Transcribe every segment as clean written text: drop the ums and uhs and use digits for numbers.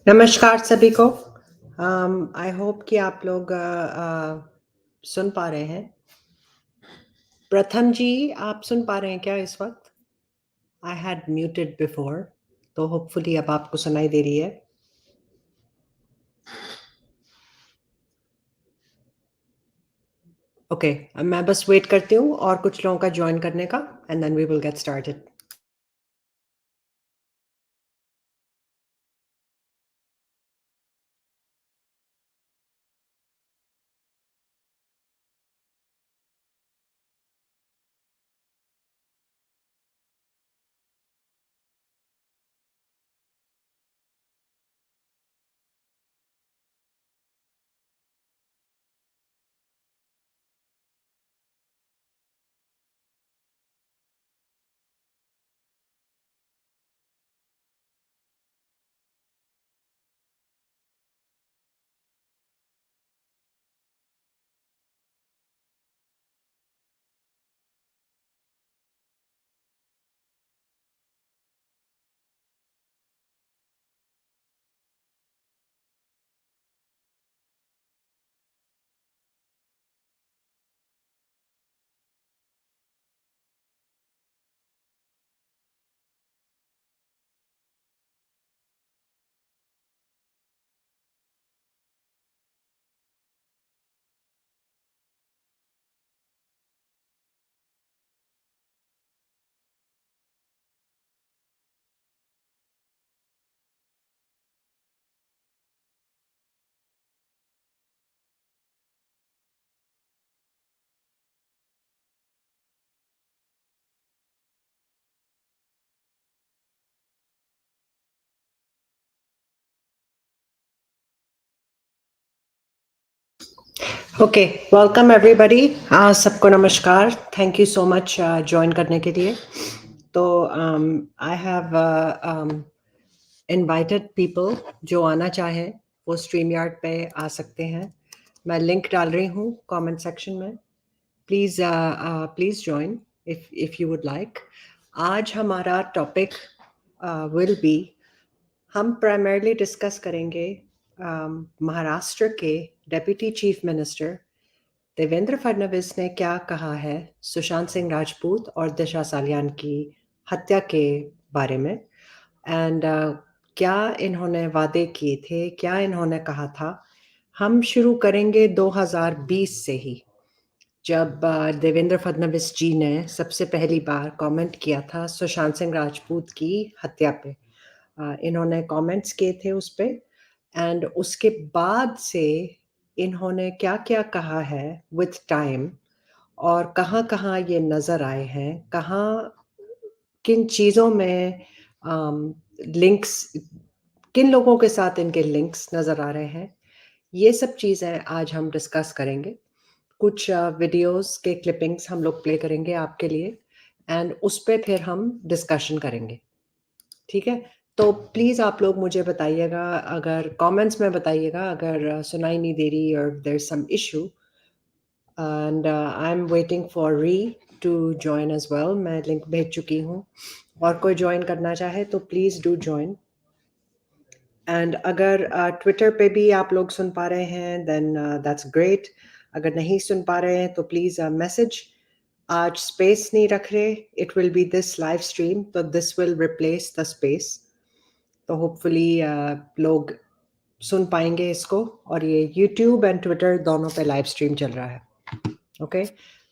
नमस्कार सभी को। आई होप कि आप लोग सुन पा रहे हैं। प्रथम जी, आप सुन पा रहे हैं क्या इस वक्त? आई हैड म्यूटेड बिफोर, तो होपफुली अब आपको सुनाई दे रही है। ओके, मैं बस वेट करती हूँ और कुछ लोगों का ज्वाइन करने का, and then we will get started. Okay, welcome everybody. सबको नमस्कार। Thank you so much join करने के लिए। तो आई हैव इनवाइटेड पीपल, जो आना चाहे वो स्ट्रीम यार्ड पे आ सकते हैं। मैं लिंक डाल रही हूँ कमेंट सेक्शन में। Please please join if you would like. आज हमारा टॉपिक विल बी, हम प्राइमरली डिस्कस करेंगे महाराष्ट्र के deputy chief minister Devendra Fadnavis ने क्या कहा है सुशांत सिंह राजपूत और दिशा सालियान की हत्या के बारे में, एंड क्या इन्होंने वादे किए थे, क्या इन्होंने कहा था। हम शुरू करेंगे 2020 से ही, जब देवेंद्र फडणवीस जी ने सबसे पहली बार कमेंट किया था सुशांत सिंह राजपूत की हत्या पे। इन्होंने कमेंट्स किए थे उस पे, एंड उसके बाद से इन्होंने क्या क्या कहा है विथ टाइम, और कहाँ कहाँ ये नज़र आए हैं, कहाँ किन चीज़ों में लिंक्स, किन लोगों के साथ इनके लिंक्स नज़र आ रहे हैं, ये सब चीज़ें आज हम डिस्कस करेंगे। कुछ वीडियोस के क्लिपिंग्स हम लोग प्ले करेंगे आपके लिए, एंड उस पे फिर हम डिस्कशन करेंगे। ठीक है? तो प्लीज़ आप लोग मुझे बताइएगा, अगर कमेंट्स में बताइएगा अगर सुनाई नहीं दे रही और there is some issue, and I am waiting for Ree to join as well. मैं लिंक भेज चुकी हूँ, और कोई ज्वाइन करना चाहे तो प्लीज़ डू जॉइन। एंड अगर ट्विटर पे भी आप लोग सुन पा रहे हैं देन दैट्स ग्रेट। अगर नहीं सुन पा रहे हैं तो प्लीज़ मैसेज। आज स्पेस नहीं रख रहे, it will be this live stream, तो this will replace the space. तो होपफुली लोग सुन पाएंगे इसको, और ये यूट्यूब एंड ट्विटर दोनों पे लाइव स्ट्रीम चल रहा है। Okay,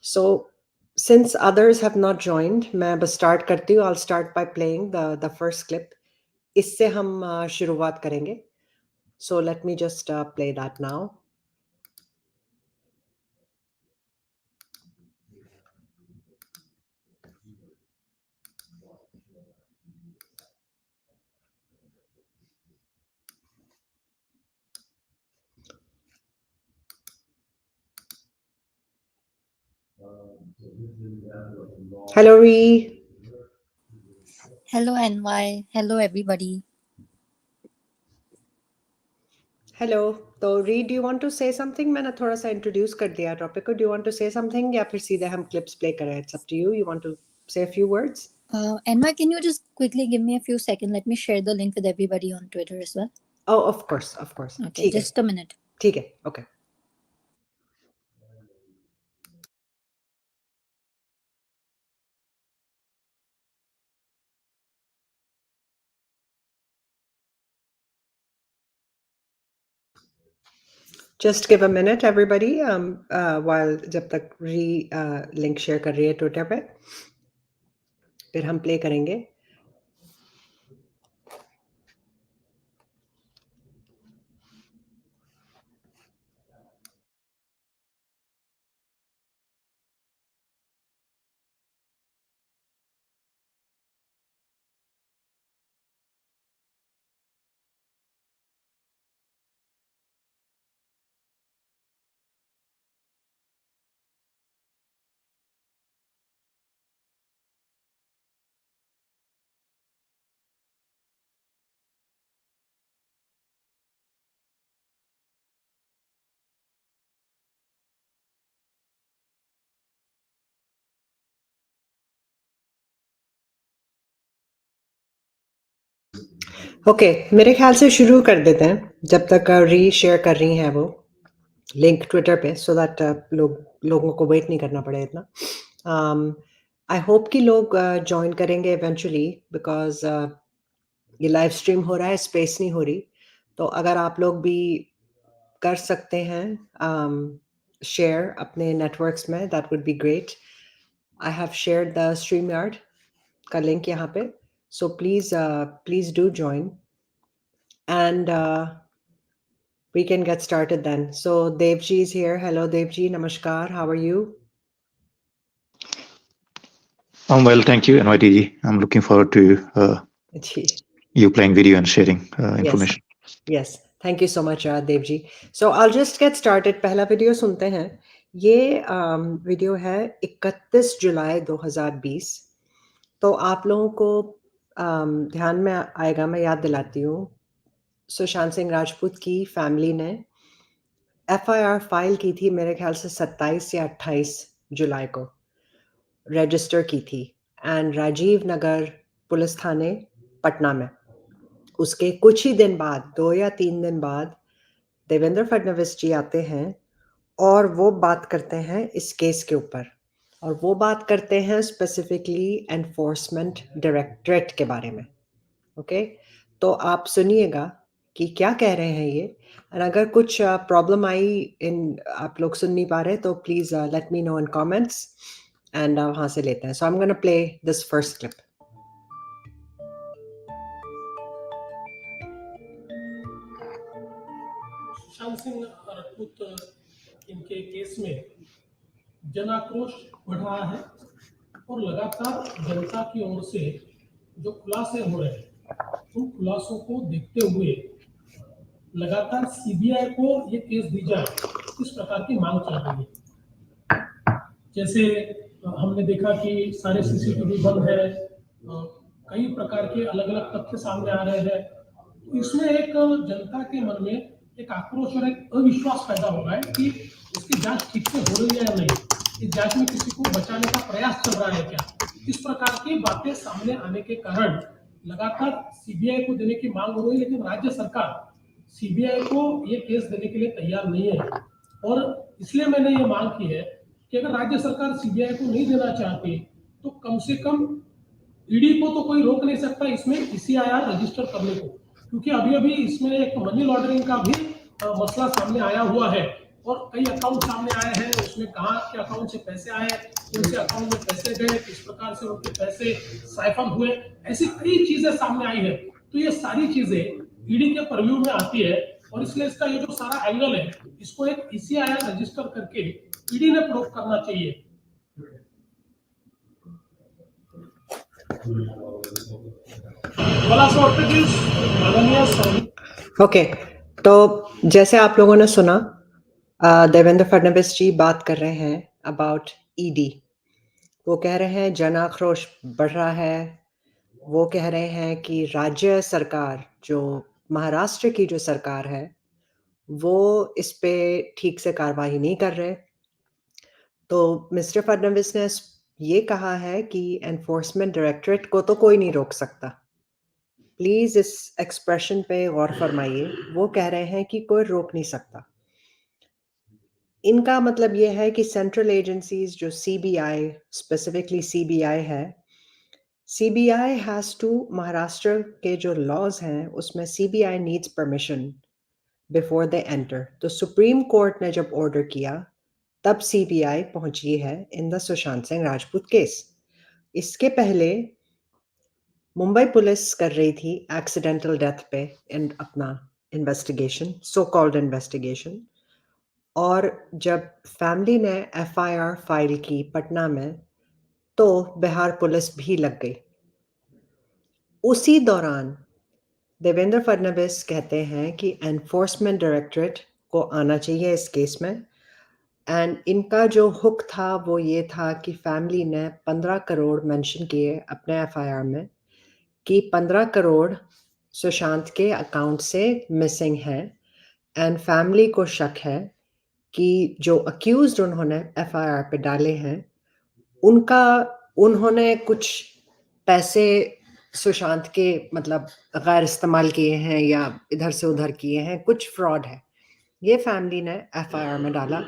so since others have not joined, मैं बस स्टार्ट करती हूँ। I will start by playing the first clip. इससे हम शुरुआत करेंगे। So let me just play that now. Hello, Ree. Hello NY, hello everybody. Hello. तो Ree, do you want to say something? मैंने थोड़ा सा इंट्रोड्यूस कर दिया टॉपिक को। Do you want to say something, या फिर सीधे हम क्लिप्स प्ले करें? It's up to you. You want to say a few words? Enma, can you just quickly give me a few seconds? Let me share the link with everybody on Twitter as well. Oh, of course, of course. Okay, ठीक है, just a minute. ठीक है, okay. Just give a minute, everybody, while जब तक link share कर रही है Twitter पे, फिर हम play करेंगे. ओके, मेरे ख्याल से शुरू कर देते हैं जब तक री-शेयर कर रही हैं वो लिंक ट्विटर पे, सो दैट लोगों को वेट नहीं करना पड़े इतना. आई होप कि लोग जॉइन करेंगे इवेंचुअली, बिकॉज ये लाइव स्ट्रीम हो रहा है, स्पेस नहीं हो रही. तो अगर आप लोग भी कर सकते हैं शेयर अपने नेटवर्क्स में, that would be great. I have shared the stream yard का लिंक यहाँ पे, so please do join. And we can get started then. So Devji is here. Hello Devji, namaskar. How are you? I'm well, thank you, NYTG. I'm looking forward to Ji. you playing video and sharing information. Yes, thank you so much Devji. So I'll just get started. पहला video सुनते हैं. ये video है 31 जुलाई 2020. तो आप लोगों को ध्यान में आएगा, मैं याद दिलाती हूँ, सुशांत सिंह राजपूत की फैमिली ने FIR फाइल की थी मेरे ख्याल से 27 या 28 जुलाई को रजिस्टर की थी, एंड राजीव नगर पुलिस थाने पटना में. उसके कुछ ही दिन बाद, 2 या 3 दिन बाद, देवेंद्र फडणवीस जी आते हैं और वो बात करते हैं इस केस के ऊपर, और वो बात करते हैं स्पेसिफिकली एनफोर्समेंट डायरेक्टरेट के बारे में. ओके, तो आप सुनिएगा कि क्या कह रहे हैं ये. और अगर कुछ प्रॉब्लम आई, आप लोग सुन नहीं पा रहे, तो please let me know in comments, and वहां से लेते हैं. So I am gonna play this first clip. Sushant Singh Rajput इनके केस में जन आक्रोश बढ़ रहा है और लगातार जनता की ओर से जो खुलासे हो रहे हैं, उन खुलासों को देखते हुए लगातार सीबीआई को ये केस दी जाए, इस प्रकार की मांग चल रही है. जैसे हमने देखा कि सारे सीसीटीवी बंद है, कई प्रकार के अलग अलग तथ्य सामने आ रहे हैं. तो इसमें एक जनता के मन में एक आक्रोश और एक अविश्वास पैदा हो रहा है कि इसकी जांच ठीक से हो रही है या नहीं, इस जांच में किसी को बचाने का प्रयास चल रहा है क्या. इस प्रकार की बातें सामने आने के कारण लगातार सीबीआई को देने की मांग हो रही है, लेकिन राज्य सरकार सीबीआई को ये केस देने के लिए तैयार नहीं है. और इसलिए मैंने ये मांग की है कि अगर राज्य सरकार सीबीआई को नहीं देना चाहती, तो कम से कम ईडी को तो कोई रोक नहीं सकता इसमें ECIR रजिस्टर करने को, क्योंकि अभी अभी इसमें एक मनी लॉन्ड्रिंग का भी मसला सामने आया हुआ है और कई अकाउंट सामने आए हैं. उसमें कहाँ के अकाउंट से पैसे आए, उनसे अकाउंट में पैसे गए, किस प्रकार से उनके पैसे साइफन हुए, ऐसी कई चीजें सामने आई है. तो ये सारी चीजें ईडी के परव्यू में आती है, और इसलिए इसका ये जो सारा एंगल है, इसको एक ECIR रजिस्टर करके ईडी ने प्रूव करना चाहिए. ओके, तो जैसे आप लोगों ने सुना, देवेंद्र फडणवीस जी बात कर रहे हैं अबाउट ईडी. वो कह रहे हैं जन आक्रोश बढ़ रहा है. वो कह रहे हैं कि राज्य सरकार, जो महाराष्ट्र की जो सरकार है, वो इस पे ठीक से कार्रवाई नहीं कर रहे. तो मिस्टर फडणवीस ने ये कहा है कि एनफोर्समेंट डायरेक्टरेट को तो कोई नहीं रोक सकता। प्लीज इस एक्सप्रेशन पे गौर फरमाइए। वो कह रहे हैं कि कोई रोक नहीं सकता। इनका मतलब ये है कि सेंट्रल एजेंसीज जो सीबीआई, स्पेसिफिकली सीबीआई है, सीबीआई हैज टू, महाराष्ट्र के जो लॉज हैं उसमें CBI needs permission before they enter. तो सुप्रीम कोर्ट ने जब ऑर्डर किया तब सीबीआई पहुंची है in the Sushant Singh Rajput case. इसके पहले मुंबई पुलिस कर रही थी एक्सीडेंटल डेथ पे अपना इन्वेस्टिगेशन, सो कॉल्ड इन्वेस्टिगेशन। और जब फैमिली ने एफआईआर फाइल की पटना में तो बिहार पुलिस भी लग गई। उसी दौरान देवेंद्र फडणवीस कहते हैं कि एनफोर्समेंट डायरेक्टरेट को आना चाहिए इस केस में। एंड इनका जो हुक था वो ये था कि फैमिली ने 15 करोड़ मेंशन किए अपने एफआईआर में कि 15 करोड़ सुशांत के अकाउंट से मिसिंग है। एंड फैमिली को शक है कि जो अक्यूज्ड उन्होंने एफआईआर पे डाले हैं उन्होंने कुछ पैसे सुशांत के मतलब गैर इस्तेमाल किए हैं या इधर से उधर किए हैं, कुछ फ्रॉड है। ये फैमिली ने एफआईआर में डाला।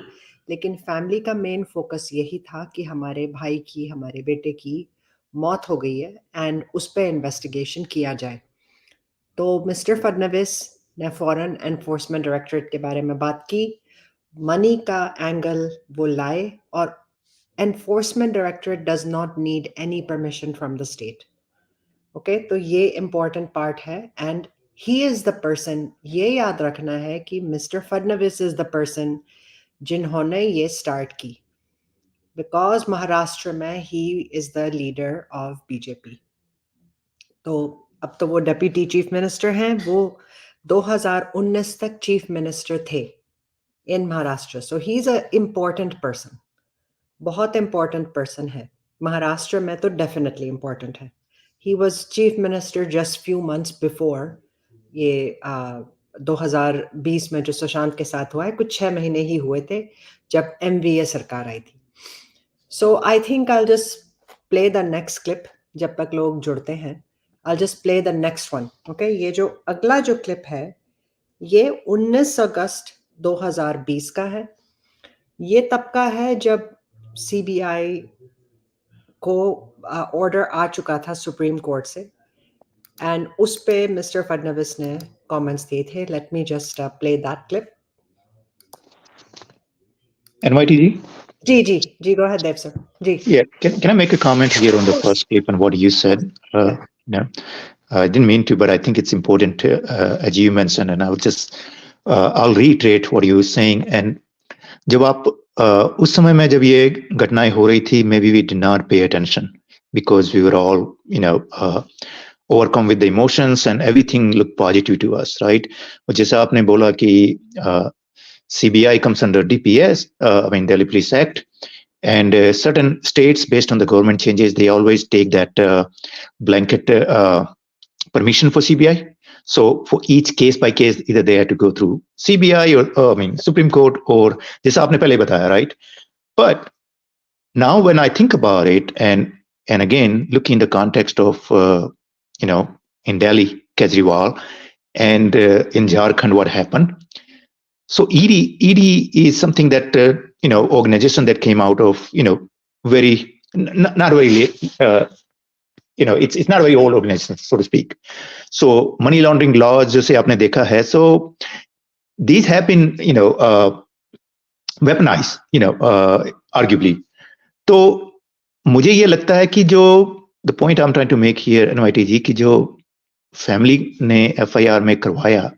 लेकिन फैमिली का मेन फोकस यही था कि हमारे भाई की, हमारे बेटे की मौत हो गई है एंड उस पर इन्वेस्टिगेशन किया जाए। तो मिस्टर फडणवीस ने फॉरेन एनफोर्समेंट डायरेक्टरेट के बारे में बात की, मनी का एंगल वो लाए, और enforcement directorate does not need any permission from the state. Okay, तो ये इंपॉर्टेंट पार्ट है। And he is the person, ये याद रखना है कि mister Fadnavis is the person जिन्होंने ये स्टार्ट की, बिकॉज महाराष्ट्र में he is the leader of BJP. तो अब तो वो डेप्यूटी चीफ मिनिस्टर हैं, वो 2019 तक चीफ मिनिस्टर थे in Maharashtra. So he is a important person, बहुत इम्पोर्टेंट पर्सन है महाराष्ट्र में, तो डेफिनेटली इम्पोर्टेंट है। He was chief minister just few months before ये 2020 में जो सुशांत के साथ हुआ है, कुछ 6 महीने ही हुए थे जब एमवीए सरकार आई थी। So I think I just play the next clip जब तक लोग जुड़ते हैं। I just play the next one. Okay, ये जो अगला जो क्लिप है ये 19 अगस्त 2020 का है। ये तब का है जब सीबीआई को ऑर्डर आ चुका था सुप्रीम कोर्ट से, एंड उस पे मिस्टर फडणवीस ने कमेंट्स दिए थे। Let me just play that clip. NYT ji? जी, go ahead, Dev sir. जी. Yeah, can I make a comment here on the first clip and what you said? No, I didn't mean to, but I think it's important, as you mentioned, and I'll reiterate what you were saying. And जब आप उस समय में जब ये घटनाएं हो रही थी, maybe we did not pay attention because we were all, overcome with the emotions and everything looked positive to us, right? और जैसा आपने बोला कि CBI comes under DPS, Delhi Police Act, and certain states, based on the government changes, they always take that blanket permission for CBI. So for each case by case, either they had to go through CBI or Supreme Court, or जैसा आपने पहले बताया, right? But now when I think about it, and again looking in the context of in Delhi, Kejriwal, and in Jharkhand, what happened? So ED is something that organization that came out of very not very it's not a very old organization, so to speak. So money laundering laws जैसे आपने देखा है, so these have been weaponized arguably. तो मुझे ये लगता है कि जो the point I'm trying to make here, NYT जी, कि जो फैमिली ने FIR में करवाया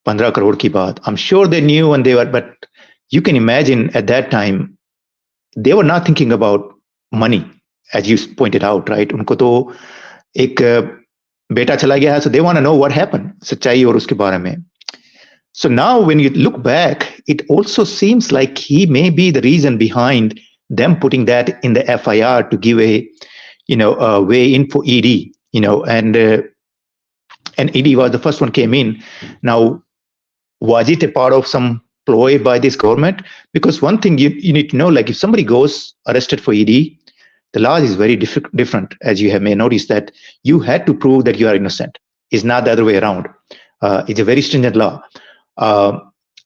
15 crore की बात, I'm sure they knew when they were, but you can imagine at that time they were not thinking about money, as you pointed out, right? उनको तो एक बेटा चला गया है, so they want to know what happened, सच्चाई और उसके बारे में. So now when you look back, it also seems like he may be the reason behind them putting that in the FIR to give a way in for ED, and ED was the first one came in. Now, was it a part of some ploy by this government? Because one thing you need to know, like if somebody goes arrested for ED, The law is very different, as you may notice, that you had to prove that you are innocent. It's not the other way around. It's a very stringent law.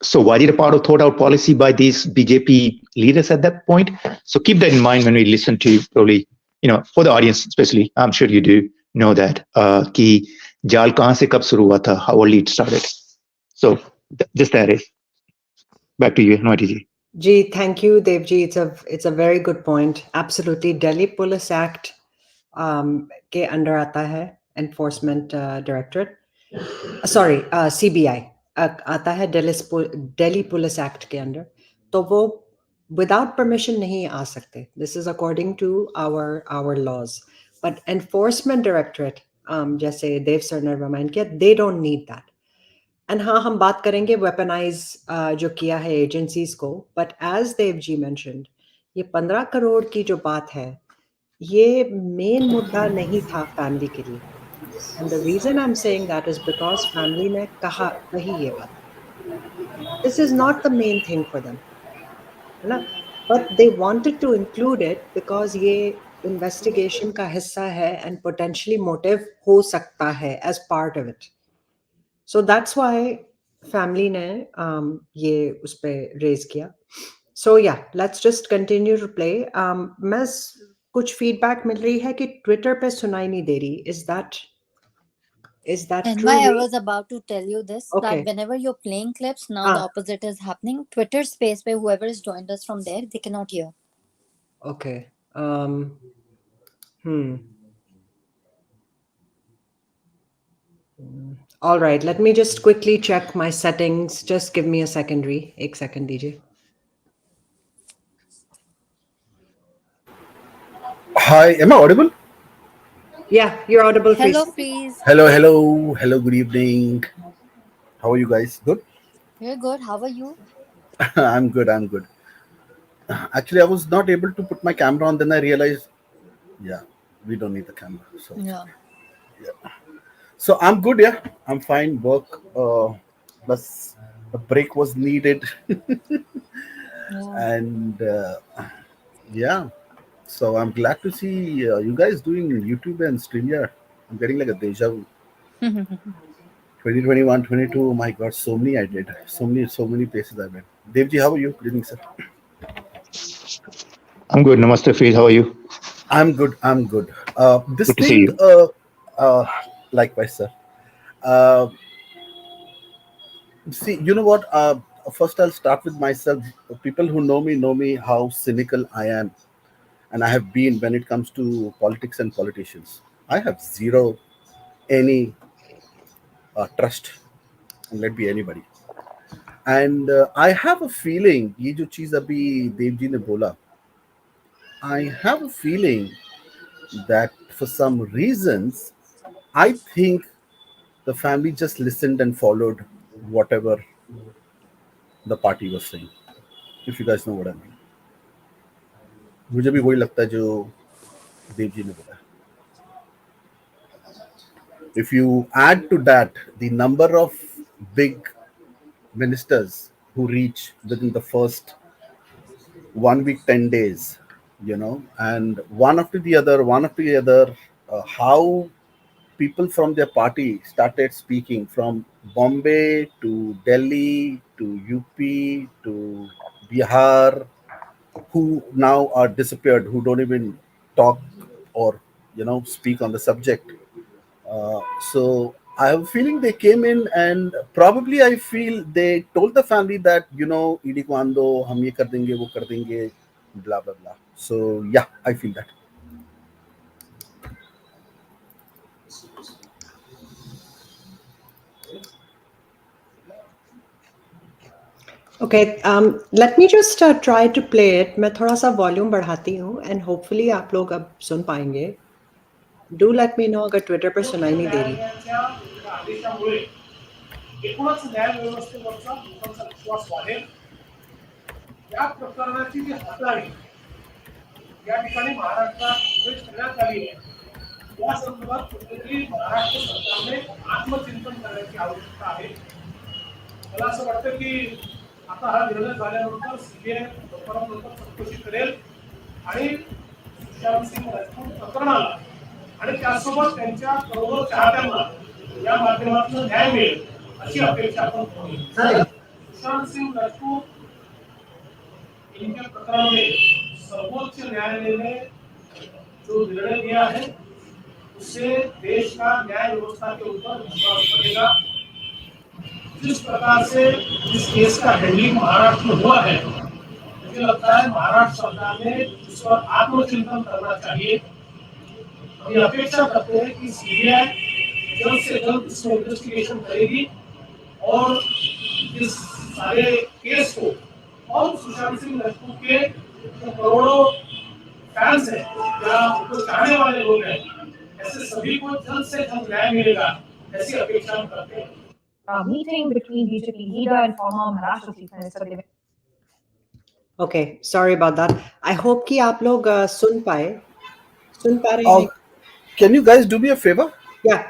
So was it a part of thought out policy by these BJP leaders at that point? So keep that in mind when we listen to probably, for the audience especially, I'm sure you do know that, कि जाल कहाँ से कब शुरू हुआ था, how early it started. So just that is. Back to you, Noiti ji. Ji, thank you, Devji. It's a very good point. Absolutely. Delhi Police Act के under आता है Enforcement Directorate. Sorry, CBI आता है Delhi Police Act के under. तो वो without permission नहीं आ सकते. This is according to our laws. But Enforcement Directorate, जैसे देव सर ने remind किया, they don't need that. And हाँ, हम बात करेंगे वेपनाइज जो किया है एजेंसीज को, but as Dev ji mentioned, ये 15 करोड़ की जो बात है, ये मेन मुद्दा नहीं था फैमिली के लिए. And the reason I am saying that is because family ने कही ये बात. This is not the main thing for them, है ना, but they wanted to include it because ये इन्वेस्टिगेशन का हिस्सा है एंड पोटेंशियली मोटिव हो सकता है as part of it. So that's why family ने ये उस पे raise किया. So yeah, let's just continue to play. मैं कुछ feedback मिल रही है कि Twitter पे सुनाई नहीं दे रही. Is that And true? I was about to tell you this, Okay. that whenever you're playing clips, now the opposite is happening. Twitter space where whoever has joined us from there, they cannot hear. Okay. All right, let me just quickly check my settings. Just give me a secondary. एक second दीजिए. Hi, am I audible? Yeah, you're audible. Hello, please. please. Hello, good evening. How are you guys? Good? We're good. How are you? I'm good. Actually, I was not able to put my camera on, then I realized, we don't need the camera. So, Yeah. So I'm good, yeah. I'm fine. Work, plus a break was needed. Yeah. And so I'm glad to see you guys doing YouTube and StreamYard. I'm getting like a deja vu. 2021, 22, oh my God, so many I did. So many places I went. Devji, how are you? Good evening, sir. I'm good. Namaste, Feed. How are you? I'm good. This Good to see thing, you. likewise, sir. See, you know what? First, I'll start with myself. People who know me how cynical I am, and I have been when it comes to politics and politicians. I have zero any trust, and let be anybody. And I have a feeling, ये जो चीज अभी देवजी ने बोला, I have a feeling that for some reasons, I think the family just listened and followed whatever the party was saying. If you guys know what I mean. मुझे भी वही लगता है जो देवजी ने बोला. If you add to that the number of big ministers who reach within the first 1 week, 10 days, and one after the other, how people from their party started speaking from Bombay to Delhi to UP to Bihar, who now are disappeared, who don't even talk or speak on the subject. So I have a feeling they came in and probably I feel they told the family that ED को आन दो, हम ये कर देंगे, वो कर देंगे, blah blah blah. So yeah, I feel that. Okay, let me just try to play it. मैं थोड़ा सा वॉल्यूम बढ़ाती हूँ and hopefully आप लोग अब सुन पाएंगे. Do let me know अगर ट्विटर पर सुनाई नहीं दे रही. आदेशामुळे एकूणच न्यायव्यवस्थेवरचा लोकांचा विश्वास वाढेल. या प्रकरणाची जी हाताळणी या ठिकाणी महाराष्ट्रात करण्यात आली आहे, या संदर्भात कुठेतरी महाराष्ट्र सरकारने आत्मचिंतन करण्याची आवश्यकता आहे. मला असं वाटतं की आता हा निर्णय झाल्यानंतर सीबीआय लवकरात लवकर चौकशी करेल आणि सुशांत सिंग राजपूत प्रकरणाला आणि त्यासोबत त्यांच्या करोडो चाहत्यांना या माध्यमातून न्याय मिळेल अशी अपेक्षा आपण करू. सुशांत सिंग राजपूत इनके प्रकरण में सर्वोच्च न्यायालय ने जो निर्णय दिया है उससे देश का न्याय व्यवस्था के ऊपर विश्वास बढ़ेगा. जिस प्रकार से इस केस का हैंडलिंग महाराष्ट्र में हुआ है, मुझे लगता है महाराष्ट्र सरकार ने इस पर आत्मचिंतन करना चाहिए. हम अपेक्षा करते हैं कि सीबीआई जल्द से जल्द इसमें इन्वेस्टिगेशन करेगी और इस सारे केस को और सुशांत सिंह राजपूत के जो करोड़ों फैंस हैं या उनको चाहने वाले लोग हैं, ऐसे सभी को जल्द से जल्द न्याय मिलेगा ऐसी अपेक्षा हम करते हैं. Meeting between BJP leader and former Maharashtra Chief Minister Devendra. Okay, sorry about that. I hope कि आप लोग सुन पा रहे हैं. Can you guys do me a favor? Yeah.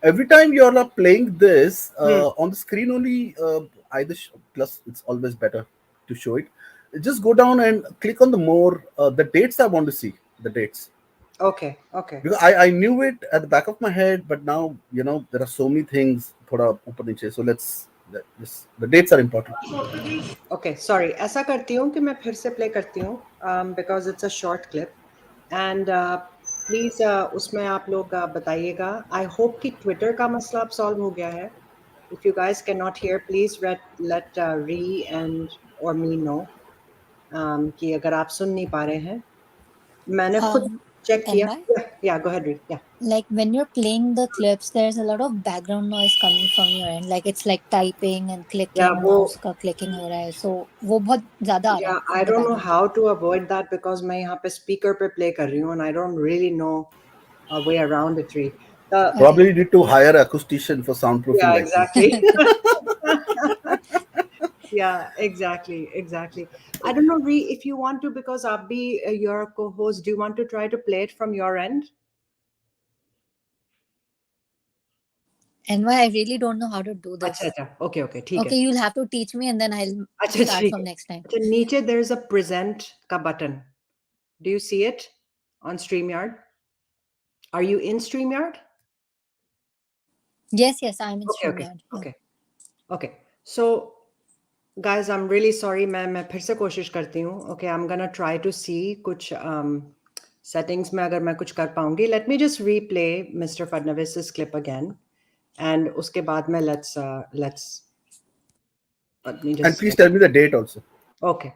Every time you all are playing this on the screen only, either plus it's always better to show it. Just go down and click on the more the dates I want to see, the dates. Okay. Because I knew it at the back of my head, but now there are so many things. थोड़ा ऊपर नीचे. So the dates are important. Okay, sorry. ऐसा करती हूँ कि मैं फिर से play करती हूँ because it's a short clip and please उसमें आप लोग बताइएगा. I hope कि Twitter का मसला अब solve हो गया है. If you guys cannot hear, please let Ree and or me know कि अगर आप सुन नहीं पा रहे हैं. मैंने खुद check किया. Yeah, go ahead, Ree. Yeah. Like when you're playing the clips, there's a lot of background noise coming from your end. Like it's like typing and clicking. Yeah, mouse का clicking हो रहा है. So वो बहुत ज़्यादा आ रहा है. Yeah, I don't know how to avoid that because मैं यहाँ पे speaker पे play कर रही हूँ and I don't really know a way around it. Probably need to hire an acoustician for soundproofing. Yeah, like exactly. Yeah, exactly. I don't know, Ree, if you want to, because Abhi, your co-host, do you want to try to play it from your end? And why I really don't know how to do this. Achha. Okay, ठीक है. Okay, you'll have to teach me and then I'll start from next time. अच्छा, नीचे there is a present का button. Do you see it on StreamYard? Are you in StreamYard? Yes, I'm in StreamYard. Okay. So, guys, I'm really sorry. मैं फिर से कोशिश करती हूँ. Okay, I'm gonna try to see कुछ settings में अगर मैं कुछ कर पाऊंगी. Let me just replay Mr. Fadnavis's clip again, and उसके बाद में let's let me just. And please tell me the date also. Okay.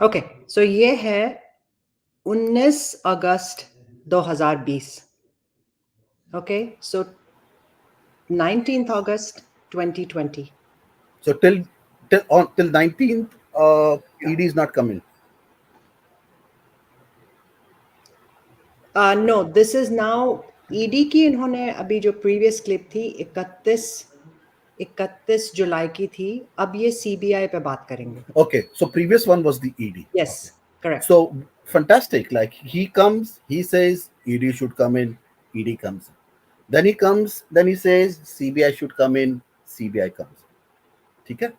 Okay, so ये है 19 अगस्त 2020. Okay, so 19th August 2020. So till 19th, ED is not coming. No, this is now ED की इन्होंने अभी जो previous clip थी 31 जुलाई की थी. अब ये CBI पे बात करेंगे. Okay, so previous one was the ED. Yes, correct. So fantastic. Like he comes, he says ED should come in, ED comes in. Then he comes, then he says CBI should come in, CBI comes in. Okay?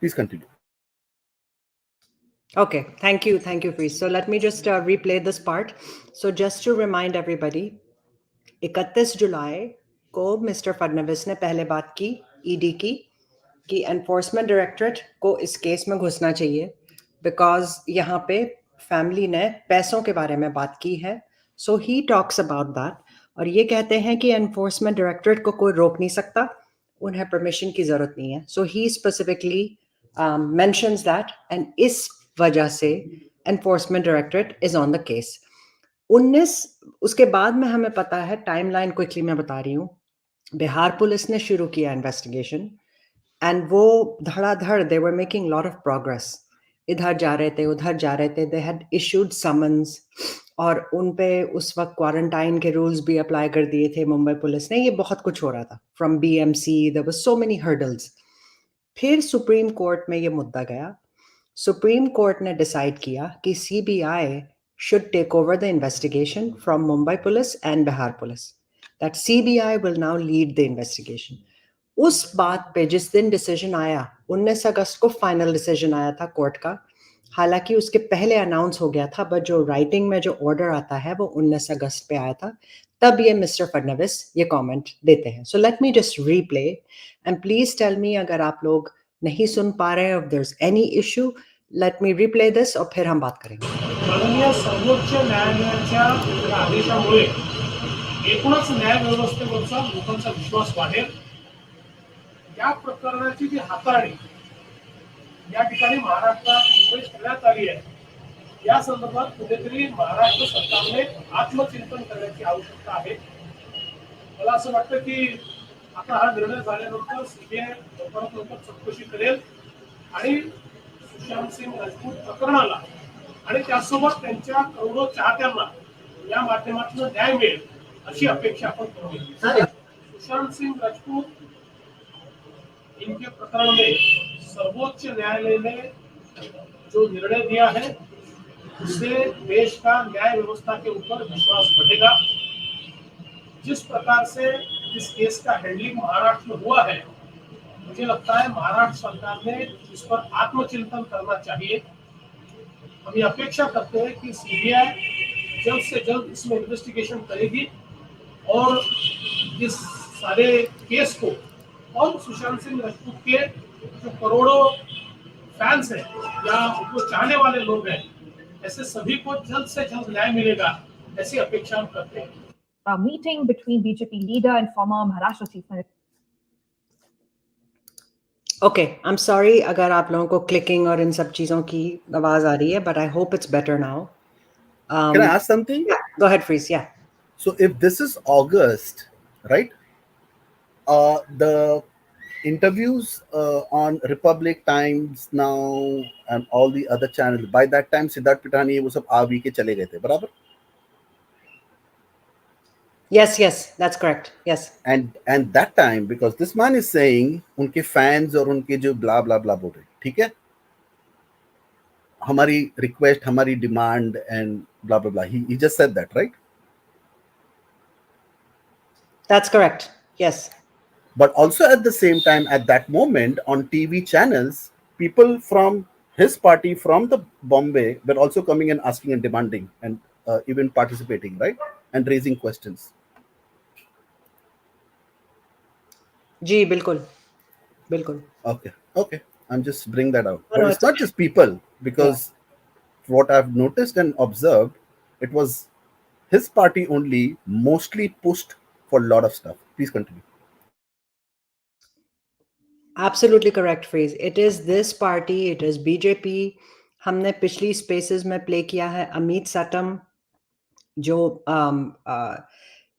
Please continue. Okay, thank you, Priest. So let me just replay this part. So just to remind everybody, 31 जुलाई को mister Fadnavis ने पहले बात की ED की कि enforcement directorate को इस case में घुसना चाहिए बिकॉज यहाँ पे फैमिली ने पैसों के बारे में बात की है. सो ही टॉक्स अबाउट दैट और ये कहते हैं कि एनफोर्समेंट डायरेक्टरेट को कोई रोक नहीं सकता, उन्हें परमिशन की जरूरत नहीं है. सो ही स्पेसिफिकली मेंशंस दैट एंड इस वजह से enforcement directorate is on the case. 19 उसके बाद में हमें पता है, टाइमलाइन क्विकली मैं बता रही हूँ, बिहार पुलिस ने शुरू किया इन्वेस्टिगेशन एंड वो धड़ाधड़ they were making lot of progress. इधर जा रहे थे उधर जा रहे थे. दे हैड इशूड समन्स और उन पे उस वक्त क्वारंटाइन के रूल्स भी अप्लाई कर दिए थे मुंबई पुलिस ने। ये बहुत कुछ हो रहा था from BMC, there was so many hurdles. फिर सुप्रीम कोर्ट में ये मुद्दा गया। सुप्रीम कोर्ट ने डिसाइड किया कि CBI should take over the investigation from Mumbai police and Bihar police. That CBI will now lead the investigation. उस बात पे जिस दिन डिसीजन आया, 19 अगस्त को फाइनल डिसीजन आया था कोर्ट का। हालांकि उसके पहले अनाउंस हो गया था, बट जो राइटिंग में जो ऑर्डर आता है वो 19 अगस्त पे आया था। तब ये मिस्टर फडणवीस ये कमेंट देते हैं। So let me just replay and please tell me अगर आप लोग नहीं सुन पा रहे हैं, if there's any issue, let me replay this और फिर हम बात करेंगे। माननीय सर्वोच्च न्यायालयाच्या आदेशामुळे एकूणच न्याय व्यवस्थेवरचा लोकांचा विश्वास वाढेल। या प्रकरणाची जी हाताळणी या ठिकाणी महाराष्ट्रात मुंबईत करण्यात आली आहे, या संदर्भात कुठेतरी महाराष्ट्र सरकारने आत्मचिंतन करण्याची आवश्यकता आहे। मला असं वाटतं की आता हा निर्णय झाल्यानंतर CBI लवकरात लवकर चौकशी करेल आणि सुशांत सिंग राजपूत प्रकरणाला आणि त्यासोबत त्यांच्या करोडो चाहत्यांना या माध्यमातून न्याय मिळेल अशी अपेक्षा आपण करूया। सुशांत सिंह राजपूत इनके प्रकरण में सर्वोच्च न्यायालय ने जो निर्णय दिया है उससे देश का न्याय व्यवस्था के ऊपर विश्वास बढ़ेगा। जिस प्रकार से इस केस का हैंडलिंग महाराष्ट्र में हुआ है, मुझे लगता है महाराष्ट्र सरकार ने इस पर आत्मचिंतन करना चाहिए। हम ये अपेक्षा करते हैं कि CBI जल्द से जल्द इसमें इन्वेस्टिगेशन करेगी और इस सारे केस को और सुशांत सिंह राजपूत के जो करोड़ों फैंस हैं या जो चाहने वाले लोग हैं, ऐसे सभी को जल्द से जल्द न्याय मिलेगा ऐसी अपेक्षा हम करते हैं। A meeting between BJP leader and former Maharashtra chief minister. Okay, I'm sorry अगर आप लोगों को क्लिकिंग और इन सब चीजों की आवाज आ रही है, but I hope it's better now. Can I ask something? Yeah, go ahead, Freeze. Yeah. So if this is August, right? The interviews on Republic Times now and all the other channels, by that time Siddharth Pitani वो सब आवी के चले गए थे, बराबर? Yes, that's correct. Yes. And that time, because this man is saying उनके fans और उनके जो blah blah blah बोल रहे, ठीक है? हमारी request, हमारी demand and blah blah blah. He just said that, right? That's correct. Yes. But also at the same time, at that moment on TV channels, people from his party from the Bombay were also coming and asking and demanding and even participating, right? And raising questions. जी बिल्कुल बिल्कुल। Okay. I'm just bring that out. No, But it's not just people, because what I've noticed and observed, it was his party only mostly pushed for a lot of stuff. Please continue. Absolutely correct phrase. It is this party, it is BJP. हमने पिछली spaces में play किया है अमित सटम, जो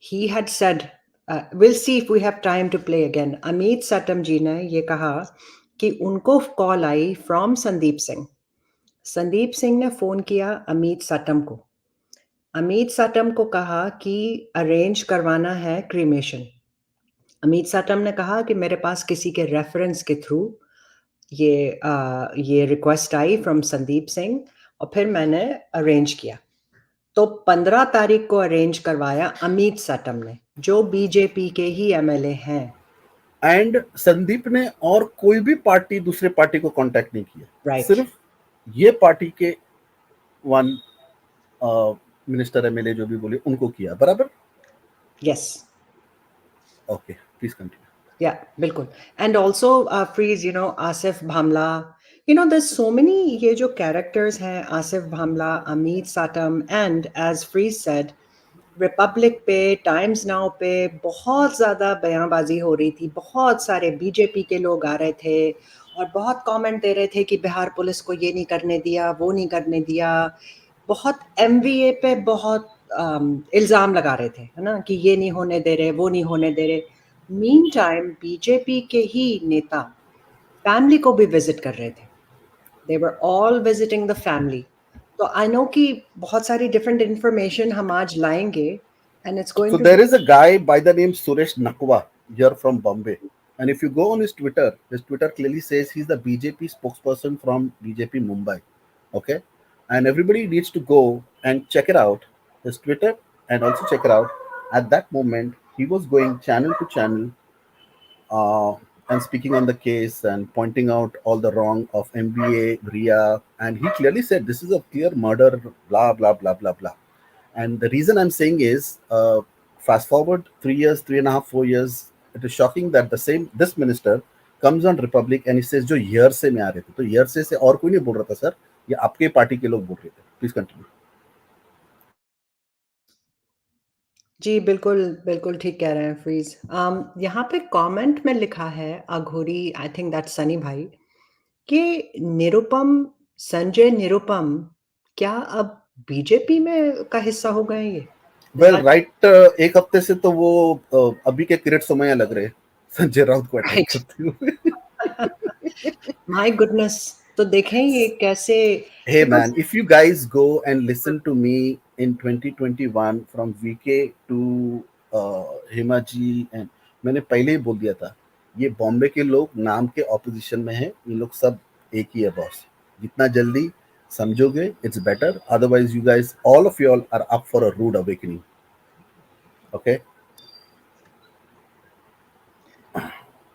he had said, we'll see if we have time to play again. Amit सटम जी ने ये कहा कि उनको call I from Sandeep Singh. Sandeep Singh ने फोन किया अमित सटम को। अमित सटम को कहा कि अरेंज करवाना है क्रीमेशन। अमित सटम ने कहा कि मेरे पास किसी के रेफरेंस के थ्रू ये request I from Sandeep Singh और फिर मैंने अरेंज किया। तो 15 तारीख को अरेंज करवाया अमित सटम ने, जो बीजेपी के ही MLA हैं। एंड संदीप ने और कोई भी पार्टी दूसरे पार्टी को कांटेक्ट नहीं किया, Right. सिर्फ ये पार्टी के वन मिनिस्टर MLA जो भी बोले उनको किया, बराबर? Yes. Okay, please continue. Yeah, बिल्कुल. And also Freeze, Asif Bhamla, there's so many ये जो characters हैं, Asif Bhamla, Amit Satam, and as Freeze said, Republic पे, टाइम्स नाउ पे बहुत ज़्यादा बयानबाजी हो रही थी। बहुत सारे बीजेपी के लोग आ रहे थे और बहुत कमेंट दे रहे थे कि बिहार पुलिस को ये नहीं करने दिया, वो नहीं करने दिया। बहुत MVA पे बहुत इल्ज़ाम लगा रहे थे, है ना, कि ये नहीं होने दे रहे, वो नहीं होने दे रहे। मीन टाइम बीजेपी के ही नेता फैमिली को भी विजिट कर रहे थे। They were all visiting the family. तो I know कि बहुत सारी different information हम आज लाएंगे, and it's going So to there be is a guy by the name Suresh Nakwa here from Bombay, and if you go on his Twitter clearly says he's the BJP spokesperson from BJP Mumbai. Okay, and everybody needs to go and check it out, his Twitter, and also check it out. At that moment, he was going channel to channel uh, and speaking on the case and pointing out all the wrong of MBA, RIA, and he clearly said this is a clear murder, blah blah blah blah blah. And the reason I'm saying is, fast forward 3 years, 3.5, 4 years, it is shocking that the same this minister comes on Republic and he says जो year से में आ रहे थे तो year से और कोई नहीं बोल रहा था सर, ये आपके पार्टी के लोग बोल रहे थे. Please continue. जी बिल्कुल बिल्कुल ठीक कह रहे हैं फ्रीज. यहाँ पे कमेंट में लिखा है अघोरी, आई थिंक दैट्स सनी भाई, कि निरुपम संजय निरुपम क्या अब बीजेपी में का हिस्सा हो गए ये? Well, right, एक हफ्ते से तो वो अभी के किरेट सोमैया लग रहे हैं संजय राउत को अटैक Right. करते हुए. My goodness. तो देखें ये कैसे. Hey because man, if you guys go and listen to me in 2021 from VK to Hema ji, and मैंने पहले ही बोल दिया था ये बॉम्बे के लोग नाम के ऑपोजिशन में हैं, ये लोग सब एक ही है बॉस. जितना जल्दी समझोगे it's better, otherwise you guys all of you all are up for a rude awakening. Okay,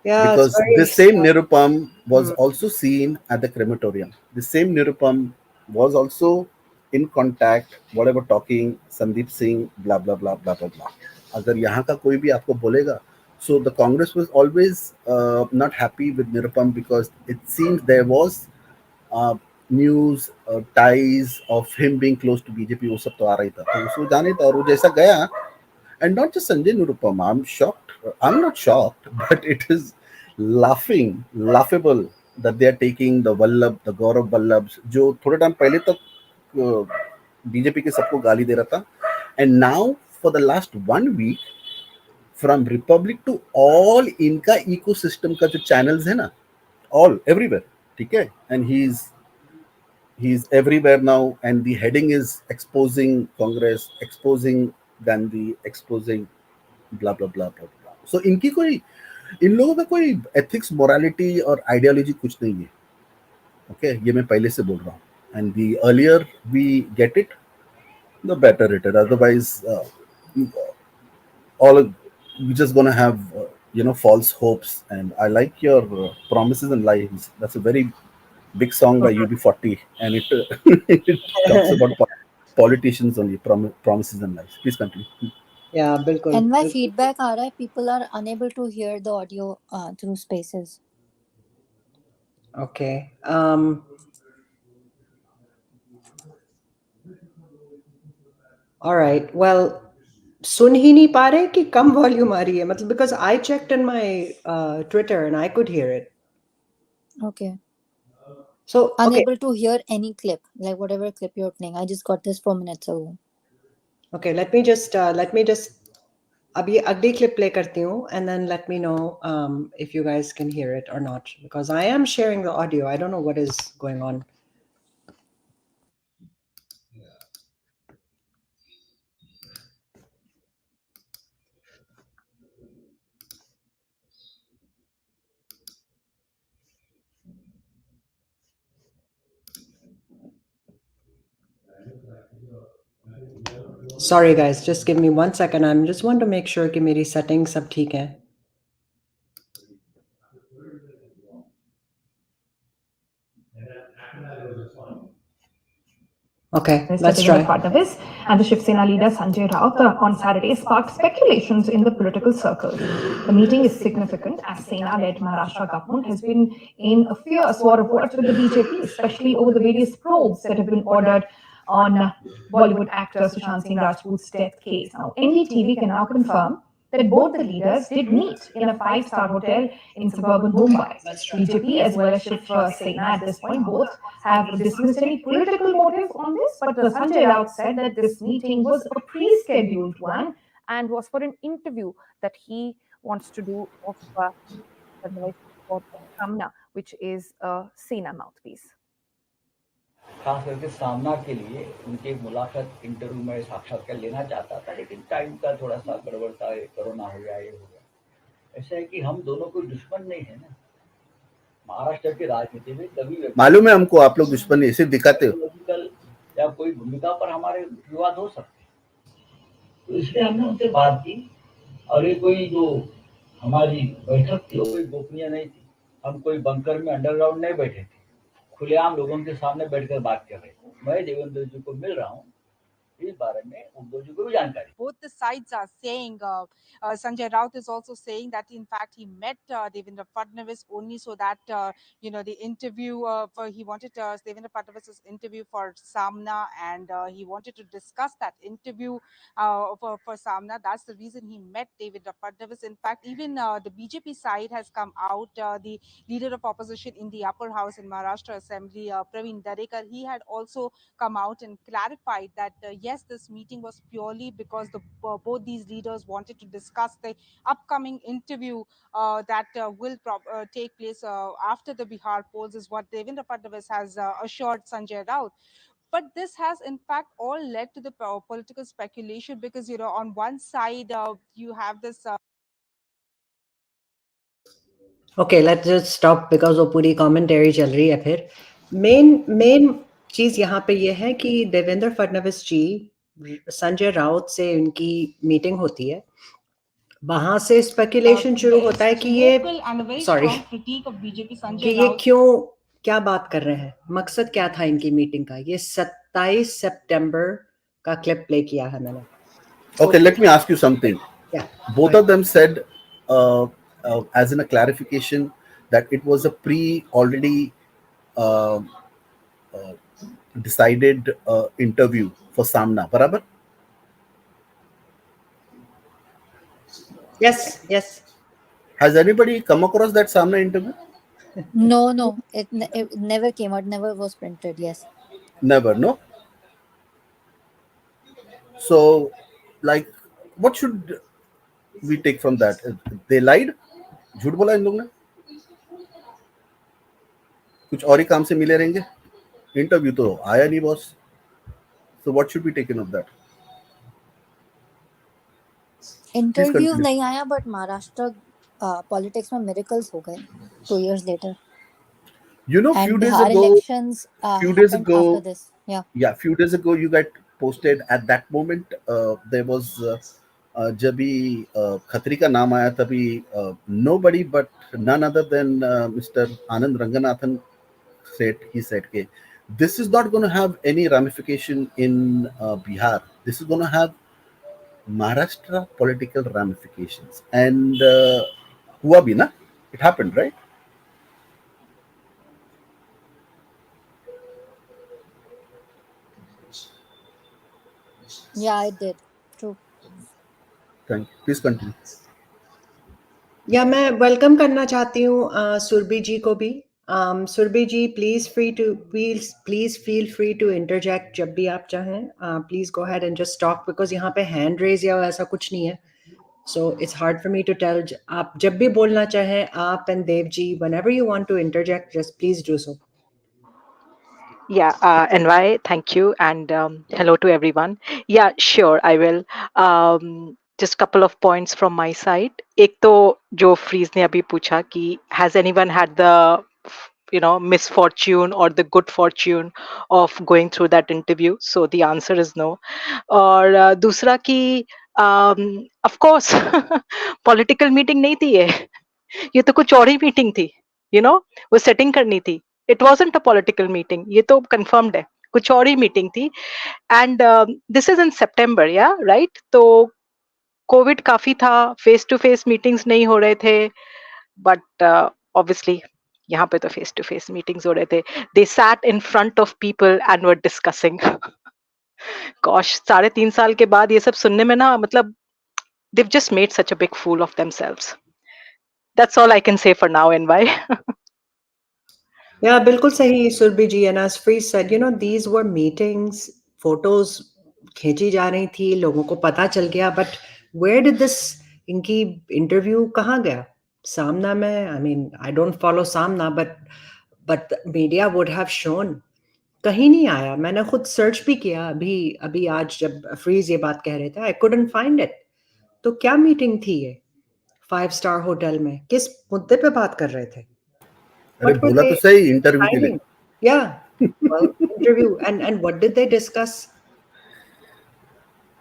yeah, it's because very this same sad. Nirupam was Hmm. also seen at the crematorium. The same Nirupam was also in contact, whatever talking, Sandeep Singh, blah blah blah blah blah blah. अगर यहाँ का कोई भी आपको बोलेगा, so the Congress was always not happy with Nirupam because it seemed there was uh, news ties of him being close to BJP. वो सब तो आ रही था, तो उसको जाने था और वो जैसा गया. And not just Sanjay Nirupam. I'm shocked. I'm not shocked, but it is laughable that they are taking the Gaurav Vallabhs, जो थोड़े टाइम पहले तक बीजेपी के सबको गाली दे रहा था, and now for the last 1 week from Republic to all इनका ecosystem का जो channels है ना, all everywhere, ठीक है, and he's everywhere now, and the heading is exposing Congress, exposing Gandhi, exposing blah blah blah blah blah. So इनकी कोई, इन लोगों का कोई एथिक्स, मोरालिटी और आइडियोलॉजी कुछ नहीं है. ओके, ये मैं पहले से बोल रहा हूँ. And the earlier we get it the better it is, otherwise all we just gonna have false hopes. And I like your promises and lies. That's a very big song by UB40, and it it talks about politicians only, promises and lies. Please continue. Yeah, बिल्कुल. And my बिल्कुल. feedback आ रहा है, people are unable to hear the audio through spaces. Okay. All right. Well, सुन ही नहीं पा रहे कि कम volume आ रही है, मतलब because I checked in my Twitter and I could hear it. Okay. So okay. Unable to hear any clip, like whatever clip you're playing. I just got this 4 minutes ago. Okay, let me just अभी अगली clip play करती हूँ, and then let me know if you guys can hear it or not, because I am sharing the audio. I don't know what is going on. Sorry guys, just give me 1 second. I'm just want to make sure कि मेरी settings सब ठीक हैं. Okay, let's try. Fadnavis and the Shiv Sena leader Sanjay Raut on Saturday sparked speculations in the political circles. The meeting is significant as Sena-led Maharashtra government has been in a fierce war of words with the BJP, especially over the various probes that have been ordered on Bollywood actor Sushant Singh Rajput's death case. Now, NDTV can now confirm that both the leaders did meet in a 5-star hotel in suburban Mumbai. BJP as well as Shiv Sena at this point both have dismissed any political motive on this, but Sanjay Raut said that this meeting was a pre-scheduled one and was for an interview that he wants to do of Kamna, which is a Sena mouthpiece. खास करके सामना के लिए उनकी एक मुलाकात interview में साक्षात्कार लेना चाहता था, लेकिन टाइम का थोड़ा सा गड़बड़ था, कोरोना हो गया, ये हो गया। ऐसा है कि हम दोनों कोई दुश्मन नहीं है ना। महाराष्ट्र की राजनीति में कभी मालूम है हमको, आप लोग दुश्मन नहीं, सिर्फ दिखाते हो या कोई भूमिका पर हमारे विवाद हो सकते हैं, तो इसलिए हमने उनसे बात की। और ये कोई जो हमारी बैठक थी वो कोई गोपनीय नहीं थी। हम कोई बंकर में अंडरग्राउंड नहीं बैठे थे, खुलेआम लोगों के सामने बैठकर बात कर रहे थे। मैं देवेंद्र जी को मिल रहा हूँ, इस बारे में उनको जी को भी जानकारी। Both the sides are saying, Sanjay Raut is also saying that in fact he met Devendra Fadnavis only so that the interview he wanted Devendra Fadnavis's interview for Samna, and he wanted to discuss that interview for Samna. That's the reason he met Devendra Fadnavis. In fact, even the BJP side has come out. The leader of opposition in the upper house in Maharashtra Assembly, Praveen Darekar, he had also come out and clarified that yes, this meeting was purely because both these leaders wanted to discuss the upcoming interview that will take place after the Bihar polls, is what Devendra Fadnavis has assured Sanjay Raut. But this has in fact all led to the political speculation, because on one side you have this Okay, let's just stop because वो पूरी commentary चल रही है फिर। Main चीज यहाँ पे ये है कि देवेंद्र फडणवीस जी संजय राउत से उनकी मीटिंग होती है, वहां से स्पेकुलेशन शुरू होता है कि ये सॉरी कि ये क्या बात कर रहे हैं, मकसद क्या था इनकी मीटिंग का। ये 27 सितंबर का क्लिप प्ले किया है मैंने। Okay, let me ask you something. Yeah. Both of them said, as in a clarification, that it was a already decided interview for Samna. Barabar? Yes. Has anybody come across that Samna interview? No, it never came out, never was printed. Yes. Never, no? So, like, what should we take from that? They lied? झूठ बोला इन लोगों ने? कुछ और ही काम से मिले रहेंगे? इंटरव्यू तो आया नहीं boss. So what should be taken of that? Interview नहीं आया, but महाराष्ट्र पॉलिटिक्स में miracles हो गए 2 years later. You know, And few days Bihar ago, elections after this. Yeah, few days ago you got posted. At that moment, there was जब भी खत्री का नाम आया तभी nobody but none other than Mr. Anand Ranganathan he said कि this is not going to have any ramification in Bihar. This is going to have Maharashtra political ramifications. And हुआ भी ना? It happened, right? Yeah, it did. True. Thank you. Please continue. या मैं welcome करना चाहती हूँ सुरभि जी को भी। Surabhi ji please feel free to interject जब भी आप चाहें। Please go ahead and just talk, because यहाँ पे हैंड रेज या ऐसा कुछ नहीं है, so it's hard for me to tell. आप जब भी बोलना चाहें, आप and Dev ji, whenever you want to interject, just please do so. Yeah, NY, thank you, and hello to everyone. Yeah, sure, I will. Just couple of points from my side. एक तो जो freeze ने अभी पूछा कि has anyone had the misfortune or the good fortune of going through that interview? So the answer is no. और दूसरा कि of course political meeting नहीं थी ये तो कुछ और ही मीटिंग थी, वो सेटिंग करनी थी. It wasn't a political meeting. ये तो confirmed है, कुछ और ही मीटिंग थी. And this is in September, yeah, right? तो कोविड काफी था, फेस टू फेस मीटिंग्स नहीं हो रहे थे, बट ऑब्वियसली यहाँ पे तो फेस टू फेस मीटिंग्स हो रहे थे. They sat in front of people and were discussing. Gosh, 3.5 साल के बाद ये सब सुनने में ना, मतलब they've just made such a big fool of themselves. That's all I can say for now, NY. Yeah, बिल्कुल सही सुरभि जी. And as Freeze said, these were meetings, photos खींची जा रही थी, लोगों को पता चल गया, but where did this इनकी इंटरव्यू कहाँ गया? सामना में, I mean, I don't follow Samna, but the media would have shown कहीं नहीं आया। मैंने खुद सर्च भी किया अभी आज जब फ्रीज ये बात कह रहे थे, आई कुडंट फाइंड इट। तो क्या मीटिंग थी ये 5 स्टार होटल में? किस मुद्दे पे बात कर रहे थे? अरे What were बोला they तो सही, इंटरव्यू के लिए। hiding? Yeah, well, interview and what did they discuss?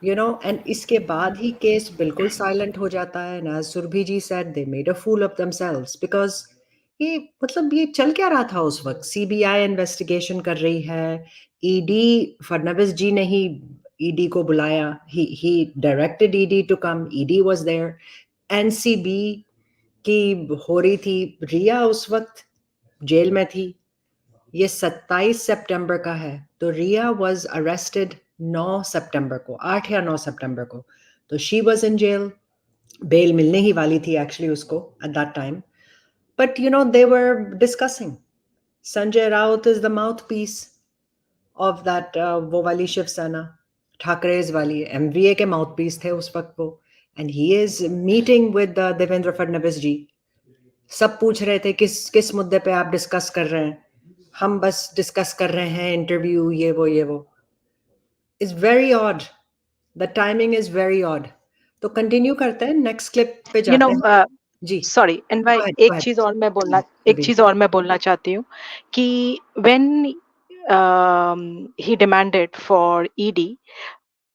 You know, and इसके बाद ही केस बिल्कुल साइलेंट हो जाता है। And as Surabhi ji said, they made a fool of themselves because ये मतलब ये चल क्या रहा था उस वक्त? सीबीआई इन्वेस्टिगेशन कर रही है, ईडी फडणवीस जी ने ही ईडी को बुलाया, he directed ED to come, ED was there, NCB की हो रही थी, रिया उस वक्त जेल में थी। ये 27 सितंबर का है, तो रिया वाज अरेस्टेड 9 सितंबर को, 8 या 9 सितंबर को। तो she was in jail, bail मिलने ही वाली थी एक्चुअली उसको at that time. But you know they were discussing, Sanjay Raut is the mouthpiece of that, वो वाली शिवसेना, ठाकरेज वाली एमवीए के माउथ पीस थे उस वक्त वो। And he is meeting with Devendra Fadnavis ji. सब पूछ रहे थे किस किस मुद्दे पे आप डिस्कस कर रहे हैं, हम बस डिस्कस कर रहे हैं इंटरव्यू, ये वो। Is very odd, the timing is very odd. तो कंटिन्यू करते हैं, नेक्स्ट क्लिप पे यू नो, जाते हैं। जी, सॉरी एंड भाई, go ahead, एक go ahead. चीज और मैं बोलना अभी चाहती हूँ कि when he demanded for ED,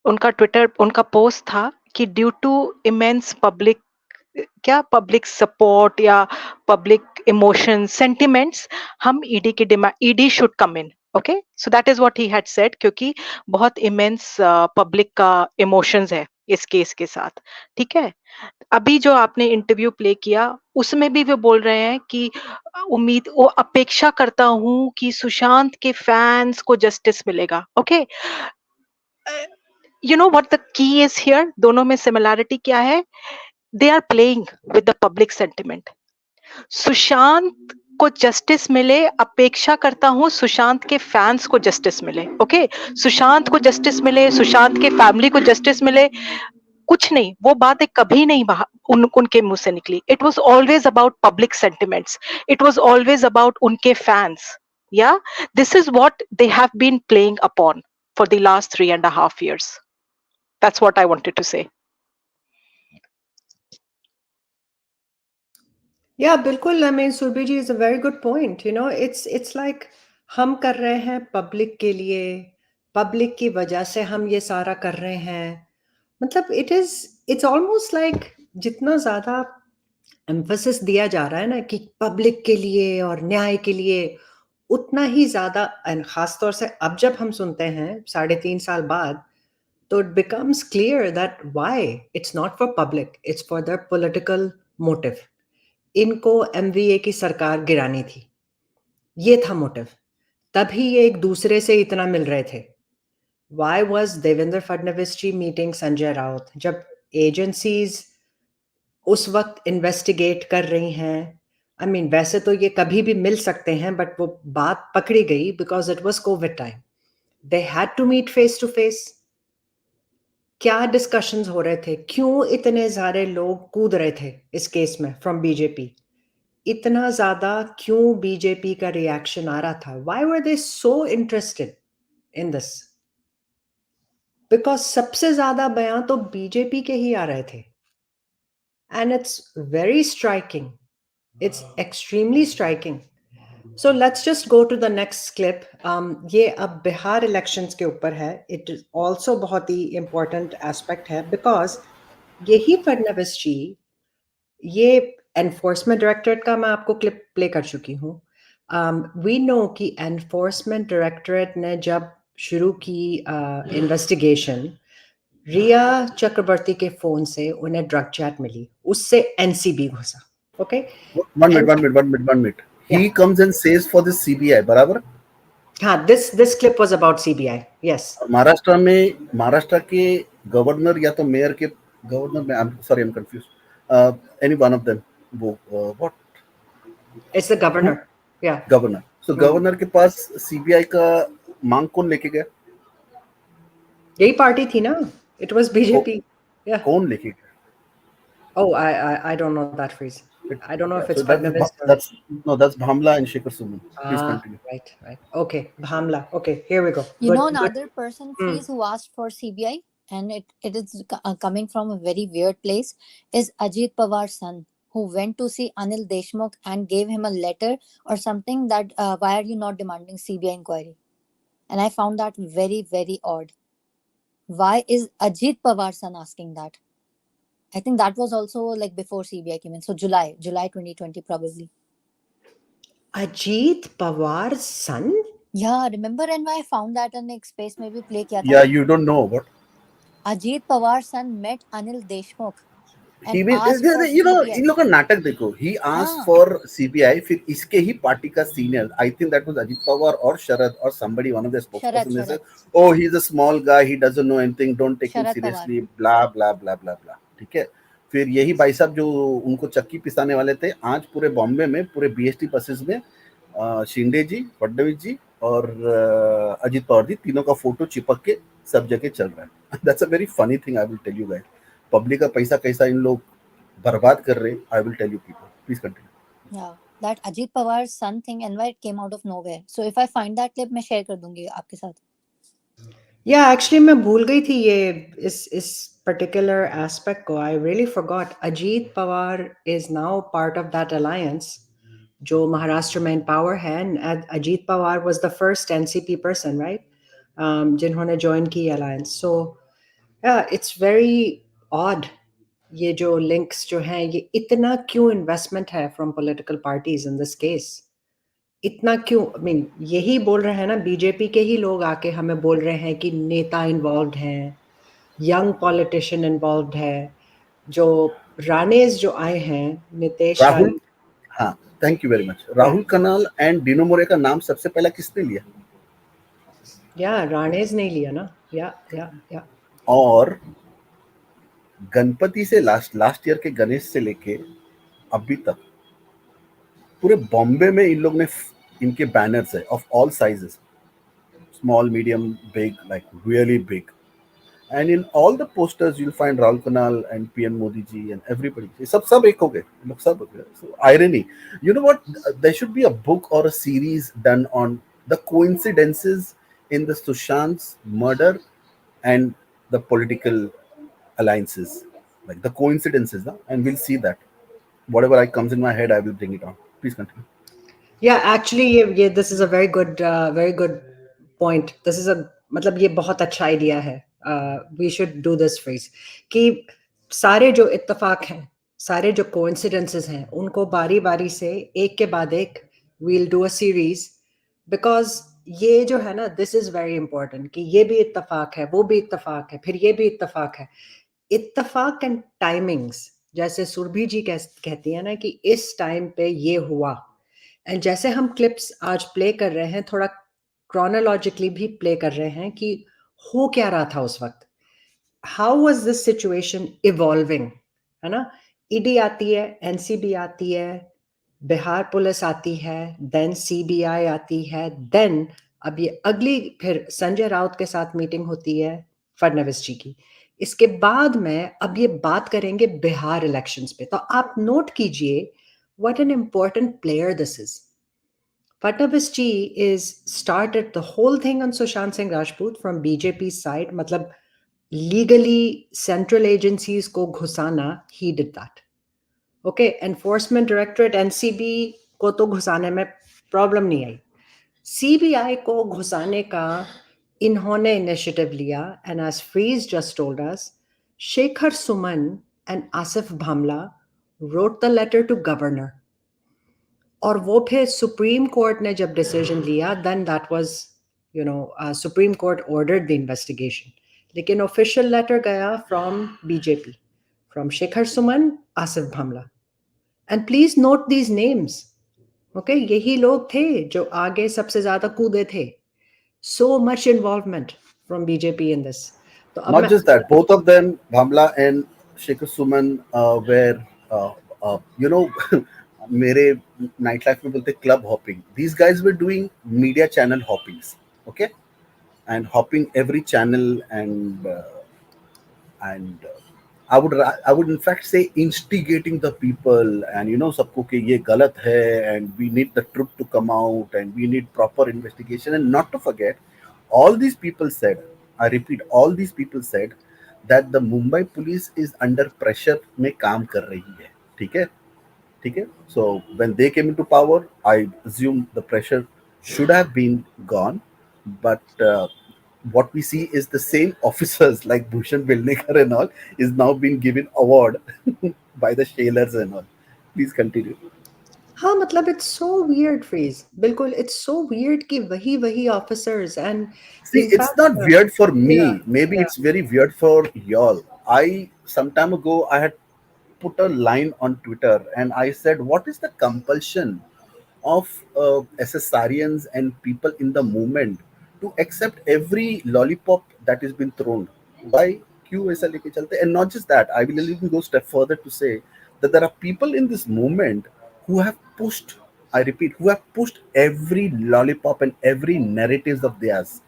उनका पोस्ट था कि due to immense public support या पब्लिक इमोशन सेंटिमेंट्स, हम ED should come in. Okay, so that is what he had said, क्योंकि बहुत इमेंस पब्लिक का इमोशंस है इस केस के साथ। ठीक है, अभी जो आपने इंटरव्यू प्ले किया उसमें भी वो बोल रहे हैं कि अपेक्षा करता हूं कि सुशांत के फैंस को जस्टिस मिलेगा। Okay, you know what the key is here, दोनों में सिमिलैरिटी क्या है? They are playing with the public sentiment. Sushant को जस्टिस मिले, अपेक्षा करता हूं सुशांत के फैंस को जस्टिस मिले। ओके, सुशांत को जस्टिस मिले, सुशांत के फैमिली को जस्टिस मिले, कुछ नहीं, वो बात कभी नहीं उनके मुंह से निकली। It was always about public sentiments, it was always about उनके फैंस। या this is what they have been playing upon for the last 3.5 years. That's what I wanted to say. या बिल्कुल, I mean Surabhi ji is a very good point. You know, it's like हम कर रहे हैं public के लिए, public की वजह से हम ये सारा कर रहे हैं। मतलब इट्स ऑलमोस्ट लाइक जितना ज्यादा एम्फेसिस दिया जा रहा है ना कि पब्लिक के लिए और न्याय के लिए, उतना ही ज्यादा, खास तौर से अब जब हम सुनते हैं 3.5 साल बाद, तो it becomes clear that why it's not for public, it's for their political motive. इनको एमवीए की सरकार गिरानी थी, ये था मोटिव। तभी ये एक दूसरे से इतना मिल रहे थे। Why was Devendra Fadnavis ji meeting Sanjay Raut जब एजेंसीज उस वक्त इन्वेस्टिगेट कर रही हैं? आई मीन वैसे तो ये कभी भी मिल सकते हैं, बट वो बात पकड़ी गई because it was covid time. They had to meet face to face. क्या डिस्कशंस हो रहे थे? क्यों इतने सारे लोग कूद रहे थे इस केस में फ्रॉम बीजेपी? इतना ज्यादा क्यों बीजेपी का रिएक्शन आ रहा था? Why were they so interested in this? Because सबसे ज्यादा बयान तो बीजेपी के ही आ रहे थे। And it's very striking, it's extremely striking. So let's just go to the next clip. ये अब बिहार इलेक्शंस के ऊपर है। इट इज ऑल्सो बहुत ही इंपॉर्टेंट एस्पेक्ट है बिकॉज यही फडणवीस जी, ये एनफोर्समेंट डायरेक्टरेट का मैं आपको क्लिप प्ले कर चुकी हूँ। वी नो कि एनफोर्समेंट डायरेक्टरेट ने जब शुरू की इन्वेस्टिगेशन, रिया चक्रवर्ती के फोन से उन्हें ड्रग चैट मिली, उससे एनसीबी घुसा। Okay, One minute. He Yeah. comes and says for the CBI, बराबर? हाँ, this clip was about CBI. Yes. Maharashtra के गवर्नर या तो मेयर के गवर्नर में, I'm confused. Any one of them. What? It's the governor. Yeah. Governor. So governor के पास CBI का मांग कौन लेके गया? यही पार्टी थी ना? It was BJP. Yeah. कौन लेके गया? Oh, I don't know that phrase. I don't know if it's So that's Fadnavis or... that's no, that's Bhamla and Shekhar Suman. Please continue. Right. Okay, Bhamla. Okay, here we go. You know, Good. another person, Freeze, who asked for CBI, and it is coming from a very weird place, is Ajit Pawar's son, who went to see Anil Deshmukh and gave him a letter or something that, why are you not demanding CBI inquiry? And I found that very, very odd. Why is Ajit Pawar's son asking that? I think that was also like before CBI came in. So July 2020 probably. Ajit Pawar's son? Yeah, remember, and I found that on एक space में भी play किया था. Yeah, you don't know what Ajit Pawar's son met Anil Deshmukh and he will. asked for You know, CBI. इन लोग का नाटक देखो. He asked हाँ. for CBI. फिर इसके ही पार्टी का senior, I think that was Ajit Pawar or Sharad or somebody, one of the spokespersons. They said, "Oh, he's a small guy. He doesn't know anything. Don't take him seriously." Blah blah blah blah blah. ठीक है. फिर यही भाई साहब जो उनको चक्की पिसाने वाले थे, आज पूरे बॉम्बे में पूरे BST बसेस में शिंदे जी, फडणवीस जी और अजीत पवार जी तीनों का फोटो चिपक के सब जगह चल रहा है. That's a very funny thing. I will tell you guys. Public का पैसा कैसा इन लोग बर्बाद कर रहे हैं. I will tell you people. Please continue. Yeah, that Ajit Pawar's son thing, and why it came out of nowhere. So if I find that clip, मैं share कर दूंगी आपके साथ. Yeah, actually मैं भूल गई थी ये इस particular aspect को. I really forgot. Ajit Pawar is now part of that alliance जो महाराष्ट्र में in power है, and Ajit Pawar was the first NCP person, right? जिन्होंने join की alliance. So yeah, it's very odd. ये जो links जो हैं, ये इतना क्यों investment है from political parties in this case? इतना क्यों? I mean, यही बोल रहे हैं ना, बीजेपी के ही लोग आके हमें बोल रहे हैं कि नेता इन्वॉल्व हैं, यंग पॉलिटिशियन इन्वॉल्व है. जो राणेज जो आए हैं, नितेश राहुल, हाँ, thank you very much. Rahul Kanal and Dino Morea का नाम सबसे पहला किसने लिया? या राणेज नहीं लिया ना. या और गणपति से लास्ट ईयर के गणेश से लेके अभी तक पूरे बॉम्बे में इन लोग ने इनके बैनर्स है of all sizes, small, medium, big, like really big, and in all the posters you'll find Rahul Kanal and PM Modi ji and everybody. सब एक हो गए, लोग सब हो गए. So irony. You know what? There should be a book or a series done on the coincidences in the Sushant's murder and the political alliances, like the coincidences, and we'll see that. Whatever comes in my head, I will bring it on. Please continue. Yeah, actually, this is a very good point. This is a मतलब ये बहुत अच्छा idea है. We should do this phrase कि सारे जो इत्तेफाक हैं, सारे जो coincidences हैं, उनको बारी बारी से एक के बाद एक we'll do a series, because ये जो है ना, this is very important कि ये भी इत्तेफाक है, वो भी इत्तेफाक है, फिर ये भी इत्तेफाक है. इत्तेफाक एंड टाइमिंग्स, जैसे सुरभि जी कहती है ना कि इस टाइम पे ये हुआ, एंड जैसे हम क्लिप्स आज प्ले कर रहे हैं, थोड़ा क्रोनोलॉजिकली भी प्ले कर रहे हैं कि हो क्या रहा था उस वक्त, how was this situation evolving, है ना. ईडी आती है, एनसीबी आती है, बिहार पुलिस आती है, देन सीबीआई आती है, देन अब ये अगली फिर संजय राउत के साथ मीटिंग होती है फडणवीस जी की. इसके बाद में अब ये बात करेंगे बिहार इलेक्शंस पे. तो आप नोट कीजिए what an important player this is. Fadnavis ji is started the whole thing on Sushant Singh Rajput from BJP's side. मतलब legally central agencies को घुसाना, he did that. Okay, Enforcement Directorate NCB को तो घुसाने में problem नहीं आई. CBI को घुसाने का इन्होंने initiative लिया, and as Freeze just told us, Shekhar Suman and Asif Bhamla wrote the letter to governor. और वो फिर सुप्रीम कोर्ट ने जब डिसीजन लिया, then that was supreme court ordered the investigation. लेकिन ऑफिशियल लेटर गया from BJP, from Shekhar Suman, Asif Bhamla. And please note these names. Okay, यही लोग थे जो आगे सबसे ज्यादा कूदे थे. So much involvement from BJP in this. तो not just that, both of them, Bhamla and Shekhar Suman, were मेरे नाइट लाइफ में बोलते club hopping. These guys were doing media channel hoppings, okay, and hopping every channel and I would in fact say instigating the people, and सबको कि ये गलत है, and we need the truth to come out, and we need proper investigation. And not to forget, all these people said, I repeat, all these people said that the Mumbai police is under pressure में काम कर रही है. ठीक है? So when they came into power, I assume the pressure should have been gone, but what we see is the same officers like Bhushan Belnekar and all is now being given award by the Shailers and all. Please continue. हाँ मतलब it's so weird phrase. बिल्कुल it's so weird कि वही officers and See, in it's fact, not weird for me. Maybe yeah. it's very weird for y'all. Some time ago I had put a line on Twitter and I said, what is the compulsion of SSRians and people in the movement to accept every lollipop that has been thrown? Why? क्यों ऐसा लेके चलते? And not just that, I will even go a step further to say that there are people in this movement who have pushed, I repeat, who have pushed every lollipop and every narratives of theirs,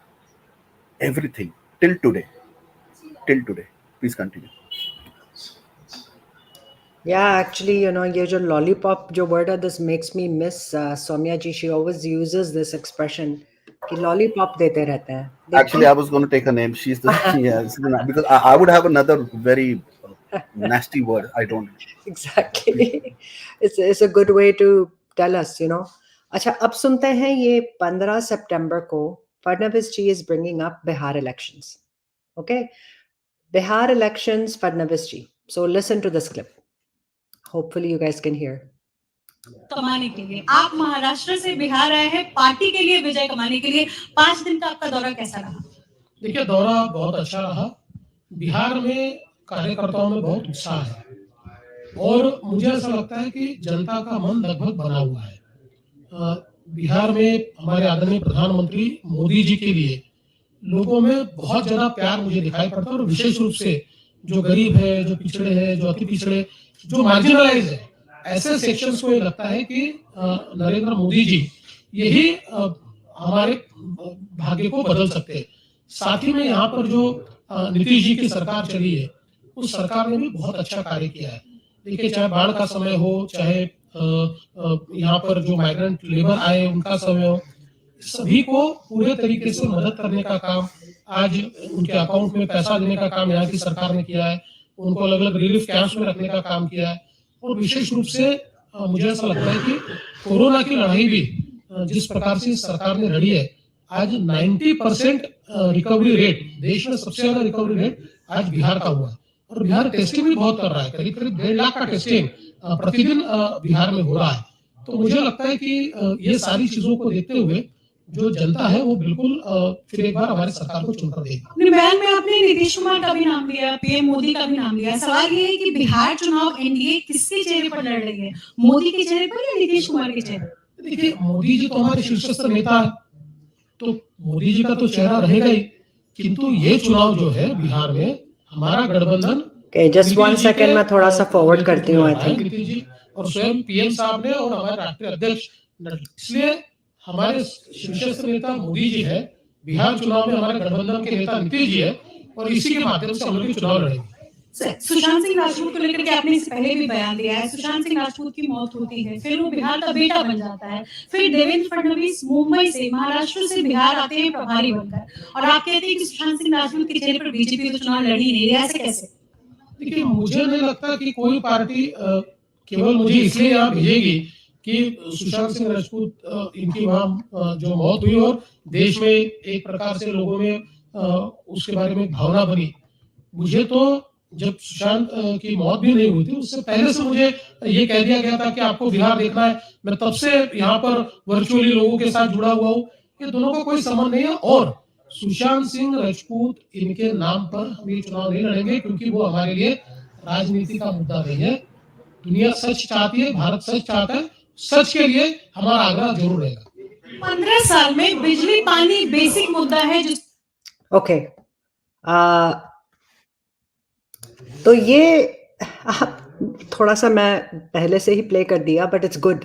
everything till today. Please continue. Yeah, actually, ये जो lollipop जो word है, this makes me miss Soumya ji. She always uses this expression कि lollipop देते रहते हैं. They Actually, keep- I was going to take her name. She's the because I would have another very nasty word. I don't. Exactly. It's a good way to tell us, अच्छा अब सुनते हैं ये 15 सितंबर को Fadnavis ji is bringing up Bihar elections. Okay, Bihar elections, Fadnavis ji. So listen to this clip. Hopefully you guys can hear. कमाने के लिए आप महाराष्ट्र से बिहार आए हैं पार्टी के लिए, विजय कमाने के लिए. 5 दिन का आपका दौरा कैसा रहा? देखिए, दौरा बहुत अच्छा रहा. बिहार में कार्यकर्ताओं में बहुत उत्साह है और मुझे ऐसा लगता है कि जनता का मन लगभग बना हुआ है. बिहार में हमारे आदरणीय प्रधानमंत्री मोदी जी के लिए लोगों में बहुत ज्यादा प्यार मुझे दिखाई पड़ता है और विशेष रूप से जो गरीब है, जो पिछड़े हैं, जो अति पिछड़े, जो मार्जिनलाइज है, ऐसे सेक्शंस को ये लगता है कि नरेंद्र मोदी जी यही हमारे भाग्य को बदल सकते हैं. साथ ही में यहाँ पर जो नीतीश जी की सरकार चली है, उस सरकार ने भी बहुत अच्छा कार्य किया है. देखिए, चाहे बाढ़ का समय हो, चाहे यहाँ पर जो माइग्रेंट लेबर आए उनका समय हो, सभी को पूरे तरीके से मदद करने का काम, आज उनके अकाउंट में पैसा देने का काम यहाँ की सरकार ने किया है. उनको अलग अलग रिलीफ कैंप्स में रखने का काम किया है. और विशेष रूप से मुझे ऐसा लगता है कि कोरोना की लड़ाई भी जिस प्रकार से सरकार ने लड़ी है, आज 90% रिकवरी रेट, देश में सबसे ज्यादा रिकवरी रेट आज बिहार का हुआ है. और बिहार टेस्टिंग भी बहुत कर रहा है. करीब 1.5 लाख का टेस्टिंग प्रतिदिन बिहार में हो रहा है. तो मुझे लगता है कि ये सारी चीजों को देखते हुए जो जनता है वो बिल्कुल फिर एक बार हमारी सरकार को चुनकर देगी. अपने बयान में आपने नीतीश कुमार का भी नाम लिया, पीएम मोदी का भी नाम लिया. सवाल ये है कि बिहार चुनाव एनडीए किसके चेहरे पर लड़ रही है, मोदी के चेहरे पर या नीतीश कुमार के चेहरे पर? देखिए, मोदी जी तो हमारे शीर्षस्थ नेता है, तो मोदी जी का तो चेहरा रहेगा ही, किंतु ये चुनाव जो है बिहार में हमारा गठबंधन. Okay, just 1 second, मैं थोड़ा सा फॉरवर्ड करती हूँ. I think नीतीश जी और स्वयं पीएम साहब ने और हमारे राष्ट्रीय अध्यक्ष, इसलिए हमारे शीर्षस्थ नेता मोदी जी है, बिहार चुनाव में हमारे गठबंधन के नेता नीतीश जी है और इसी के माध्यम से हम लोग चुनाव लड़ेंगे. सुशांत सिंह राजपूत को लेकर के आपने इससे पहले भी बयान दिया है. सुशांत सिंह राजपूत की मौत होती है, फिर वो बिहार का बेटा बन जाता है, फिर देवेंद्र फडणवीस मुंबई से, महाराष्ट्र से बिहार आते हैं प्रभारी बनकर, और आप कहते हैं कि सुशांत सिंह राजपूत के चेहरे पर बीजेपी तो चुनाव लड़ ही नहीं रही. ऐसे कैसे? देखिए, मुझे नहीं लगता कि कोई पार्टी केवल मुझे इसलिए यहाँ भेजेगी कि सुशांत सिंह राजपूत इनकी वहाँ जो मौत हुई और देश में एक प्रकार से लोगों में उसके बारे में भावना बनी. मुझे तो जब सुशांत की मौत भी नहीं हुई थी, उससे पहले से मुझे ये कह दिया गया था कि आपको बिहार देखना है. मैं तब से यहाँ पर वर्चुअली लोगों के साथ जुड़ा हुआ हूँ. ये दोनों का कोई संबंध नहीं है. और सुशांत सिंह राजपूत इनके नाम पर हम ये चुनाव नहीं लड़ेंगे, क्योंकि वो हमारे लिए राजनीति का मुद्दा नहीं है. दुनिया सच चाहती है, भारत सच चाहता है. सच के लिए हमारा आग्रह जरूर रहेगा. 15 साल में बिजली पानी बेसिक मुद्दा है. ओके, तो ये थोड़ा सा मैं पहले से ही प्ले कर दिया, बट इट्स गुड.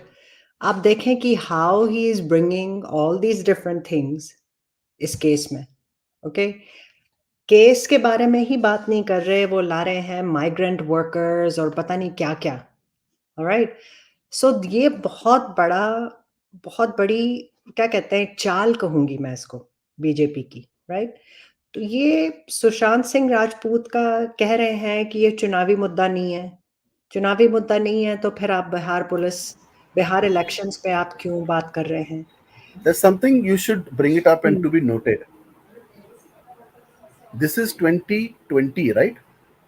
आप देखें कि how he is bringing all these different things इस केस में. ओके, केस के बारे में ही बात नहीं कर रहे, वो ला रहे हैं माइग्रेंट वर्कर्स और पता नहीं क्या क्या। ऑलराइट, सो ये बहुत बड़ी क्या कहते हैं चाल कहूंगी मैं इसको बीजेपी की, राइट। तो ये सुशांत सिंह राजपूत का कह रहे हैं कि ये चुनावी मुद्दा नहीं है। चुनावी मुद्दा नहीं है तो फिर आप बिहार इलेक्शंस पे आप क्यों बात कर रहे हैं? There's something you should bring it up and to be noted. This is 2020, right?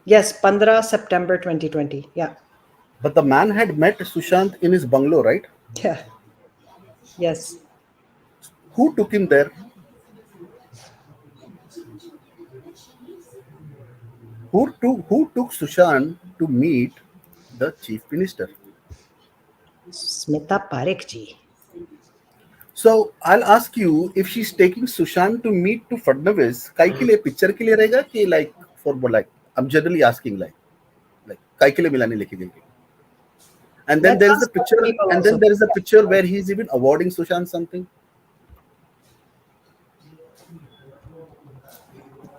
Yes, 15 September 2020. Yeah. But the man had met Sushant in his bungalow, right? Yeah. Yes. Who took him there? Who took Sushant to meet the chief minister? Smita Parekh ji. So I'll ask you, if she's taking Sushant to meet to Fadnavis, kai ke liye picture ke liye rahega ki like for like I'm generally asking like kai ke liye milane leke gayi? And then there is a picture, and then there is a picture where he's even awarding Sushant something.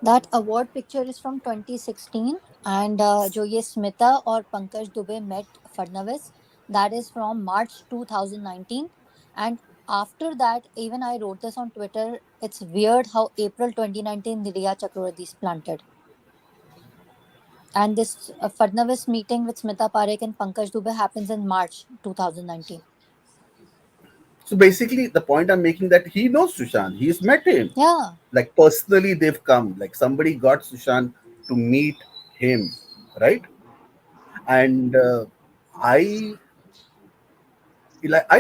That award picture is from 2016, and जो ये स्मिता और Pankaj Dubey met Fadnavis, that is from March 2019, and after that, even I wrote this on Twitter. It's weird how April 2019 Riya Chakravarti is planted, and this Fadnavis meeting with Smita Parekh and Pankaj Dubey happens in March 2019. So basically, the point I'm making that he knows Sushant. He's met him. Yeah. Like personally, they've come. Like somebody got Sushant to meet him, right? And I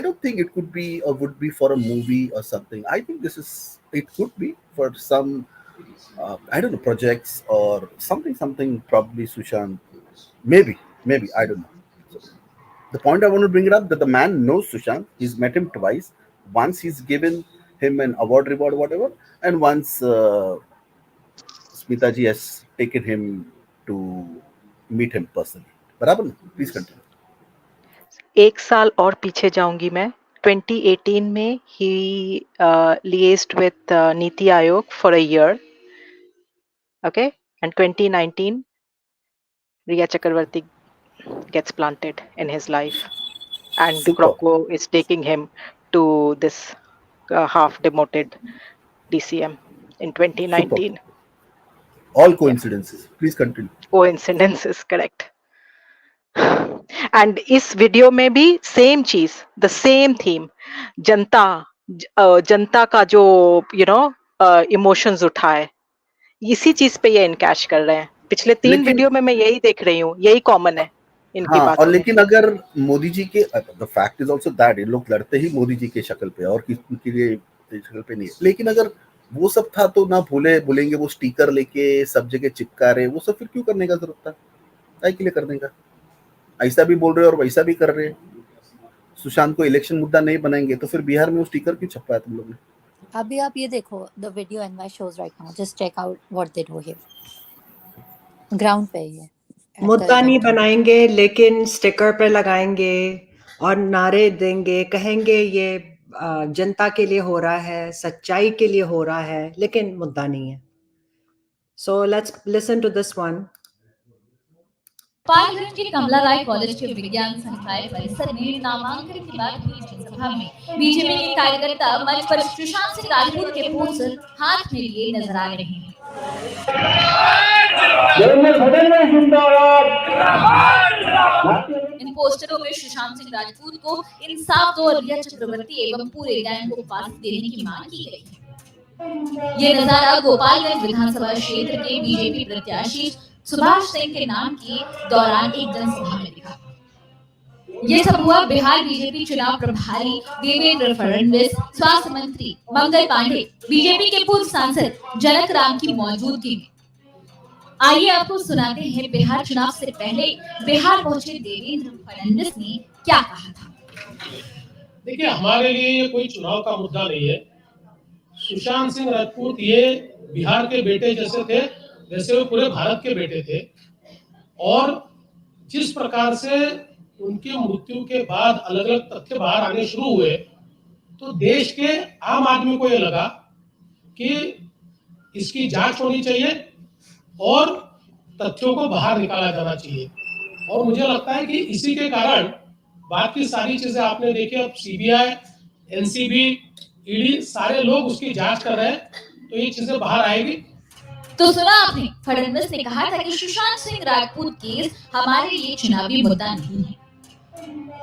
don't think it could be or would be for a movie or something. I think it could be for some I don't know, projects or something. Probably Sushant. Maybe I don't know. So, the point I want to bring it up that the man knows Sushant. He's met him twice. Once he's given him an award, reward, whatever, and once Smita ji has taken him to meet him personally. Barabar? Please continue. एक साल और पीछे जाऊंगी मैं. 2018 में he liaised with Niti Aayog for a year. Okay, and 2019 Riya Chakravarti gets planted in his life, and Croco is taking him to this half demoted DCM in 2019. Super. All coincidences. Yeah. Please continue. Coincidences, correct. And इस video में भी same चीज, the same theme, जनता का जो emotions उठाए, इसी चीज पे ये इनकैश कर रहे हैं. पिछले 3 वीडियो में मैं यही देख रही हूँ, यही कॉमन है इनकी बातों और लेकिन अगर मोदी जी के the fact is also that ये लोग लड़ते ही मोदी जी के शक्ल पे और किसी लिए शक्ल पे नहीं है. लेकिन अगर वो सब था तो ना बोलेंगे वो स्टिकर लेके सब जगह चिपका रहे, वो सब फिर क्यों करने का जरूरत था? काय के लिए करने का? ऐसा भी बोल रहे और वैसा भी कर रहे हैं. सुशांत को इलेक्शन मुद्दा नहीं बनाएंगे तो फिर बिहार में वो स्टिकर क्यों छपवाया तुम लोग ने? अभी आप ये देखो, the video and my shows right now, just check out what they do here. Ground पे ये मुद्दा नहीं बनाएंगे लेकिन स्टिकर पे लगाएंगे और नारे देंगे, कहेंगे ये जनता के लिए हो रहा है, सच्चाई के लिए हो रहा है, लेकिन मुद्दा नहीं है. So let's listen to this one. Palghar के कमला राय कॉलेज के विज्ञान संकाय परिसर में नामांकन के बाद हुई जनसभा में बीजेपी के कार्यकर्ता मंच पर सुशांत सिंह राजपूत के पोस्टर हाथ में लिए नजर आ रहे हैं. इन पोस्टरों में सुशांत सिंह राजपूत को इंसाफ दो और रिया चक्रवर्ती एवं पूरे गैंग को फांसी देने की मांग की गई है. ये नजारा गोपालगंज विधानसभा क्षेत्र के बीजेपी प्रत्याशी सुभाष सिंह के नाम के दौरान एक जनसभा में दिखा. ये सब हुआ बिहार बीजेपी चुनाव प्रभारी देवेंद्र फडणवीस, स्वास्थ्य मंत्री मंगल पांडे, बीजेपी के पूर्व सांसद जनक राम की मौजूदगी में. आइए आपको सुनाते हैं बिहार चुनाव से पहले बिहार पहुंचे देवेंद्र फडणवीस ने क्या कहा था. देखिए, हमारे लिए ये कोई चुनाव का मुद्दा नहीं है. सुशांत सिंह राजपूत ये बिहार के बेटे जैसे थे, जैसे वो पूरे भारत के बेटे थे. और जिस प्रकार से उनकी मृत्यु के बाद अलग अलग तथ्य बाहर आने शुरू हुए तो देश के आम आदमी को ये लगा कि इसकी जांच होनी चाहिए और तथ्यों को बाहर निकाला जाना चाहिए। और मुझे लगता है कि इसी के कारण बाकी सारी चीजें आपने देखी, अब सीबीआई, एनसीबी, ईडी सारे लोग उसकी जांच कर रहे हैं, तो ये चीजें बाहर आएगी। तो सुना आपने, फडणवीस ने कहा था कि सुशांत सिंह राजपूत केस हमारे लिए चुनावी मुद्दा नहीं है,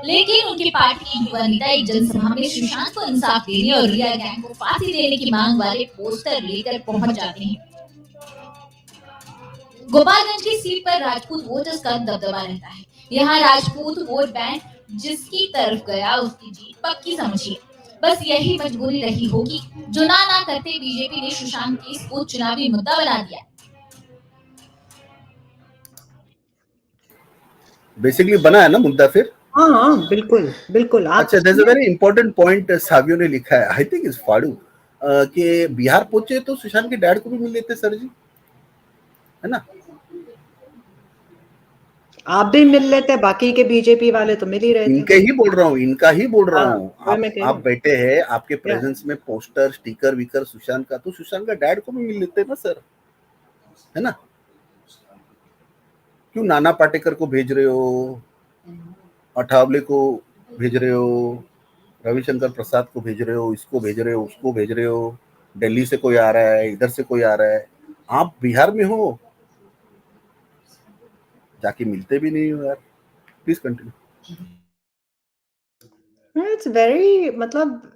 लेकिन उनकी पार्टी के युवा नेता एक जनसभा में सुशांत को इंसाफ देने और रिया गैंग को फांसी देने की मांग वाले पोस्टर लेकर पहुंच जाते हैं। गोपालगंज की सीट पर राजपूत वोटर्स का दबदबा रहता है। यहाँ राजपूत वोट बैंक जिसकी तरफ गया उसकी जीत पक्की समझिए। बस यही मजबूरी रही होगी जो ना करते बीजेपी ने सुशांत केस को चुनावी मुद्दा बना दिया। बेसिकली बना है ना मुद्दा फिर। हाँ बिल्कुल बिल्कुल। अच्छा, there's a very important point Savio ने लिखा है, आई थिंक इज फाड़ू, कि बिहार पहुंचे तो सुशांत के डैड को भी मिल लेते सर जी, है ना? आप भी मिल लेते, बाकी के बीजेपी वाले तो मिल ही रहे थे। इनका ही बोल रहा हूँ, आप बैठे हैं, आपके प्रेजेंस में पोस्टर, स्टिकर विकर सुशांत का, तो सुशांत का डैड को भी मिल लेते ना सर, है ना? क्यों नाना पाटेकर को भेज रहे हो, अठावले को भेज रहे हो, रविशंकर प्रसाद को भेज रहे हो, इसको भेज रहे हो, उसको भेज रहे हो, दिल्ली से कोई आ रहा है, इधर से कोई आ रहा है, आप बिहार में हो, जाके मिलते भी नहीं हो यार। Please continue. इट्स वेरी, मतलब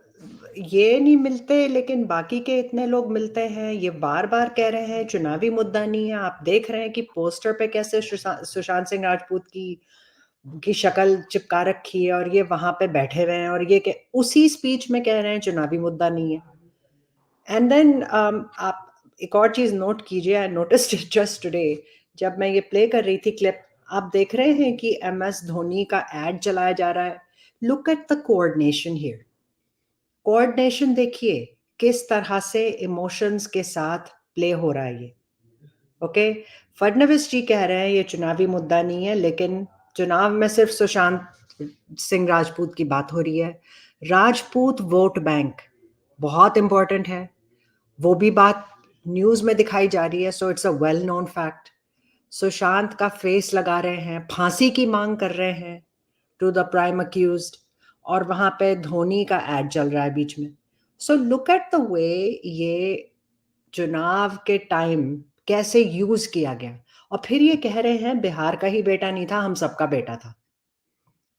ये नहीं मिलते लेकिन बाकी के इतने लोग मिलते हैं। ये बार बार कह रहे हैं चुनावी मुद्दा नहीं है। आप देख रहे हैं कि पोस्टर पे कैसे सुशांत सिंह राजपूत की शक्ल चिपका रखी है और ये वहां पे बैठे हुए हैं और ये उसी स्पीच में कह रहे हैं चुनावी मुद्दा नहीं है। एंड देन आप एक और चीज नोट कीजिए, आई नोटिस्ड जस्ट टुडे जब मैं ये प्ले कर रही थी क्लिप, आप देख रहे हैं कि MS धोनी का एड चलाया जा रहा है। Look at the coordination here. Coordination देखिए किस तरह से इमोशंस के साथ प्ले हो रहा है ये। ओके, फडणवीस जी कह रहे हैं ये चुनावी मुद्दा नहीं है, लेकिन चुनाव में सिर्फ सुशांत सिंह राजपूत की बात हो रही है। राजपूत वोट बैंक बहुत इंपॉर्टेंट है, वो भी बात न्यूज में दिखाई जा रही है। So it's a well known fact. Sushant का फेस लगा रहे हैं, फांसी की मांग कर रहे हैं टू द प्राइम अक्यूज्ड, और वहां पे धोनी का एड चल रहा है बीच में। So look at the way ये चुनाव के टाइम कैसे यूज किया गया। और फिर ये कह रहे हैं बिहार का ही बेटा नहीं था, हम सबका बेटा था।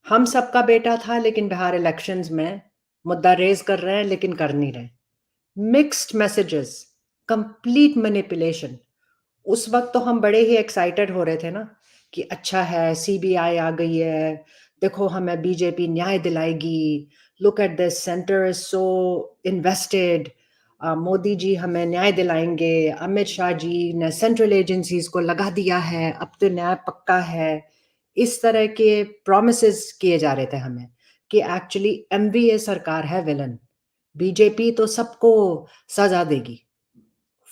हम सबका बेटा था, लेकिन बिहार इलेक्शंस में मुद्दा रेज कर रहे हैं लेकिन कर नहीं रहे। Mixed messages, complete manipulation. उस वक्त तो हम बड़े ही एक्साइटेड हो रहे थे ना कि अच्छा है CBI आ गई है, देखो हमें बीजेपी न्याय दिलाएगी, look at this, center is so invested, Modi ji हमें न्याय दिलाएंगे, अमित शाह जी ने सेंट्रल एजेंसीज को लगा दिया है, अब तो न्याय पक्का है। इस तरह के प्रॉमिसेस किए जा रहे थे हमें कि एक्चुअली MVA सरकार है विलन, बीजेपी तो सबको सजा देगी,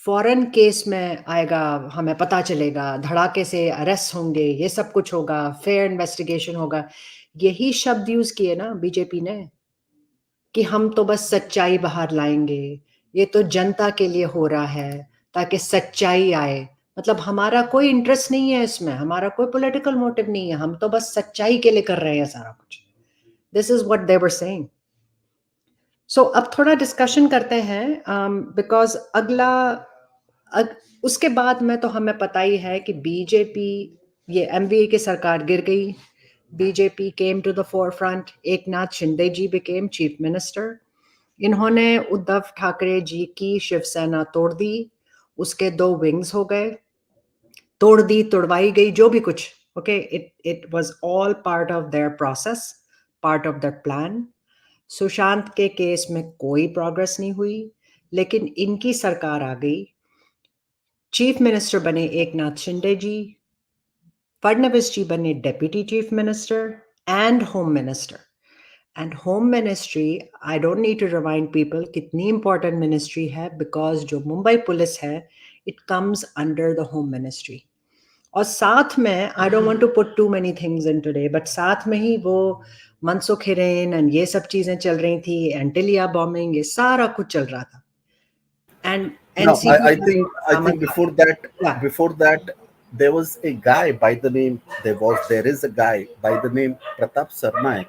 फॉरेन केस में आएगा, हमें पता चलेगा, धड़ाके से अरेस्ट होंगे, ये सब कुछ होगा, फेयर इन्वेस्टिगेशन होगा। यही शब्द यूज किए ना बीजेपी ने कि हम तो बस सच्चाई बाहर लाएंगे, ये तो जनता के लिए हो रहा है ताकि सच्चाई आए। मतलब हमारा कोई इंटरेस्ट नहीं है इसमें, हमारा कोई पॉलिटिकल मोटिव नहीं है, हम तो बस सच्चाई के लिए कर रहे हैं सारा कुछ। This is what they were saying. So अब थोड़ा डिस्कशन करते हैं, बिकॉज उसके बाद में तो हमें पता ही है कि बीजेपी, ये MVA की सरकार गिर गई, BJP came to the forefront, Eknath Shinde ji became chief minister. इन्होंने उद्धव ठाकरे जी की शिवसेना तोड़ दी, उसके 2 विंग्स हो गए, तोड़ दी, तोड़वाई गई, जो भी कुछ। Okay, it was all part of their process, part of that plan. Sushant के केस में कोई प्रोग्रेस नहीं हुई, लेकिन इनकी सरकार आ गई, चीफ मिनिस्टर बने एकनाथ शिंदे जी, फडणवीस जी बने deputy chief minister and home minister. And home ministry, I don't need to remind people कितनी इंपॉर्टेंट मिनिस्ट्री है, बिकॉज जो मुंबई पुलिस है it comes under the home ministry. और साथ में, I don't want to put too many things in today, but साथ में ही वो मनसुख हिरेन एंड ये सब चीजें चल रही थी, एंटिलिया बॉम्बिंग, ये सारा कुछ चल रहा था। And No, NCP I think yeah. before that there was a guy by the name there is a guy by the name Pratap Sarnaik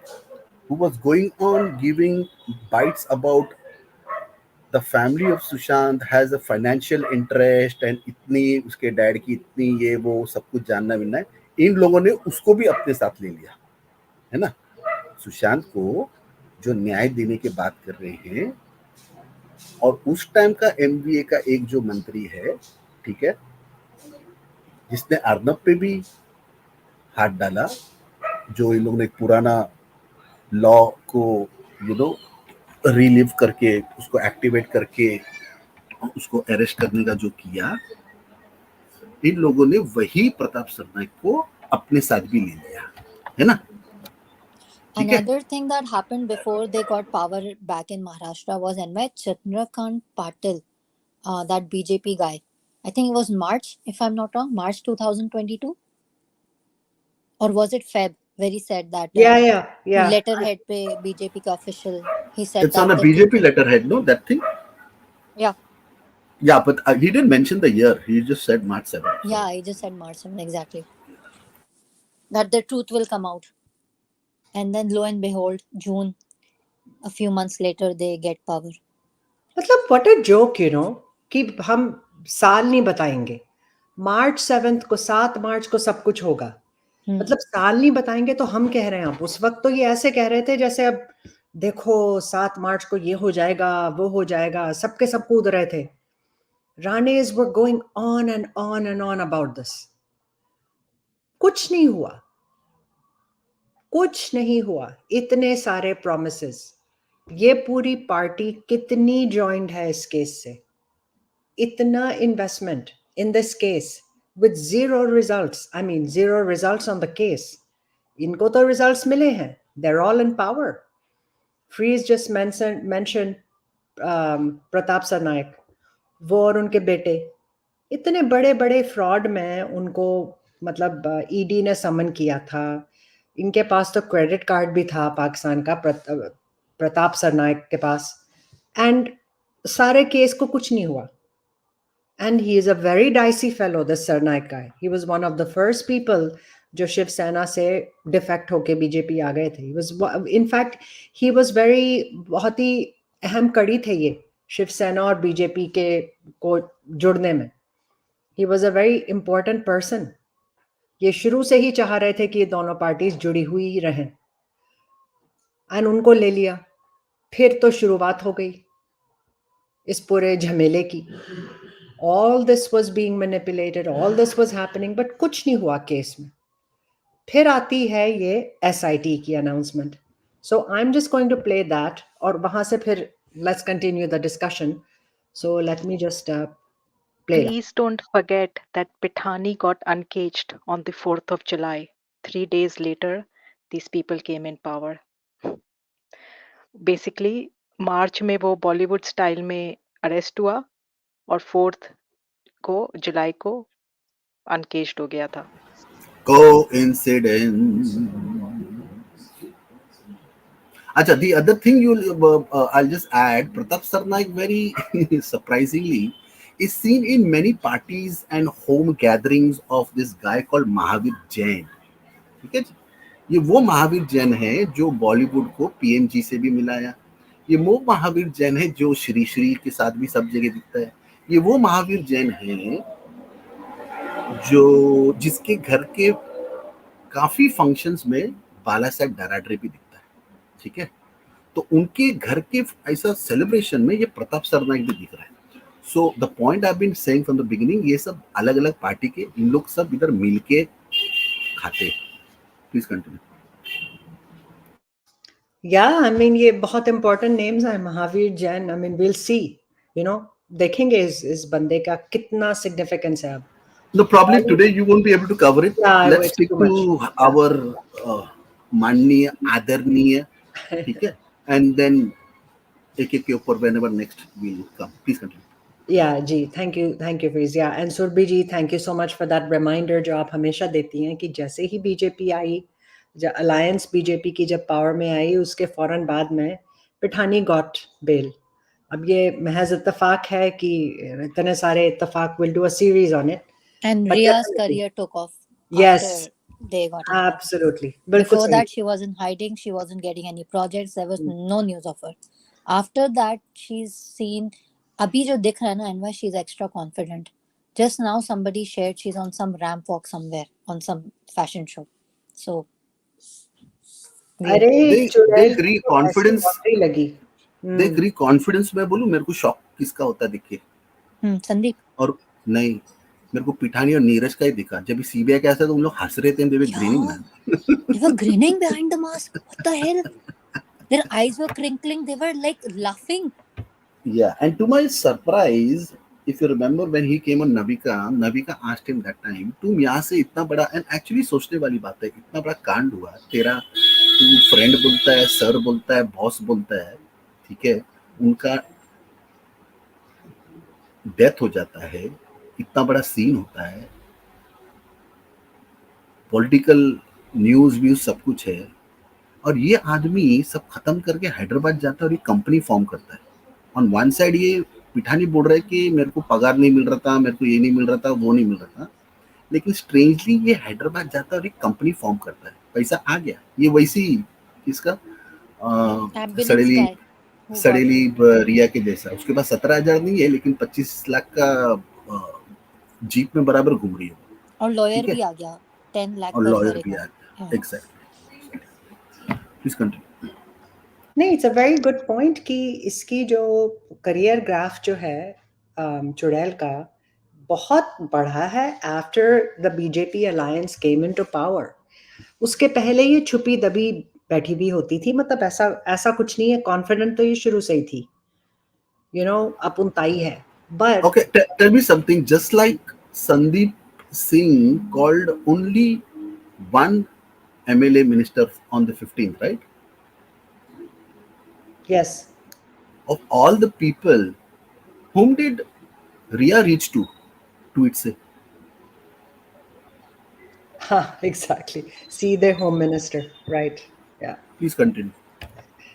who was going on giving bites about the family of Sushant has a financial interest and इतनी उसके dad की इतनी ये वो सब कुछ जानना मिलना है. इन लोगों ने उसको भी अपने साथ ले लिया है ना. सुशांत को जो न्याय देने की बात कर रहे हैं और उस टाइम का एमबीए का एक जो मंत्री है, ठीक है, जिसने अर्नब पे भी हाथ डाला, जो इन लोगों ने एक पुराना लॉ को रिलीव करके उसको एक्टिवेट करके उसको अरेस्ट करने का जो किया, इन लोगों ने वही प्रताप सरनाइक को अपने साथ भी ले लिया है ना. Another thing that happened before they got power back in Maharashtra was NY Chandrakant Patil, that BJP guy. I think it was March, if I'm not wrong, March 2022. Or was it Feb? Where he said that yeah. letterhead pe BJP ka official. He said It's that on a BJP letterhead, no, that thing? Yeah. Yeah, but he didn't mention the year. He just said March 7th. Yeah, he just said March 7th, exactly. That the truth will come out. And then lo and behold, June, a few months later, they get power. मतलब what a joke, you know, कि हम साल नहीं बताएंगे. March 7th को 7 मार्च को सब कुछ होगा. मतलब साल नहीं बताएंगे तो हम कह रहे हैं. आप उस वक्त तो ये ऐसे कह रहे थे जैसे अब देखो 7 मार्च को ये हो जाएगा, वो हो जाएगा, सबके सब कूद रहे थे. Ranes were going on and on and on about this. कुछ नहीं हुआ. कुछ नहीं हुआ. इतने सारे promises. ये पूरी पार्टी कितनी जॉइंड है इस केस से. इतना investment in this case with zero results. I mean, zero results on the case. इनको तो results मिले हैं. They're all in power. Freeze just mentioned Pratap Sarnaik, वो और उनके बेटे इतने बड़े बड़े फ्रॉड में उनको मतलब ईडी ने समन किया था. इनके पास तो क्रेडिट कार्ड भी था पाकिस्तान का, प्रताप सरनाइक के पास, एंड सारे केस को कुछ नहीं हुआ. And he is a very dicey fellow, this Sarnaik guy. He was one of the first people जो शिवसेना से डिफेक्ट होके बीजेपी आ गए थे. He was, in fact, he was very, बहुत ही अहम कड़ी थे ये शिवसेना और बीजेपी के को जुड़ने में. He was a very important person. ये शुरू से ही चाह रहे थे कि ये दोनों पार्टीज जुड़ी हुई ही रहें. And उनको ले लिया. फिर तो शुरुआत हो गई इस पूरे झमेले की. All this was being manipulated, all this was happening, but कुछ नहीं हुआ केस में. फिर आती है ये SIT की announcement. So I'm just going to play that, और वहां से फिर let's continue the discussion. So let me just play that. Please don't forget that Pithani got uncaged on the 4th of July. 3 days later, these people came in power. Basically, मार्च में वो Bollywood style में arrest हुआ और 4th को जुलाई को अनकेज्ड हो गया था. Coincidence. Acha, the other thing I'll just add, Pratap Sarnaik very surprisingly is seen in many parties and home gatherings of this guy called Mahavir Jain. ठीक है, ये वो महावीर जैन है जो बॉलीवुड को पीएमजी से भी मिलाया. ये वो महावीर जैन है जो श्री श्री के साथ भी सब जगह दिखता है. ये वो महावीर जैन है जो जिसके घर के काफी फंक्शंस में बाला साहब डराडरे भी दिखता है. ठीक है, तो उनके घर के ऐसा सेलिब्रेशन में ये प्रताप सरनाइक भी दिख रहा है. So the point I been saying from the beginning, ये सब अलग अलग पार्टी के इन लोग सब इधर मिलके खाते हैं. Please continue. Yeah, I mean ये बहुत important names हैं. Mahavir Jain, I mean we'll see, you know, देखेंगे इस बंदे का कितना significance है अब. No, probably today you won't be able to cover it. Yeah, let's stick to our माननीय आदरणीय, ठीक है, and then एक के ऊपर whenever next we'll come. Please continue. Yeah, ji, thank you Fiz. Yeah, and Surbhi ji, thank you so much for that reminder जो आप हमेशा देती हैं कि जैसे ही बीजेपी आई, जब अलायंस बीजेपी की जब पावर में आई, उसके फौरन बाद में पिठानी गॉट बेल. अब ये महज इत्तेफाक है कि इतने सारे इत्तेफाक, will do a series on it. And But Ria's definitely. career took off Yes, after they got involved. absolutely. बिल्कुल Before सही. that, she was in hiding. She wasn't getting any projects. There was no news of her. After that, she's seen. अभी जो दिख रहा है ना, and why she's extra confident. Just now, somebody shared she's on some ramp walk somewhere on some fashion show. So, अरे they चुड़ैल agree को ऐसी confidence, लॉटरी लगी. they agree confidence. मैं बोलूं, मेरे को शॉक किसका होता दिखे? संदीप. और नहीं, मेरे को पिठानी और नीरज का ही दिखा. जब सीबीआई कैसा तो उन लोग हंस रहे थे. They were grinning, man. They were grinning behind the mask. What the hell? Their eyes were crinkling. They were like laughing. Yeah, and to my surprise, if you remember when he came on Navika asked him that time, तुम यहाँ से इतना बड़ा, and actually सोचने वाली बात है, इतना बड़ा कांड हुआ, तेरा तू फ्रेंड बोलता है, सर बोलता है, बॉस बोलता है, ठीक है, उनका डेथ हो जाता है, इतना बड़ा सीन होता है, पॉलिटिकल न्यूज सब कुछ है, और ये आदमी सब खत्म करके हैदराबाद जाता है और ये कंपनी फॉर्म करता है. ऑन वन साइड ये पिठानी बोल रहा है कि मेरे को पगार नहीं मिल रहा था, मेरे को ये नहीं मिल रहा था, वो नहीं मिल रहा था, लेकिन स्ट्रेंजली ये हैदराबाद जाता है और एक कंपनी फॉर्म करता है. पैसा आ गया. ये वैसी किसका सड़ेली रिया के जैसा. उसके पास 17,000 नहीं है, लेकिन 25 लाख का जीप में बराबर घूम रही है. और लॉयर भी आ गया. 10 लाख और लॉयर भी आ गया. एग्जैक्टली. Please continue. नहीं, it's a very good point कि इसकी जो करियर ग्राफ जो है चुड़ैल का बहुत बढ़ा है after the BJP alliance came into power. उसके पहले ये छुपी दबी बैठी भी होती थी. मतलब ऐसा कुछ नहीं है. कॉन्फिडेंट तो ये शुरू से ही थी. You know, अपुनताई है. But okay, tell me something. Just like Sandeep Singh called only one MLA minister on the 15th, right? Yes. Of all the people, whom did Ria reach to it say? Exactly. See their home minister, right? Yeah. Please continue.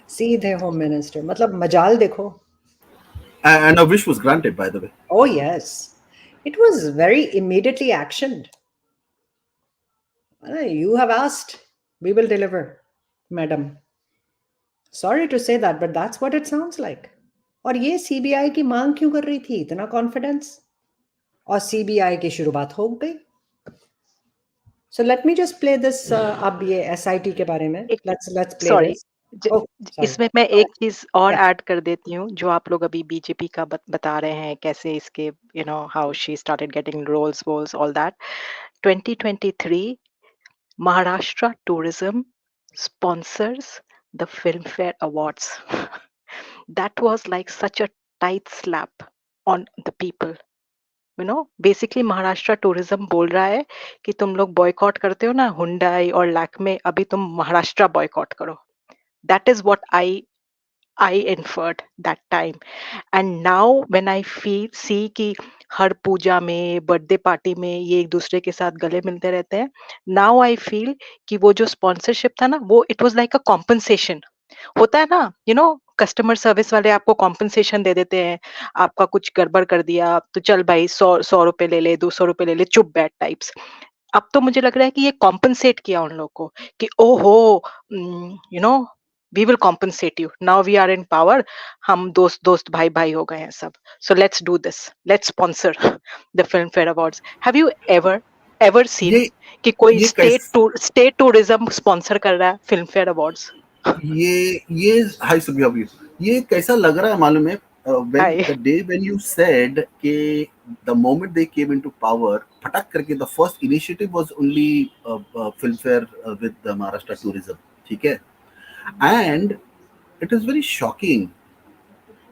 See their home minister. मतलब मजाल देखो. And a wish was granted, by the way. Oh yes, it was very immediately actioned. You have asked, we will deliver, madam. Sorry to say that, but that's what it sounds like. और ये CBI की मांग क्यों कर रही थी इतना confidence? और सीबीआई की शुरुआत हो गई. So let me just play this. अब ये SIT के बारे में. Let's play Sorry. this. Oh, sorry. इसमें मैं एक चीज और ऐड कर देती हूँ. जो आप लोग अभी बीजेपी का बता रहे हैं, कैसे इसके how she started getting roles, all that. 2023 Maharashtra Tourism sponsors the Filmfare Awards. That was like such a tight slap on the people. Basically Maharashtra Tourism बोल रहा है कि तुम लोग बॉयकॉट करते हो ना हुंडई और लैक्मे, अभी तुम महाराष्ट्र बॉयकॉट करो. That is what I inferred that time. And now when I see कि हर पूजा में, बर्थडे पार्टी में ये एक दूसरे के साथ गले मिलते रहते हैं, now I feel कि वो जो स्पॉन्सरशिप था ना, वो it was like a compensation. होता है ना, कस्टमर सर्विस वाले आपको कॉम्पनसेशन दे देते हैं. आपका कुछ गड़बड़ कर दिया तो चल भाई 100 रुपए ले ले, 200 रुपए ले ले, चुप बैठ टाइप्स. अब तो मुझे लग रहा है कि ये कॉम्पनसेट किया उन लोग को कि ओहो, we will compensate you. Now we are in power. हम दोस्त भाई हो गए हैं सब. So let's do this. Let's sponsor the Filmfare Awards. Have you ever seen कि कोई state tourism sponsor कर रहा है Filmfare Awards? ये हाय सुबह, ये कैसा लग रहा है मालूम है? When the day when you said कि the moment they came into power, फटाक करके the first initiative was only Filmfare with the Maharashtra Tourism, ठीक है? And it is very shocking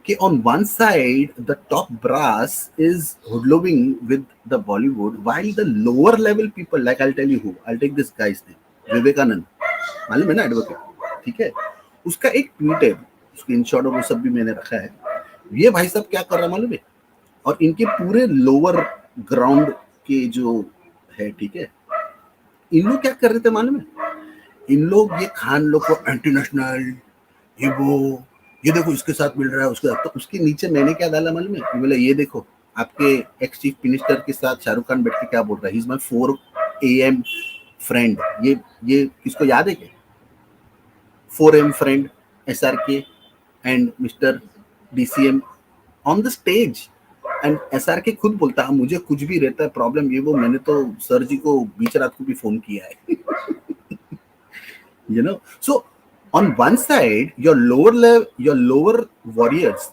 कि on one side the top brass is hoodlumming with the Bollywood, while the lower level people, like I'll tell you who, I'll take this guy's name, Vivekananda, मालूम है ना, advocate, ठीक है? उसका एक tweet है, screenshot और वो सब भी मैंने रखा है. ये भाई साहब क्या कर रहा है मालूम है? और इनके पूरे लोअर ग्राउंड के जो है, ठीक है, इन लोग क्या कर रहे थे मालूम है? इन लोग ये खान लोग को एंटी नेशनल, ये वो ये देखो इसके साथ मिल रहा है उसके साथ, तो उसके नीचे मैंने क्या डाला मालूम है, बोला ये देखो आपके एक्स चीफ मिनिस्टर के साथ शाहरुख खान बैठ के क्या बोल रहा है, he is my 4 AM friend. ये किसको याद है क्या? 4 AM friend SRK and mister DCM on the stage, and SRK खुद बोलता है मुझे कुछ भी रहता है प्रॉब्लम ये वो, मैंने तो सर जी को बीच रात को भी फोन किया है। you know, so on one side your lower warriors,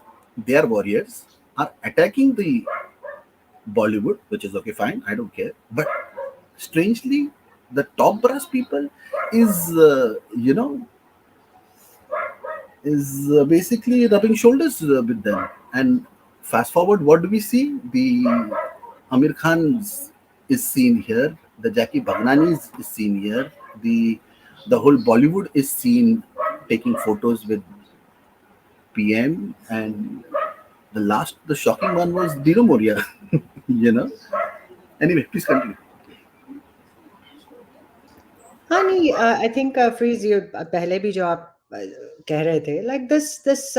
their warriors are attacking the Bollywood, which is okay, fine, I don't care, but strangely the top brass people is basically rubbing shoulders with them. And fast forward, what do we see? The Amir Khan is seen here, the Jackie Bhagnani is seen here, the whole Bollywood is seen taking photos with PM, and the shocking one was Dino Moria. Anyway, please continue. हाँ नहीं, I think freeze ये पहले भी जो आप कह रहे थे, लाइक दिस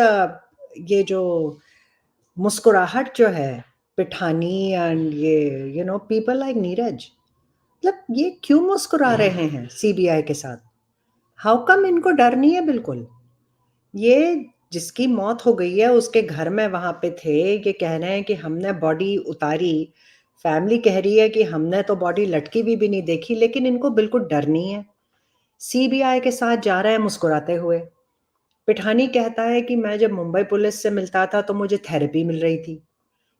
ये जो मुस्कुराहट जो है पिठानी एंड ये पीपल लाइक नीरज, मतलब ये क्यों मुस्कुरा रहे हैं सीबीआई के साथ? हाउ कम इनको डर नहीं है बिल्कुल? ये जिसकी मौत हो गई है उसके घर में वहां पे थे, ये कह रहे हैं कि हमने बॉडी उतारी, फैमिली कह रही है कि हमने तो बॉडी लटकी भी नहीं देखी, लेकिन इनको बिल्कुल डर नहीं है। सीबीआई के साथ जा रहे हैं मुस्कुराते हुए। पिठानी कहता है कि मैं जब मुंबई पुलिस से मिलता था तो मुझे थेरेपी मिल रही थी,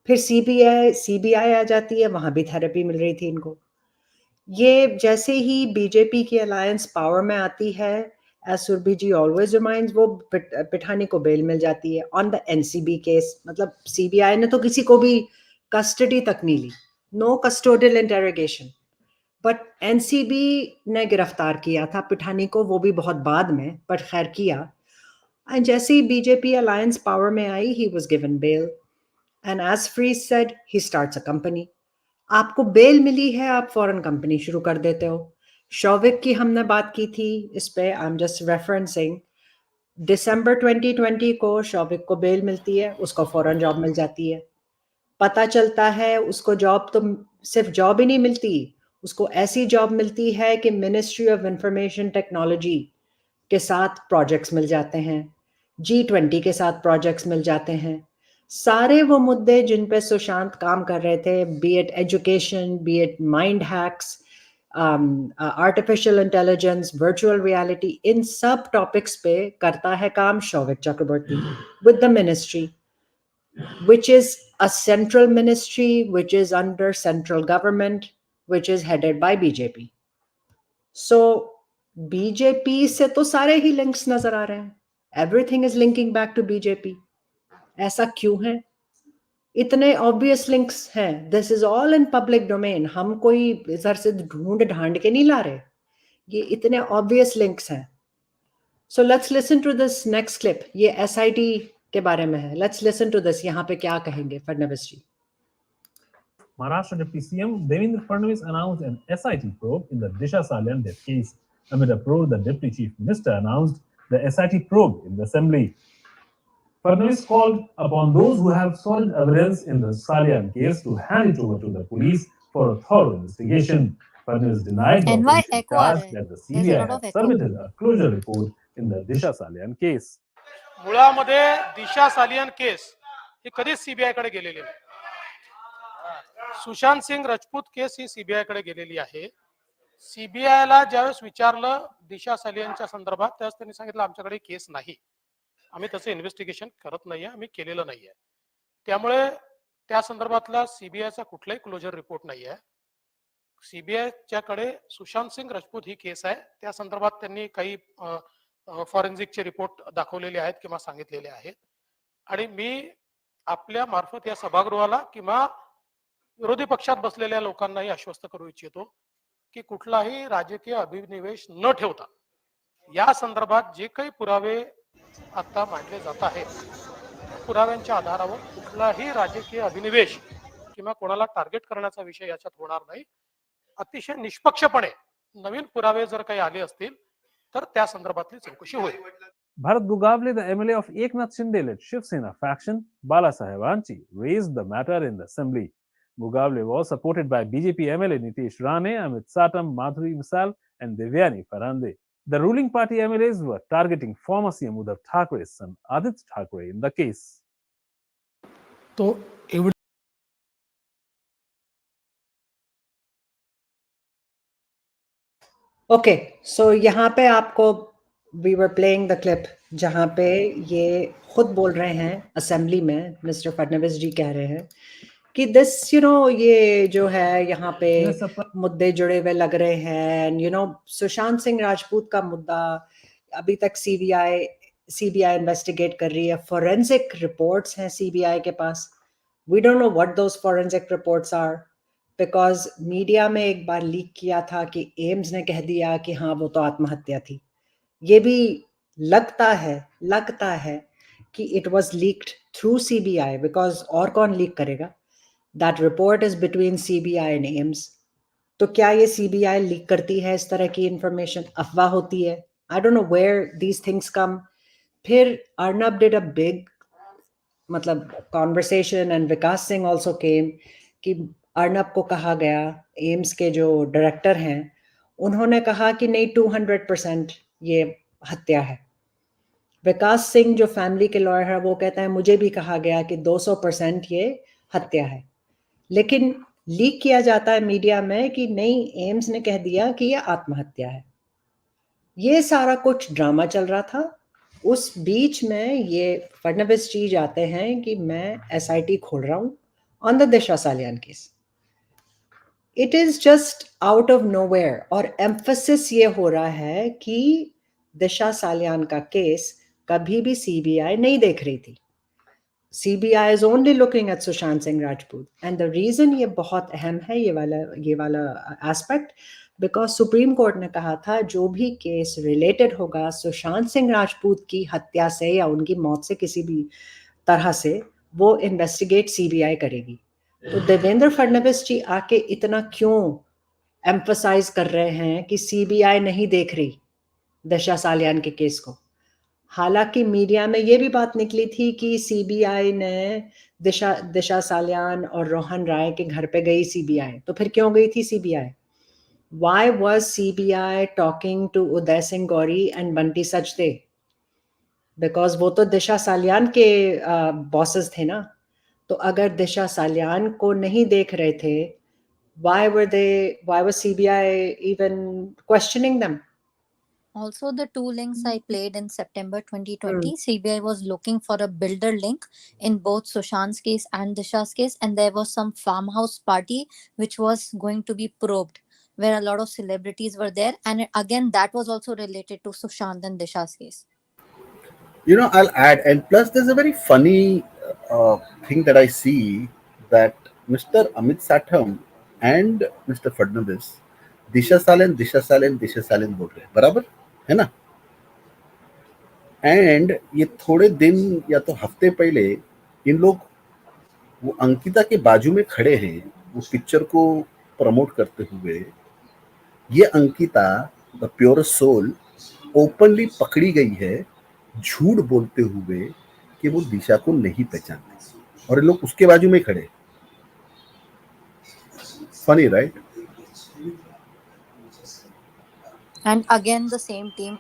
फिर सीबीआई आ जाती है, वहां भी थेरेपी मिल रही थी इनको। ये जैसे ही बीजेपी की अलायंस पावर में आती है, as Surabhi ji always reminds, वो पिठानी को बेल मिल जाती है ऑन द एनसीबी केस। मतलब सीबीआई ने तो किसी को भी कस्टडी तक नहीं ली, no custodial interrogation, but NCB ने गिरफ्तार किया था पिठानी को, वो भी बहुत बाद में, बट खैर किया। एंड जैसे ही बीजेपी अलायंस पावर में आई, he was given bail, and as Freeze said, he starts a company. आपको बेल मिली है, आप फौरन कंपनी शुरू कर देते हो। शौविक की हमने बात की थी इस पे, आई एम जस्ट रेफरेंसिंग, दिसंबर 2020 को शौविक को बेल मिलती है, उसको फौरन जॉब मिल जाती है। पता चलता है उसको जॉब तो सिर्फ जॉब ही नहीं मिलती, उसको ऐसी जॉब मिलती है कि मिनिस्ट्री ऑफ इंफॉर्मेशन टेक्नोलॉजी के साथ प्रोजेक्ट्स मिल जाते हैं, G20 के साथ प्रोजेक्ट्स मिल जाते हैं। सारे वो मुद्दे जिन पे सुशांत काम कर रहे थे, be it education, be it mind hacks, artificial intelligence, virtual reality, इन सब टॉपिक्स पे करता है काम Shouvik Chakraborty with the ministry, which is a central ministry, which is under central government, which is headed by BJP. So BJP से तो सारे ही links नजर आ रहे हैं, everything is linking back to BJP. ऐसा क्यों है? इतने obvious links हैं, this is all in public domain, हम कोई इधर से ढूंढ ढांड के नहीं ला रहे, ये इतने obvious links हैं। So let's listen to this next clip, ये SIT के बारे में है। Let's listen to this, यहाँ पे क्या कहेंगे फडणवीस जी। Maharashtra Deputy CM Devendra Fadnavis announced an SIT probe in the Disha Salyan death case. Amid a probe, the Deputy Chief Minister announced the SIT probe in the Assembly. Fadnavis called upon those who have solid evidence in the Salyan case to hand it over to the police for a thorough investigation. Fadnavis denied the official charge that the CBI had submitted a closure report in the Disha Salyan case. मुळामध्ये दिशा Salian case ही कधीच CBI कडे गेलेली नाही। Sushant Singh Rajput case ही CBI कडे गेलेली आहे। सीबीआयला ज्यावेळेस विचारलं दिशा सालियनच्या संदर्भात, त्यावेळेस त्यांनी सांगितलं आमच्याकडे केस नाही, आम्ही त्याचं इन्व्हेस्टिगेशन करत नाहीये, आम्ही केलेलं नाहीये। त्यामुळे त्या संदर्भातला सीबीआयचा कुठलाही क्लोजर रिपोर्ट नाहीये। सीबीआयच्या कडे सुशांत सिंग राजपूत ही केस आहे, त्या संदर्भात त्यांनी काही फॉरेन्सिकचे रिपोर्ट दाखवलेले आहेत किंवा सांगितलेले आहेत। आणि मी आपल्या मार्फत या सभागृहाला किंवा विरोधी पक्षात बसलेल्या लोकांनाही आश्वस्त करू इच्छितो की कुठलाही राजकीय अभिनिवेश न ठेवता या संदर्भात जे काही पुरावे आता मांडले जात आहेत, पुराव्यांच्या आधारावर कुठलाही राजकीय अभिनिवेश किंवा कोणाला टार्गेट करण्याचा विषय याच्यात होणार नाही। अतिशय निष्पक्षपणे नवीन पुरावे जर काही आले असतील तर त्या संदर्भातली चौकशी होईल। Bharat Gugavle, the MLA of Eknath Shinde-led Shiv Sena faction, Bala Saheb Anchi, raised the matter in the assembly. Gugavle was supported by BJP MLA Nitish Rane, Amit Satam, Madhuri Misal, and Devyani Farande. The ruling party MLAs were targeting former CM Uddhav Thakure's son Aditya Thakure in the case. तो okay so यहाँ पे आपको we were playing the clip जहाँ पे ये खुद बोल रहे हैं असेंबली में, मिस्टर फडणवीस जी कह रहे हैं कि दिस ये जो है यहाँ पे मुद्दे जुड़े हुए लग रहे हैं सुशांत सिंह राजपूत का मुद्दा अभी तक सीबीआई इन्वेस्टिगेट कर रही है, फॉरेंसिक रिपोर्ट्स हैं सीबीआई के पास, we don't know what those forensic reports are because media में एक बार लीक किया था कि एम्स ने कह दिया कि हाँ वो तो आत्महत्या थी। ये भी लगता है कि it was leaked through CBI because और कौन लीक करेगा? That report is between CBI and AIIMS. तो क्या ये सीबीआई लीक करती है इस तरह की इंफॉर्मेशन? अफवाह होती है। I don't know where these things come. फिर Arnab did a big conversation and Vikas Singh also came कि अर्नब को कहा गया, एम्स के जो डायरेक्टर हैं उन्होंने कहा कि नहीं 200% ये हत्या है। विकास सिंह जो फैमिली के लॉयर है वो कहता है मुझे भी कहा गया कि 200% ये हत्या है, लेकिन लीक किया जाता है मीडिया में कि नहीं एम्स ने कह दिया कि ये आत्महत्या है। ये सारा कुछ ड्रामा चल रहा था। उस बीच में ये फडणवीस जी जाते हैं कि मैं एसआईटी खोल रहा हूँ on the Disha Salian case. It is just out of nowhere और एम्फसिस ये हो रहा है कि दिशा सालियान का केस कभी भी सीबीआई नहीं देख रही थी। CBI is only looking at Sushant Singh Rajput and the reason ये बहुत अहम है ये वाला एस्पेक्ट बिकॉज सुप्रीम कोर्ट ने कहा था जो भी केस रिलेटेड होगा सुशांत सिंह राजपूत की हत्या से या उनकी मौत से किसी भी तरह से वो इन्वेस्टिगेट सीबीआई करेगी। तो देवेंद्र फडणवीस जी आके इतना क्यों एम्फसाइज कर रहे हैं कि सीबीआई नहीं देख रही दिशा सालियान के केस को? हालांकि मीडिया में ये भी बात निकली थी कि सीबीआई ने दिशा सालियान और रोहन राय के घर पे गई सीबीआई। तो फिर क्यों गई थी CBI? Why was CBI talking to Uday Singh Gauri and Bunty Sachdev? Because वो तो दिशा सालियान के बॉसेस थे ना। तो अगर दिशा सालियान को नहीं देख रहे थे, why was CBI even questioning them? Also, the two links I played in September 2020, CBI was looking for a builder link in both Sushant's case and Disha's case, and there was some farmhouse party which was going to be probed, where a lot of celebrities were there, and again that was also related to Sushant and Disha's case. I'll add, and plus there's a very funny thing that I see that Mr. Amit Satham and Mr. Fadnavis दिशा सालन बोल रहे हैं, बराबर है ना? And ये थोड़े दिन या तो हफ्ते पहले इन लोग वो अंकिता के बाजू में खड़े हैं वो पिक्चर को प्रमोट करते हुए। ये Ankita the pure soul openly पकड़ी गई है झूठ बोलते हुए कि वो दिशा को नहीं पहचानते, और ये लोग उसके बाजू में खड़े। Funny, right? And again the same team.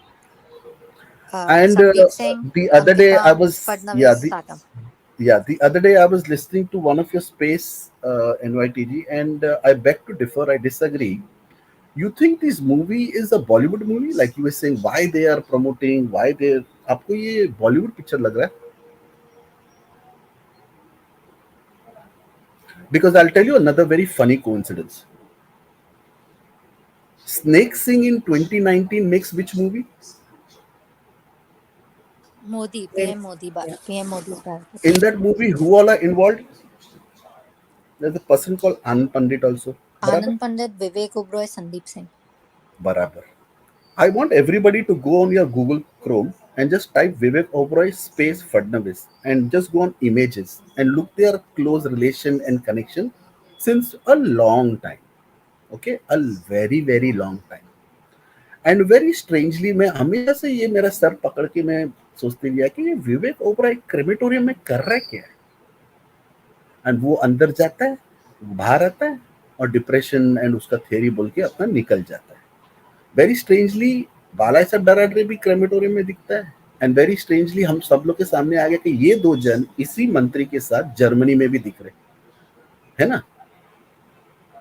And the other day I was the other day I was listening to one of your space NYTG, and I beg to differ. I disagree. You think this movie is a Bollywood movie? Like you were saying, why they are promoting, why they आपको ये Bollywood picture लग रहा है? Because I'll tell you another very funny coincidence. Snake Singh in 2019 makes which movie? Modi, PM Modi, PM Modi's bar. In that movie, who all are involved? There's a person called Anand Pandit also. Anand Pandit, Vivek Oberoi, Sandeep Singh. Barabar. I want everybody to go on your Google Chrome and just type Vivek Oberoi space Fadnavis and just go on images and look their close relation and connection since a long time. Okay, a very, very long time. And very strangely मैं हमेशा से ये मेरा sir पकड़ के मैं सोचते गया कि ये विवेक ओबराय क्रेमेटोरियम में कर रहा है क्या है। एंड वो अंदर जाता है, बाहर आता है और डिप्रेशन एंड उसका थ्योरी बोल के अपना निकल जाता है। वेरी स्ट्रेंजली बाला साहब डराडरे भी क्रेमेटोरियम में दिखता है। एंड वेरी स्ट्रेंजली हम सब लोग के सामने आ गया कि ये दो जन इसी मंत्री के साथ जर्मनी में भी दिख रहे है ना।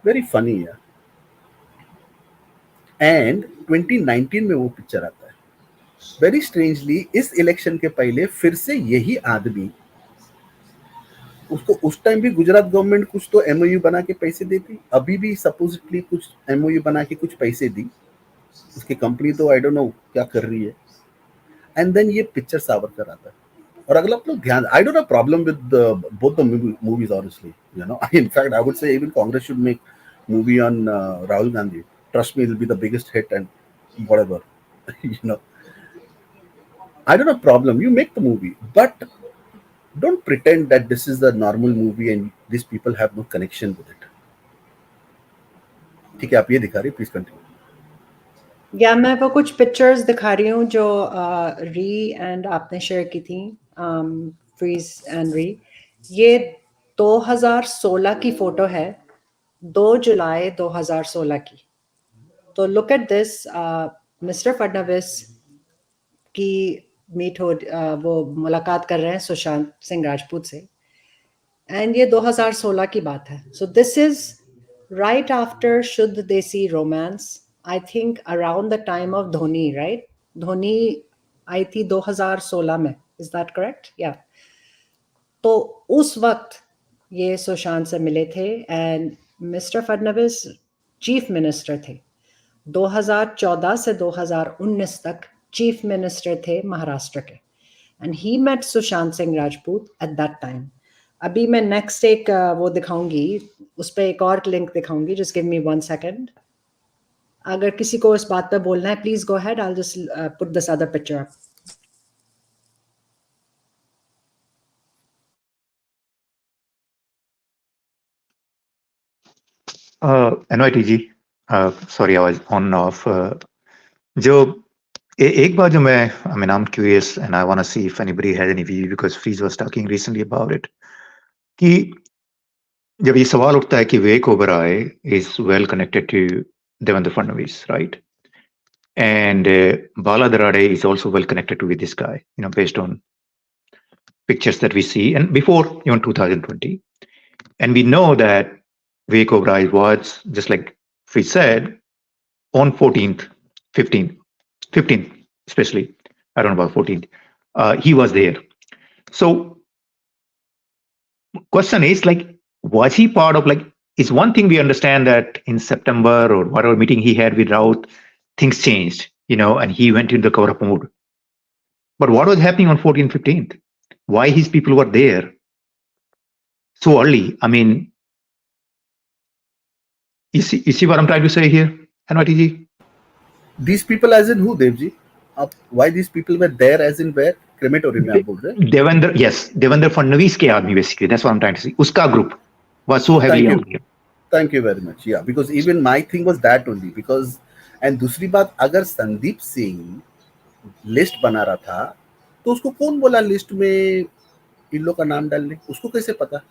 वेरी फनी यार। एंड 2019 में वो पिक्चर आता है। वेरी स्ट्रेंजली इस इलेक्शन के पहले फिर से यही आदमी, उसको उस टाइम भी गुजरात गवर्नमेंट कुछ तो एमओयू बना के पैसे देती, अभी भी सपोजिटली कुछ एमओयू बना के कुछ पैसे दी, उसकी कंपनी तो आई डोंट नो क्या कर रही है। एंड देन ये पिक्चर सावरकर आता है। और अगला आप लोग ध्यान, I don't have problem with both the movies honestly, you know. In fact I would say even Congress should make movie on Rahul Gandhi. Trust me, it will be the biggest hit and whatever, you know. I don't have problem. You make the movie, but don't pretend that this is the normal movie and these people have no connection with it. ठीक है, आप ये दिखा रही, please continue. या मैं वो कुछ पिक्चर्स दिखा रही हूँ जो री एंड आपने शेयर की थी, फ्रीज एंड री। ये 2016 की फोटो है, 2 जुलाई 2016 की। तो look at this, mister Fadnavis की वो मुलाकात कर रहे हैं सुशांत सिंह राजपूत से, एंड ये 2016 की बात है। So this is right after Shuddh Desi Romance, I think around the time of Dhoni, right? Dhoni आई थी 2016 में, इज दैट करेक्ट? या तो उस वक्त ये सुशांत से मिले थे, and mister Fadnavis chief minister थे। 2014 से 2019 तक चीफ मिनिस्टर थे महाराष्ट्र के, and he met Sushant Singh Rajput at that time. अभी मैं नेक्स्ट एक वो दिखाऊंगी, उस पर एक और लिंक दिखाऊंगी, जस्ट गिव मी 1 सेकेंड। अगर किसी को इस बात पे बोलना है, please go ahead, I will just put this other picture up. NYTG, sorry, I was on and off. जो एक बार जो मैं, I mean, I'm curious and I want to see if anybody has any view, because Freeze was talking recently about it, कि जब ये सवाल उठता है कि विवेक Oberoi is well connected to Devendra Fadnavis, right? And Bala Darade is also well connected to with this guy, you know, based on pictures that we see, and before even 2020. And we know that Vivek Oberoi was, just like Freeze said, on 14th, 15th especially, I don't know about 14th, he was there. So question is, like, was he part of, like, it's one thing we understand that in September or whatever meeting he had with Raut, things changed, you know, and he went into the cover-up mode. But what was happening on 14th, 15th? Why his people were there so early? I mean, you see what I'm trying to say here, NYTG? These people as in who, Devji? Why these people were there as in where? Crematorium में आप बोल रहे हैं? Devendra, yes, Devendra Fadnavis के आदमी, basically. That's what I'm trying to say. Uska group was so heavily on him. Thank you very much. Yeah, because even my thing was that only. Because, and दूसरी बात, अगर Sandeep Singh list बना रहा था, तो उसको कौन बोला लिस्ट में इन लोग का नाम डालने? उसको कैसे पता?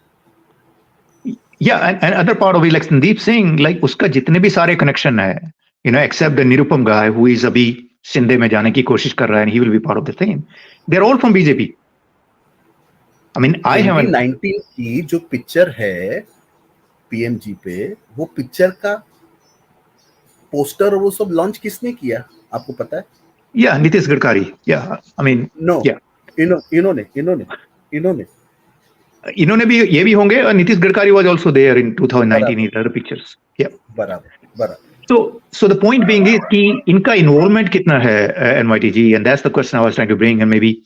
Yeah, and other part of it, like Sandeep Singh, like उसका जितने भी सारे connection है, you know, except the Nirupam guy who is अभी शिंदे में जाने की कोशिश कर रहा है, and he will be part of the thing. They're all from BJP. I mean, I haven't. 2019 की जो पिक्चर है PMG पे, वो पिक्चर का पोस्टर और वो सब लॉन्च किसने किया, आपको पता है? Yeah, Nitish Gadkari. Yeah, I mean, no. Yeah. इन्होंने भी ये भी होंगे, और Nitish Gadkari was also there in 2019 in other pictures. Yeah. बराबर. So the point being is कि इनका involvement कितना है NYTG, and that's the question I was trying to bring, and maybe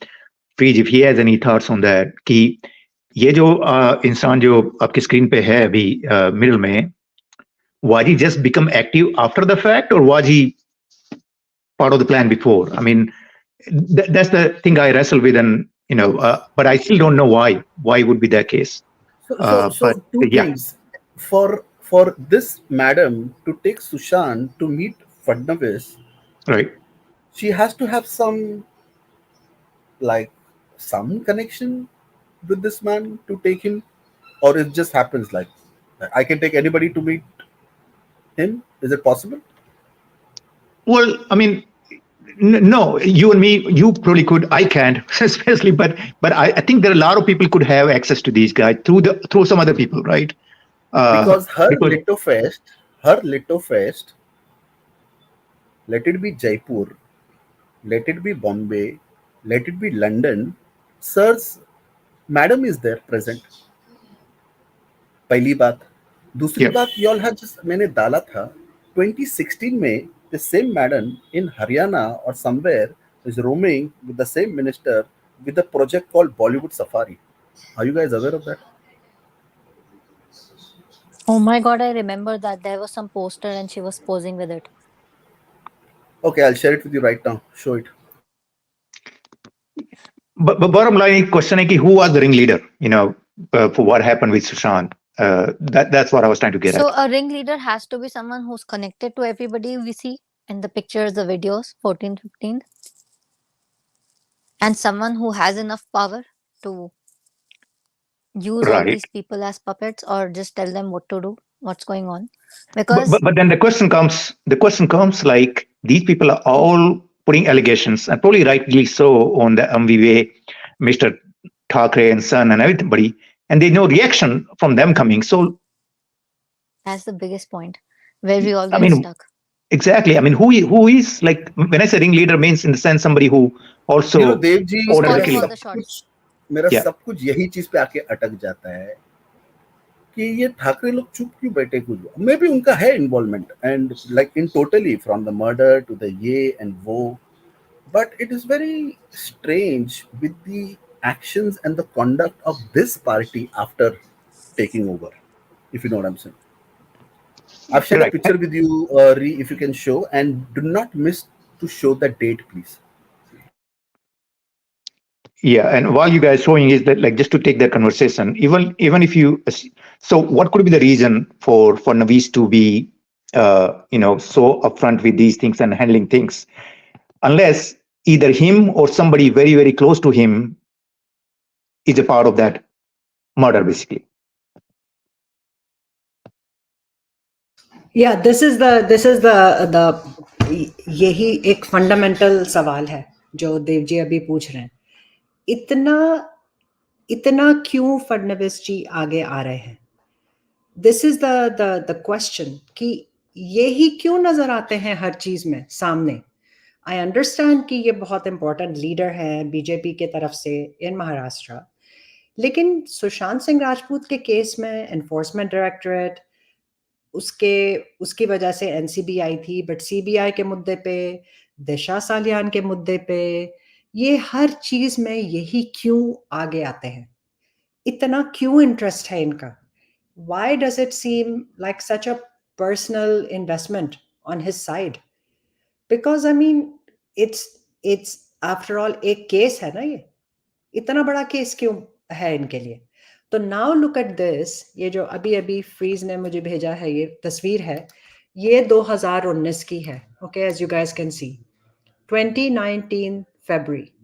Freeze, if he has any thoughts on that, कि ये जो इंसान जो आपकी स्क्रीन पे है अभी मिडिल में, was he just become active after the fact, or was he part of the plan before? I mean, that's the thing I wrestle with, and you know, but I still don't know why would be that case. So two things. For this madam to take Sushant to meet Fadnavis, Right. She has to have some connection with this man to take him, or it just happens like I can take anybody to meet him. Is it possible? Well, I mean, no, you and me, you probably could. I can't, especially, but I think there are a lot of people could have access to these guys through some other people, right? Because Because her Litofest, let it be Jaipur, let it be Bombay, let it be London, sir's madam is there present. पहली बात. दूसरी yeah. बात, y'all had just मैंने डाला था 2016 में the same madam in Haryana or somewhere is roaming with the same minister with a project called Bollywood Safari. Are you guys aware of that? Oh my god, I remember that there was some poster and she was posing with it. Okay, I'll share it with you right now. Show it. But bottom line question is, who was the ringleader? For what happened with Sushant. That's what I was trying to get So at. a ringleader has to be someone who's connected to everybody we see in the pictures, the videos, 14, 15. And someone who has enough power to use all Right. these people as puppets or just tell them what to do, what's going on. Because But then the question comes like these people are all putting allegations, and probably rightly so, on the MVA, Mr. Thackeray and son and everybody, and there's no reaction from them coming. So that's the biggest point where we all I get mean, stuck. exactly. I mean, who is, like, when I say ringleader, means in the sense somebody who also Dev ji, ordered the calling killing. all the shots. मेरा Yeah. सब कुछ यही चीज पे आके अटक जाता है कि ये ठाकरे लोग चुप क्यों बैठे. कुछ मे भी उनका है involvement and like in totally from the murder to the ये एंड वो, but it is very strange with the actions and the conduct of this party after taking over, if you know what I'm saying. I've shared a Right. picture with you, if you can show, and do not miss to show the date, please. Yeah, and while you guys showing is that, like, just to take that conversation, even if you, so what could be the reason for Navis to be so upfront with these things and handling things, unless either him or somebody very, very close to him is a part of that murder, basically. Yeah, this is the यही एक fundamental सवाल है जो देव जी अभी पूछ रहे हैं. इतना क्यों फडणवीस जी आगे आ रहे हैं? दिस इज द क्वेश्चन कि ये ही क्यों नजर आते हैं हर चीज में सामने. आई अंडरस्टैंड कि ये बहुत इंपॉर्टेंट लीडर हैं बीजेपी के तरफ से इन महाराष्ट्र, लेकिन सुशांत सिंह राजपूत के केस में एनफोर्समेंट डायरेक्टरेट, उसकी वजह से एनसीबी आई थी, बट सीबीआई के मुद्दे पे, दिशा सालियान के मुद्दे पे, ये हर चीज में यही क्यों आगे आते हैं? इतना क्यों इंटरेस्ट है इनका? Why does it seem like such a personal investment on his side? Because I mean, it's after all एक केस है ना, ये इतना बड़ा केस क्यों है इनके लिए? तो now look at this, ये जो अभी फ्रीज ने मुझे भेजा है, ये तस्वीर है, ये 2019 की है. Okay, as you guys can see, 2019 February,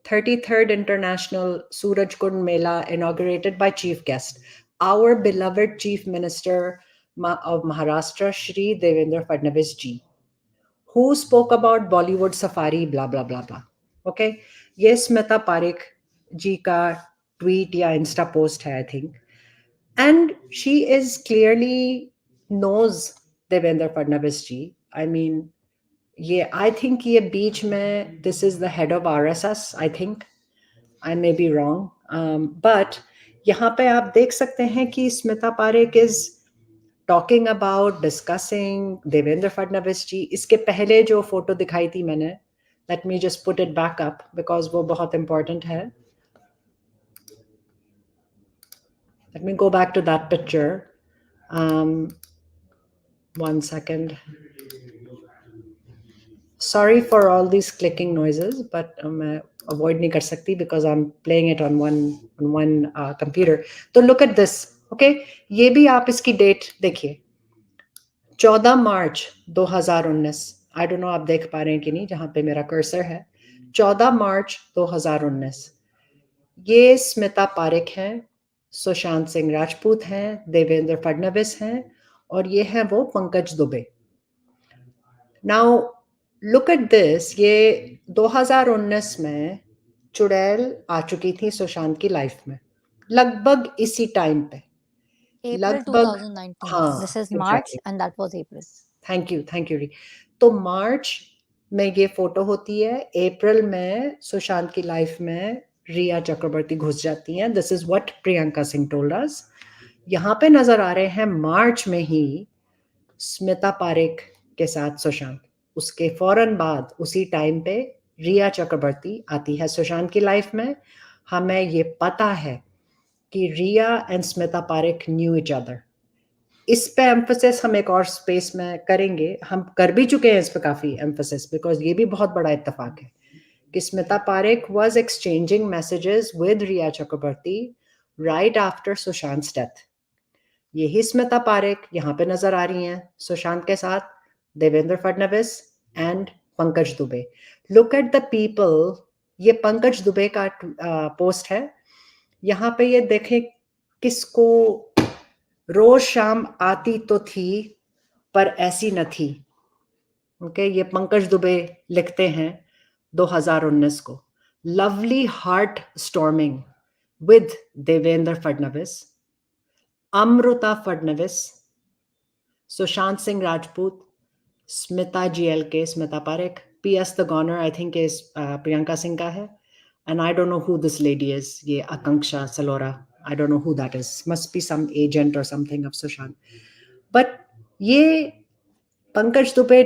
33rd International Suraj Kund Mela inaugurated by chief guest, our beloved Chief Minister of Maharashtra, Shri Devendra Fadnavis ji, who spoke about Bollywood Safari, blah, blah, blah, blah. Okay? Ye Smita Parekh ji ka tweet ya Insta post hai, I think. And she is clearly knows Devendra Fadnavis ji. I mean, I think ye beach mein, this is the head of RSS, I think. I may be wrong. But यहाँ पे आप देख सकते हैं कि Smita Parekh is talking about, discussing Devendra Fadnavis जी. इसके पहले जो फोटो दिखाई थी मैंने, let me just put it back up because वो बहुत important है. Let me go back to that picture. One second. Sorry for all these clicking noises, but मैं avoid नहीं कर सकती because I'm playing it on one computer. तो look at this, okay? ये भी आप इसकी डेट देखिए, 14 मार्च 2019. आई डोंट नो आप देख पा रहे हैं कि नहीं, जहां पे मेरा कर्सर है, 14 मार्च 2019। ये स्मिता पारेख हैं, सुशांत सिंह राजपूत हैं, देवेंद्र फडणवीस हैं, और ये है वो Pankaj Dubey. Now look at this, ये 2019 में चुड़ैल आ चुकी थी सुशांत की लाइफ में, लगभग इसी टाइम पे, April लगभग 2019. हाँ This is March exactly. and that was April. Thank you री। तो मार्च में ये फोटो होती है, अप्रैल में सुशांत की लाइफ में रिया चक्रवर्ती घुस जाती हैं। This is what Priyanka Singh told us. यहाँ पे नजर आ रहे हैं मार्च में ही स्मिता पारेख के साथ सुशांत, उसके फौरन बाद उसी टाइम पे रिया चक्रवर्ती आती है सुशांत की लाइफ में। हमें ये पता है कि Rhea and Smita Parekh knew each other. इस पे एम्फोसिस हम एक और स्पेस में करेंगे, हम कर भी चुके हैं इस पे काफी एम्फोसिस, बिकॉज ये भी बहुत बड़ा इत्तेफाक है कि Smita Parekh was exchanging messages with Rhea Chakraborty right after Sushant death. यही स्मिता पारेख यहाँ पे नजर आ रही हैं सुशांत के साथ, Devendra Fadnavis and Pankaj Dubey. Look at the people, ये पंकज दुबे का पोस्ट है। यहाँ पे ये देखें किसको, रोज शाम आती तो थी पर ऐसी न थी। ओके, ये पंकज दुबे लिखते हैं 2019 को। Lovely heart storming with Devendra Fadnavis, Amrita Fadnavis, Sushant Singh Rajput, Smita GLK, Smita Parekh, PS the goner I think is Priyanka Singh का है, and I don't know who this lady is, ये Akanksha Salora, I don't know who that is, must be some agent or something of Sushant. But ये Pankaj Dubey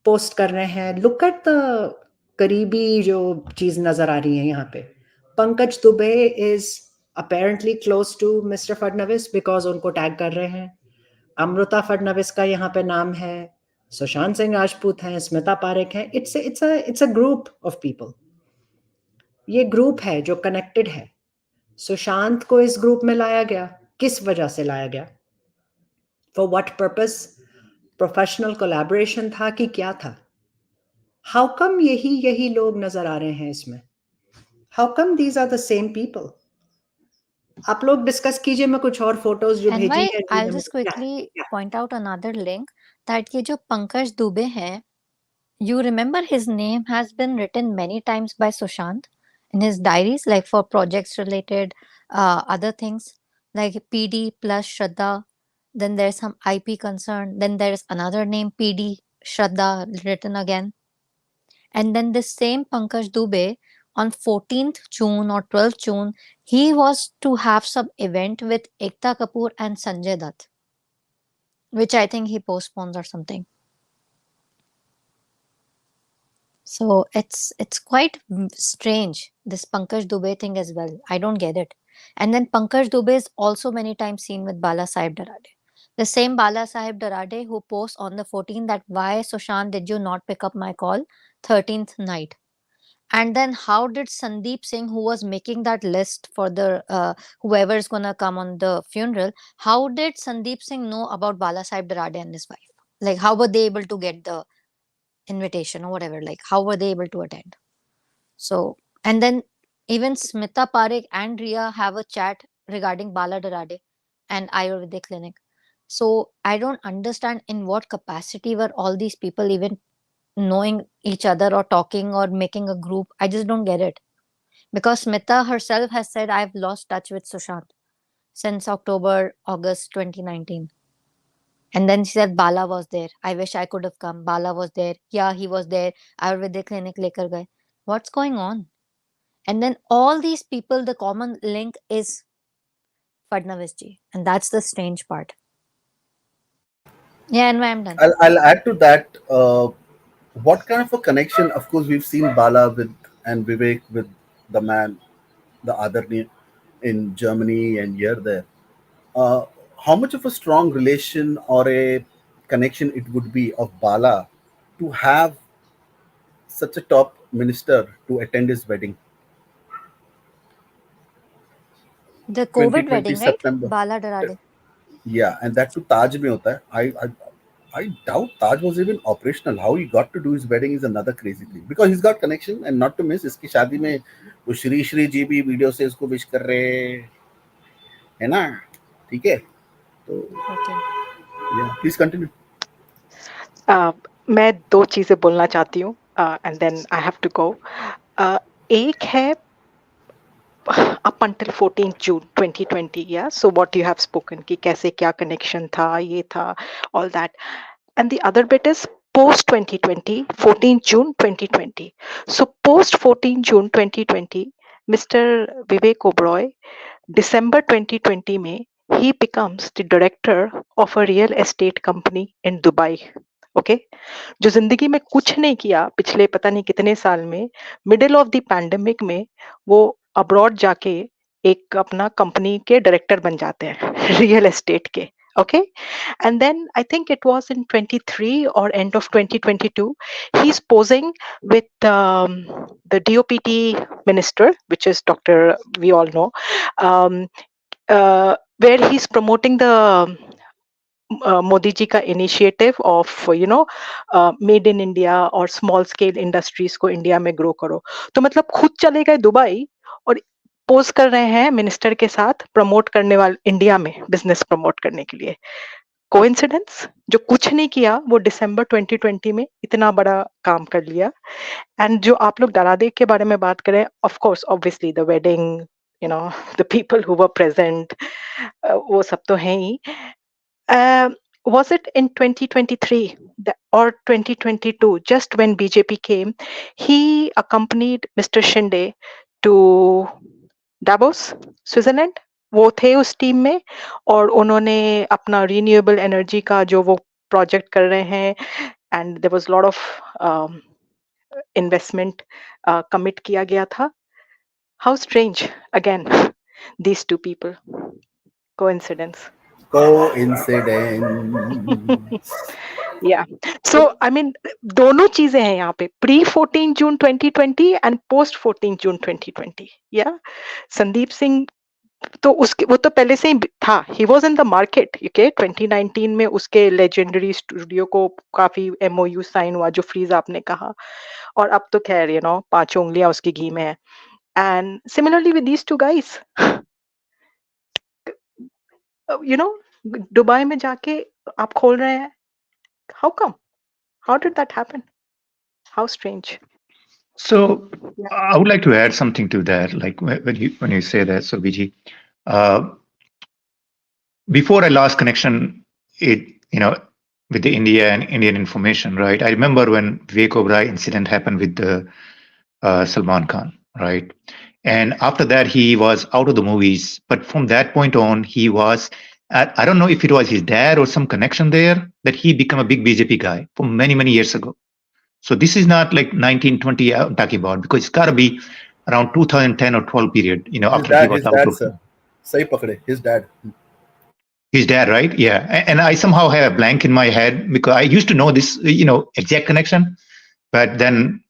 post कर रहे हैं। Look at the करीबी जो चीज नजर आ रही है यहाँ पे, Pankaj Dubey is apparently close to mister Fadnavis because उनको टैग कर रहे हैं। अमृता फडणवीस का यहाँ पे नाम है, सुशांत सिंह राजपूत हैं, स्मिता पारेख हैं। It's a group of people. ये ग्रुप है जो कनेक्टेड है। सुशांत को इस ग्रुप में लाया गया, किस वजह से लाया गया, for what purpose, professional collaboration था कि क्या था? हाउ कम यही लोग नजर आ रहे हैं इसमें? How come these are the same people? आप लोग डिस्कस कीजिए, मैं कुछ और फोटोज जो And भेजी why है I'll just quickly point out another link that ये जो पंकज दुबे हैं, you remember his name has been written many times by Sushant in his diaries, like for projects related, other things like PD plus Shraddha. Then there's some IP concern. Then there's another name PD Shraddha written again. And then this same Pankaj Dubey on 14th June or 12th June, he was to have some event with Ekta Kapoor and Sanjay Dutt, which I think he postponed or something. So it's quite strange, this Pankaj Dubey thing as well. I don't get it. And then Pankaj Dubey is also many times seen with Bala Sahib Darade. The same Bala Sahib Darade who posts on the 14th that why Sushant did you not pick up my call 13th night. And then how did Sandeep Singh, who was making that list for the whoever is gonna come on the funeral, how did Sandeep Singh know about Bala Sahib Darade and his wife? Like how were they able to get the invitation or whatever? Like how were they able to attend? So, and then even Smita Parekh and Riya have a chat regarding Bala Darade and Ayurvedic clinic. So I don't understand in what capacity were all these people even knowing each other or talking or making a group. I just don't get it. Because Smita herself has said, I've lost touch with Sushant since August 2019. And then she said, Bala was there. I wish I could have come. Bala was there. Yeah, he was there. Ayurvedic clinic lekar gaye. What's going on? And then all these people, the common link is Fadnavis ji. And that's the strange part. Yeah, and I'm done. I'll add to that. What kind of a connection? Of course, we've seen Bala with and Vivek with the man, the other in Germany and here there. How much of a strong relation or a connection it would be of Bala to have such a top minister to attend his wedding? The COVID 2020 wedding, right? September. Bala Darade. Yeah, and that to Taj mein hota hai. I doubt Taj was even operational. How he got to do his wedding is another crazy thing. Because he's got connection, and not to miss, इसकी शादी में वो श्री जी भी video से इसको wish कर रहे है ना, ठीक है? तो yeah, please continue. मैं 2 चीजें बोलना चाहती हूँ and then I have to go. एक है up until 14th June 2020, yeah. So what you have spoken कि कैसे क्या connection था, ये था, all that. And the other bit is post 2020, 14th June 2020. So post 14th June 2020, Mr. Vivek Oberoi, December 2020 में he becomes the director of a real estate company in Dubai. Okay, जो जिंदगी में कुछ नहीं किया पिछले पता नहीं कितने साल में, मिडिल ऑफ द पैंडेमिक में वो अब्रॉड जाके एक अपना कंपनी के डायरेक्टर बन जाते हैं रियल एस्टेट के. Okay, and then I think it was in 23 or end of 2022, he's posing with the DOPT minister, which is Dr. we all know, where he's promoting the Modi ji का initiative of made in India और small scale industries को India में grow करो. तो मतलब खुद चले गए दुबई और पोज कर रहे हैं मिनिस्टर के साथ प्रमोट करने वाले इंडिया में बिजनेस प्रमोट करने के लिए. कोइंसिडेंस? जो कुछ नहीं किया वो दिसंबर 2020 में इतना बड़ा काम कर लिया. एंड जो आप लोग दरादे के बारे में बात करें, of course obviously the wedding, the people who were present, वो सब तो हैं ही. Was it in 2023 or 2022, just when BJP came, he accompanied Mr. Shinde to Davos, Switzerland. वो थे उस टीम में और उन्होंने अपना रिन्यूएबल एनर्जी का जो वो प्रोजेक्ट कर रहे हैं, and there was lot of investment commit किया गया था. How strange again these two people. Coincidence. Yeah. So I mean दोनों चीजें हैं यहाँ पे, pre 14 June 2020 and post 14 June 2020. Yeah. Sandeep Singh तो उसके वो तो पहले से ही था, he was in the market. Okay, 2019 में उसके लेजेंडरी स्टूडियो को काफी MOU साइन हुआ, जो फ्रीज आपने कहा, और अब तो खैर 5 उंगलियां उसकी घी में है. And similarly with these two guys, Dubai में जाके आप खोल रहे हैं. How come? How did that happen? How strange. So I would like to add something to that. Like when you say that, so Vijay, before I lost connection, with the India and Indian information, right? I remember when Vivek Oberoi incident happened with the Salman Khan, right? And after that, he was out of the movies. But from that point on, he was, I don't know if it was his dad or some connection there, that he became a big BJP guy for many, many years ago. So this is not like 1920 I'm talking about, because it's got to be around 2010 or 12 period, after he was out of. Sir. Sahi pakde, his dad. His dad, right? Yeah. And I somehow have a blank in my head because I used to know this, exact connection, but then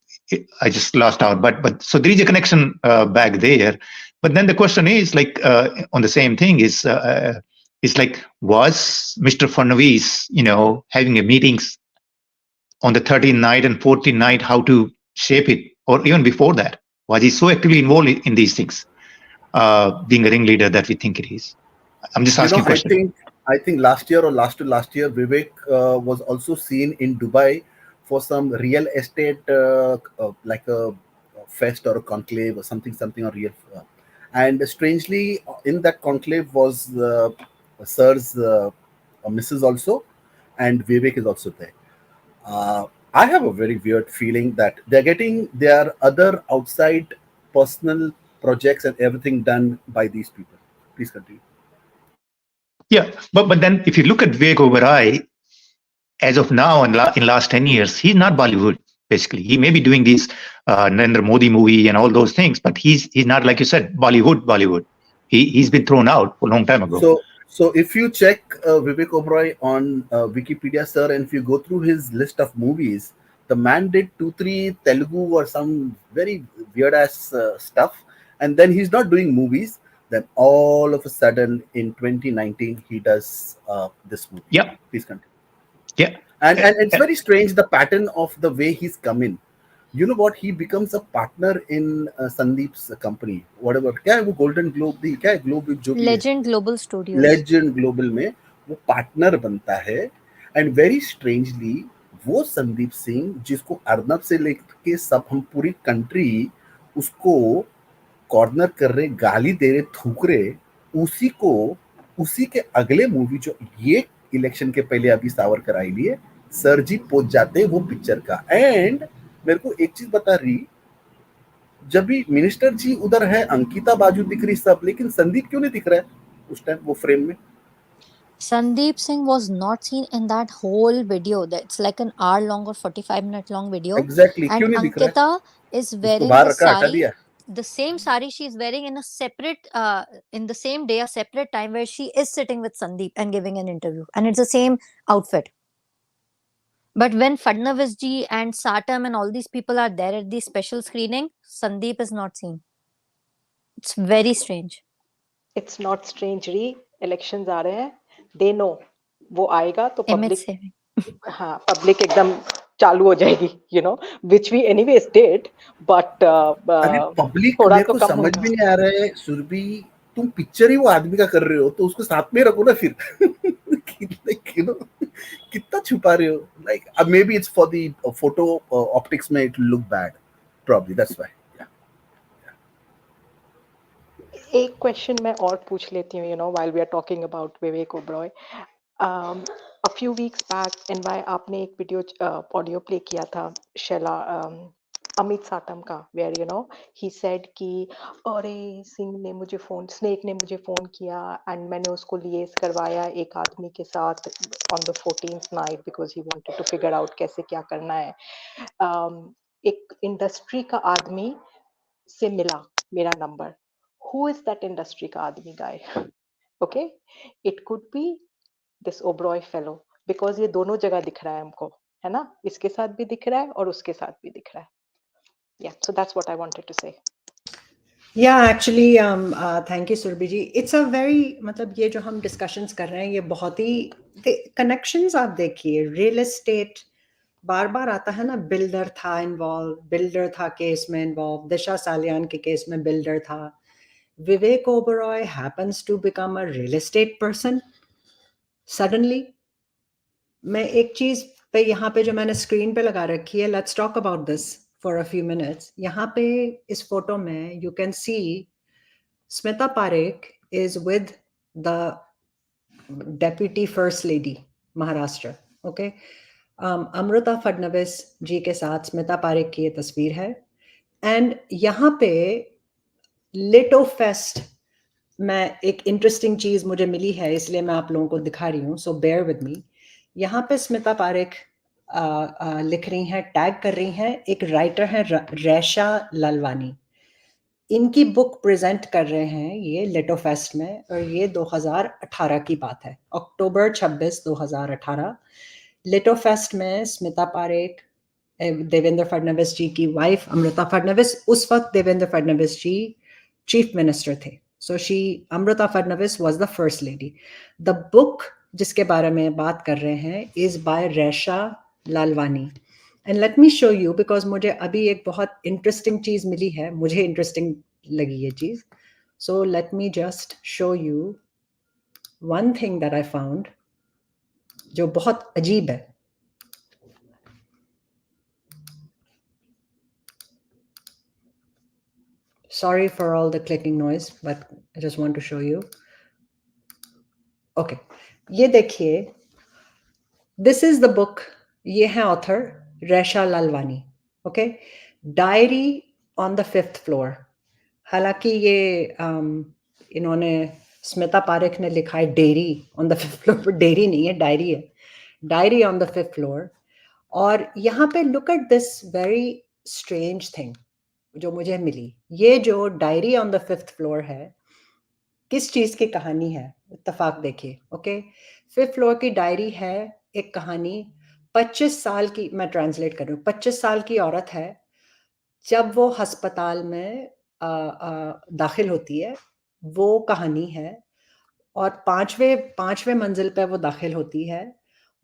I just lost out. But so there is a connection back there. But then the question is like on the same thing is it's like, was Mr. Fadnavis, having a meetings on the 13th night and 14th night, how to shape it, or even before that, was he so actively involved in these things, being a ringleader that we think it is? I'm just asking a question. I think last year or last to last year, Vivek was also seen in Dubai for some real estate, like a fest or a conclave or something or real. And strangely, in that conclave was Sir's Mrs. also, and Vivek is also there. I have a very weird feeling that they're getting their other outside personal projects and everything done by these people. Please continue. Yeah, but then if you look at Vivek Oberoi, as of now in last 10 years, he's not Bollywood. Basically, he may be doing these Narendra Modi movie and all those things, but he's not, like you said, Bollywood. He's been thrown out a long time ago. So if you check Vivek Oberoi on Wikipedia, sir, and if you go through his list of movies, the man did 2-3 Telugu or some very weird ass stuff, and then he's not doing movies. Then all of a sudden in 2019 he does this movie. Yeah, please continue. Yeah, And it's very strange, the pattern of the way he's come in. You know what? He becomes a partner in Sandeep's company. Whatever. क्या है वो Golden Globe दी क्या है Globe जो भी है Legend Global Studios. Legend Global में वो पार्टनर बनता है. एंड वेरी स्ट्रेंजली वो संदीप सिंह जिसको अर्नब से लेके सब हम पूरी कंट्री उसको कॉर्नर कर रहे, गाली दे रहे, थूक रहे, उसी के अगले मूवी जो ये इलेक्शन के पहले अभी सावरकर आई लिए सर जी पहुंच जाते हैं वो पिक्चर का. एंड मेरे को एक चीज बता रही, जब भी मिनिस्टर जी उधर है, अंकिता बाजू दिख रही सब, लेकिन संदीप क्यों नहीं दिख रहा है उस टाइम वो फ्रेम में? Sandeep Singh was not seen in that whole video. That's like an hour long or 45-minute long video. Exactly. And क्यों नहीं दिख रहा है? Ankita is उसको wearing बाहर the रखा, हटा sari, दिया. the same sari she is wearing in a separate, in the same day, a separate time where she is sitting with Sandeep and giving an interview. And it's the same outfit. But when Fadnavis ji and Satam and all these people are there at the special screening, Sandeep is not seen. It's very strange. It's not strange री, elections आ रहे हैं, they know वो आएगा तो Image public saving. हाँ public एकदम चालू हो जाएगी, you know, which we anyways did, but अरे पब्लिक थोड़ा मेरे तो को कम समझ होगा. में नहीं आ रहा है सुरभि, तुम पिक्चर ही वो आदमी का कर रहे हो तो उसको साथ में रखो ना फिर. Like, you know, कितना छुपा रहे हो? Like maybe it's for the photo optics में it will look bad, probably that's why. एक क्वेश्चन मैं और पूछ लेती हूँ, you know, while we are talking about Vivek Oberoi. A few weeks back, NY आपने एक वीडियो ऑडियो प्ले किया था शैला अमित साटम का, where you know he said कि अरे स्नेक ने मुझे फोन किया and मैंने उसको लिएज करवाया एक आदमी के साथ on the 14th night because he wanted to figure out कैसे क्या करना है. एक इंडस्ट्री का आदमी से मिला मेरा number. Who is that industry का आदमी guy? Okay, it could be this Oberoi fellow because ये दोनों जगह दिख रहा है हमको, है ना? इसके साथ भी दिख रहा है और उसके साथ भी दिख रहा है. Yeah, so that's what I wanted to say. Yeah, actually, thank you Surabhi ji. It's a very मतलब ये जो हम discussions कर रहे हैं ये बहुत ही connections आप देखिए, real estate बार बार आता है ना, बिल्डर था इन्वॉल्व, बिल्डर था केस में इन्वॉल्व, दिशा सालियान के केस में बिल्डर था. Vivek Oberoi happens to become a real estate person suddenly. मैं एक चीज पे यहाँ पे जो मैंने स्क्रीन पे लगा रखी है, let's talk about this for a few minutes. यहाँ पे इस फोटो में you can see Smita Parekh is with the deputy first lady Maharashtra. Okay, Amrita Fadnavis ji के साथ स्मिता पारेख की ये तस्वीर है. एंड यहाँ पे लिटो फेस्ट में एक इंटरेस्टिंग चीज मुझे मिली है, इसलिए मैं आप लोगों को दिखा रही हूँ, सो बेयर विद मी. यहाँ पे स्मिता पारेख लिख रही हैं, टैग कर रही हैं, एक राइटर है रैशा लालवानी. इनकी बुक प्रेजेंट कर रहे हैं ये लिटो फेस्ट में, और ये 2018 की बात है, अक्टूबर 26 2018. लिटो फेस्ट में स्मिता पारेख, देवेंद्र फडणवीस जी की वाइफ अमृता फडणवीस, उस वक्त देवेंद्र फडणवीस जी चीफ मिनिस्टर थे. So Amrita Fadnavis was the first lady. The book जिसके बारे में बात कर रहे हैं is by Resha Lalwani. And let me show you, because मुझे अभी एक बहुत interesting चीज मिली है, मुझे interesting लगी ये चीज. So let me just show you one thing that I found जो बहुत अजीब है. Sorry for all the clicking noise, but I just want to show you. Okay, ये देखिए, this is the book. ये है author रेशा Lalwani. Okay, Diary on the 5th floor. हालांकि ये इन्होंने स्मिता पारेख ने लिखा है dairy on the 5th floor, पर डेयरी नहीं है, डायरी है. Diary on the 5th floor. और यहाँ पे look at this very strange thing जो मुझे मिली. ये जो diary on the 5th floor है, किस चीज की कहानी है, इत्तेफाक देखिए. ओके, 5th फ्लोर की डायरी है, एक कहानी. 25 साल की, मैं ट्रांसलेट कर रही हूँ, 25 साल की औरत है. जब वो अस्पताल में दाखिल होती है, वो कहानी है. और पांचवें मंजिल पे वो दाखिल होती है.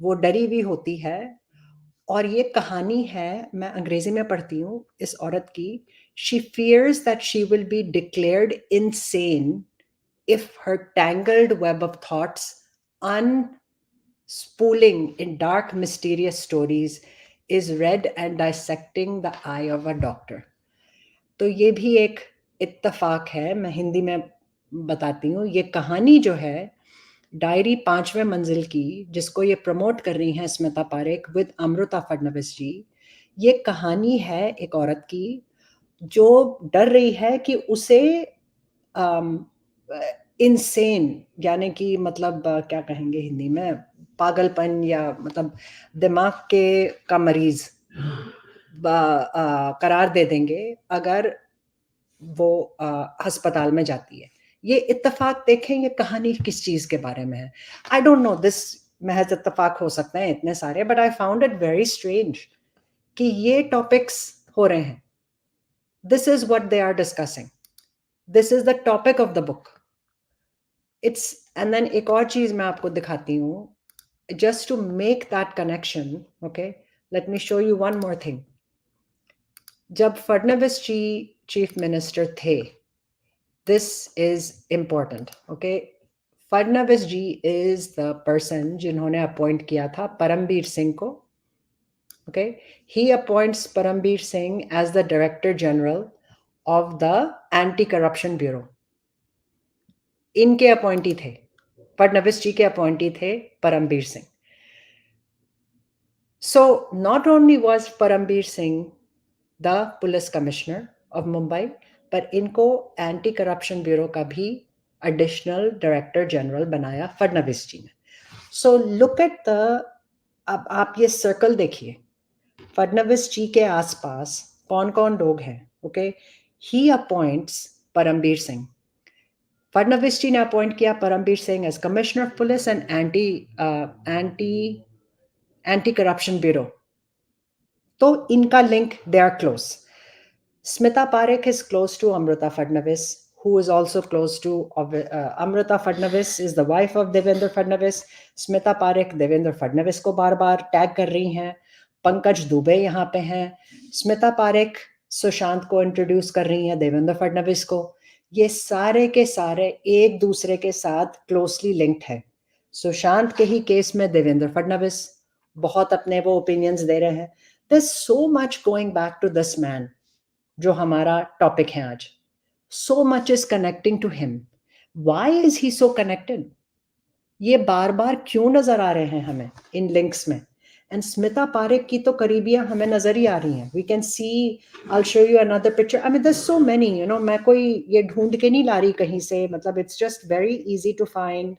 वो डरी हुई होती है और ये कहानी है, मैं अंग्रेजी में पढ़ती हूँ इस औरत की. She fears that she will be declared insane if her tangled web of thoughts, unspooling in dark, mysterious stories, is read and dissecting the eye of a doctor. तो ये भी एक इत्तफाक है. मैं हिंदी में बताती हूँ. ये कहानी जो है डायरी 5वें मंजिल की, जिसको ये प्रमोट कर रही हैं स्मिता पारेख विद अमृता फडणवीस जी, ये कहानी है एक औरत की जो डर रही है कि उसे इनसेन, यानी कि मतलब क्या कहेंगे हिंदी में, पागलपन या मतलब दिमाग के का मरीज करार दे देंगे अगर वो अस्पताल में जाती है. ये इत्तेफाक देखें, ये कहानी किस चीज के बारे में है. आई डोंट नो, दिस महज इत्तेफाक हो सकते हैं इतने सारे, but I found it very strange कि ये टॉपिक्स हो रहे हैं. This is what they are discussing. This is the topic of the book. It's and then एक और चीज मैं आपको दिखाती हूँ, just to make that connection. Okay, let me show you one more thing. जब फडणवीस जी चीफ मिनिस्टर थे, this is important. Okay, Fadnavis ji is the person जिन्होंने अपॉइंट किया था परमबीर सिंह को. Okay, he appoints Parambir Singh as the Director General of the Anti-Corruption Bureau. इनके appointee थे, फडणवीस जी के appointee थे Parambir Singh. So not only was Parambir Singh the police commissioner of Mumbai, but इनको anti corruption bureau का भी एडिशनल डायरेक्टर जनरल बनाया फडणवीस जी ने. So look at the, अब आप ये सर्कल देखिए, फडणवीस जी के आसपास कौन कौन लोग हैं. Okay, he appoints Parambir Singh. Fadnavis ji ने अपॉइंट किया Parambir Singh as commissioner of police and anti corruption bureau. तो इनका लिंक, they are close. Smita Parekh is close to Amrita Fadnavis, who is also close to Amrita Fadnavis is the wife of Devendra Fadnavis. Smita Parekh Devendra Fadnavis को बार बार tag कर रही हैं. पंकज दुबे यहाँ पे हैं. स्मिता पारेख सुशांत को इंट्रोड्यूस कर रही हैं देवेंद्र फडणवीस को. ये सारे के सारे एक दूसरे के साथ क्लोजली लिंक्ड है. सुशांत के ही केस में देवेंद्र फडणवीस बहुत अपने वो ओपिनियंस दे रहे हैं. There's so much going back to this man, जो हमारा टॉपिक है आज. So much is connecting to him. Why is he so connected? ये बार बार क्यों नजर आ रहे हैं हमें इन लिंक्स में. एंड स्मिता पारेख की तो करीबियां हमें नजर ही आ रही हैं. We can see, I'll show you another picture. I mean, there's so many, you know, मैं कोई ये ढूंढ के नहीं ला रही कहीं से, मतलब it's just very easy to find.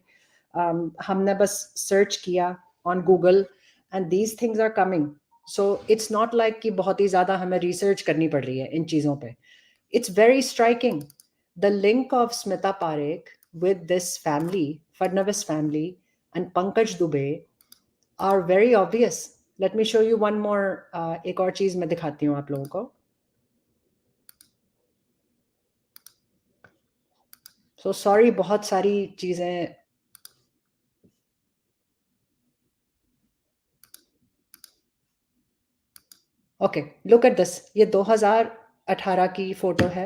हमने बस सर्च किया on Google and these things are coming. So it's not like कि बहुत ही ज़्यादा हमें रिसर्च करनी पड़ रही है इन चीज़ों पे. It's very striking. The link of Smita Parekh with this family, Fadnavis family, and Pankaj Dubey are very obvious. Let me show you one more. एक और चीज़ मैं दिखाती हूँ आप लोगों को. So sorry, बहुत सारी चीज़ें. Okay, look at this. ये 2018 की फोटो है.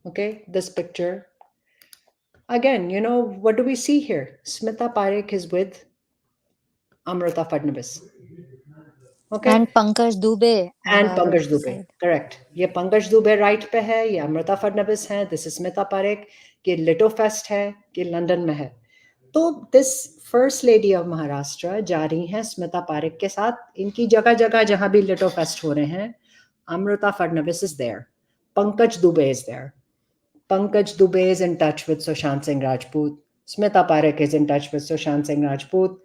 Okay, this picture. Again, you know, what do we see here? Smita Parekh is with Amrita Fadnavis. Okay. And Pankaj Dubey. And Pankaj Dubey. Correct. ये Pankaj Dubey right पे है, ये अमृता फडणवीस है. This is Smita Parekh. ये लिटो fest है, ये लंदन में है. तो this first lady of Maharashtra जा रही हैं स्मिता पारेख के साथ. इनकी जगह जगह जहां भी लिटो फेस्ट हो रहे हैं, Amruta Fadnavis is there. Pankaj Dubey is there. Pankaj Dubey is in touch with Sushant Singh Rajput. Smita Parekh is in touch with Sushant Singh Rajput.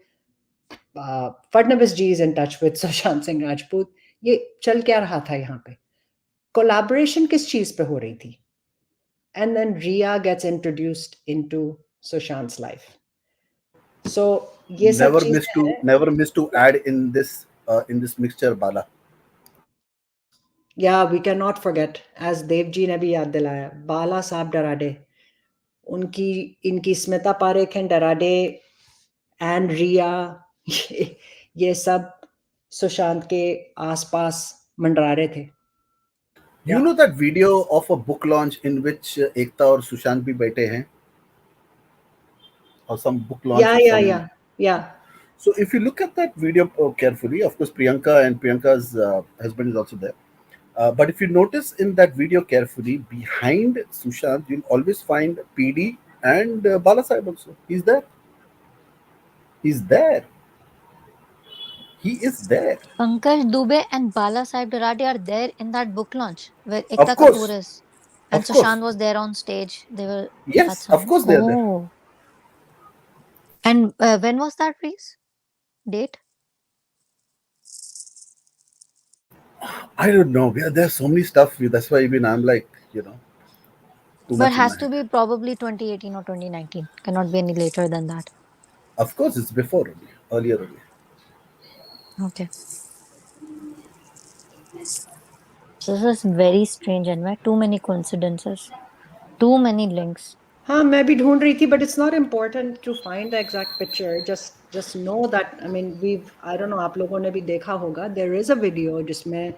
Fadnavis ji is in touch with Sushant Singh Rajput. ये चल क्या रहा था यहाँ पे? Collaboration किस चीज पे हो रही थी? And then Riya gets introduced into Sushant's life. So ये सब चीजें never miss to add in this mixture, Bala. Yeah, we cannot forget, as Dev ji ने भी याद दिलाया, बाला साहब डराडे. इनकी स्मिता पारेख एंड डराडे एंड रिया, ये सब सुशांत के आसपास मंडरा रहे थे. You know that video of a book launch in which Ekta और सुशांत भी बैठे हैं, or some book launch of some. Yeah. So if you look at that video carefully, of course Priyanka and Priyanka's husband is also there. But if you notice in that video carefully, behind Sushant, you'll always find PD and Balasaheb also. He's there. He's there. He is there. Pankaj Dubey and Balasaheb Durade are there in that book launch where Of Ekta course. Kapoor is. And Of course. Sushant was there on stage. They were. Yes, that's of course they're there. Oh. And when was that release? Date? I don't know. Yeah, there's so many stuff. That's why even I'm like, you know, too But much in has my to head. be probably 2018 or 2019. Cannot be any later than that. Of course, it's before only, earlier only. Okay. This is very strange and too many coincidences. Too many links. हाँ मैं भी ढूंढ रही थी, but it's not important to find the exact picture. Just know that, I mean, I don't know, आप लोगों ने भी देखा होगा, there is a video जिसमें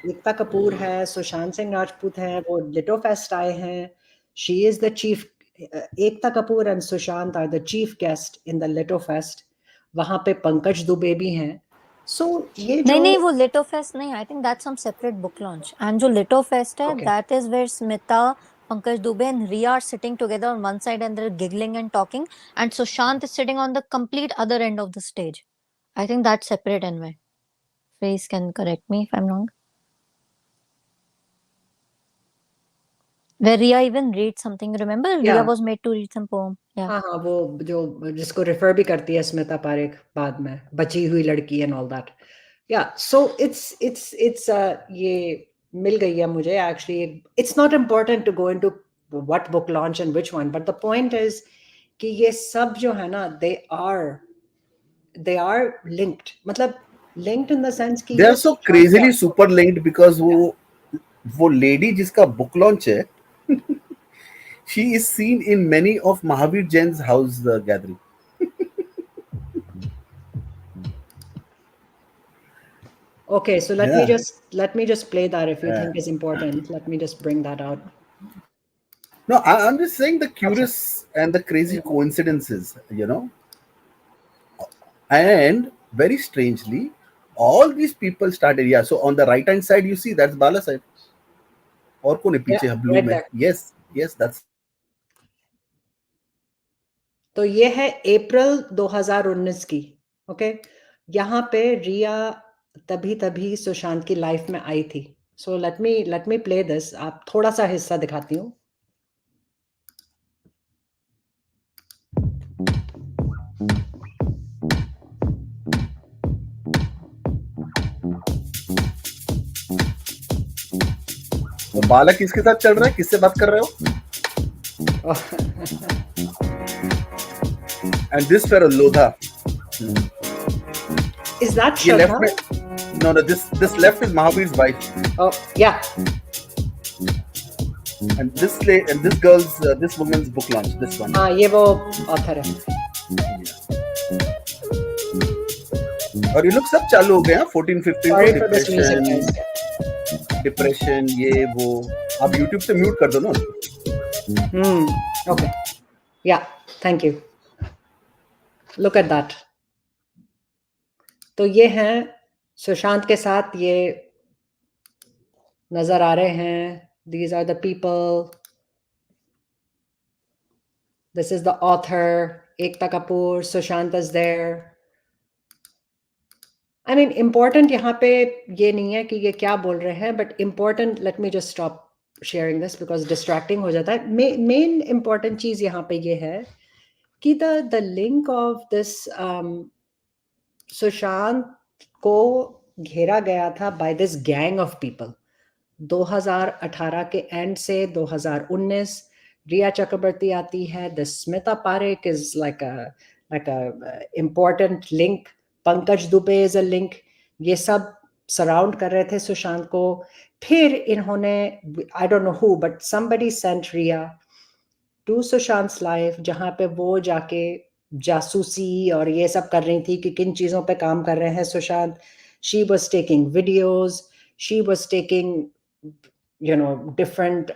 एकता कपूर है, सुशांत सिंह राजपूत है, वो लिटो फेस्ट आए हैं. She is the chief. Ekta Kapoor and Sushant are the chief guest in the lit fest. वहाँ पे पंकज दुबे भी हैं. So ये जो नहीं वो लिटो फेस्ट नहीं, I think that's some separate book launch. And जो लिटो फेस्ट है, that is where Smita, Pankaj Dubey and Riya are sitting together on one side and they're giggling and talking, and Sushant is sitting on the complete other end of the stage. I think that's separate anyway. Please can correct me if I'm wrong. Where Riya even reads something. Remember, Riya was made to read some poem. Yeah. हाँ वो जो जिसको refer भी करती है स्मिता पारेख बाद में, बची हुई लड़की and all that. Yeah, so it's ये मिल गई है मुझे. Actually, it's not important to go into what book launch and which one, but the point is कि ये सब जो है ना, they are linked. मतलब linked in the sense कि they are so crazily super linked because वो lady जिसका book launch है, she is seen in many of Mahavir Jain's house gathering. Okay, so let me just play that if you think is important. Let me just bring that out. No, I'm just saying the curious and the crazy coincidences, you know. And very strangely, all these people started. Yeah, so on the right hand side, you see that's Balasaheb. और कौन है पीछे blue में? Yes, that's. तो ये है अप्रैल 2019 की. Okay, यहाँ पे रिया तभी सुशांत की लाइफ में आई थी. सो लेट मी प्ले दिस. आप थोड़ा सा हिस्सा दिखाती हूँ. तो बालक किसके साथ चल रहा है? किससे बात कर रहे हो? And this fellow Lodha. Is that Shraddha? No, this left is Mahavir's wife. Oh yeah. And this girl's this woman's book launch. This one. हाँ ये वो author है. और ये लोग सब चालू हो गए हैं 14-15 डिप्रेशन ये वो. आप YouTube से म्यूट कर दो ना. Okay. Yeah, thank you. Look at that. तो ये हैं सुशांत के साथ, ये नजर आ रहे हैं. These are the people. This is the author. Ekta Kapoor. Sushant is there. I mean, important यहाँ पे ये नहीं है कि ये क्या बोल रहे हैं, but important. Let me just stop sharing this because distracting हो जाता है. Main important चीज यहाँ पे ये है कि the link of this Sushant को घेरा गया था by this gang of people. 2018 के एंड से 2019 रिया चक्रवर्ती आती है. The Smita Parekh is like a important link. Pankaj Dubey is a link. ये सब सराउंड कर रहे थे सुशांत को. फिर इन्होंने, I don't know who, but somebody sent Riya to Sushant's life, जहाँ पे वो जाके जासूसी और ये सब कर रही थी कि किन चीज़ों पे काम कर रहे हैं Sushant. She was taking videos, she was taking, you know, different,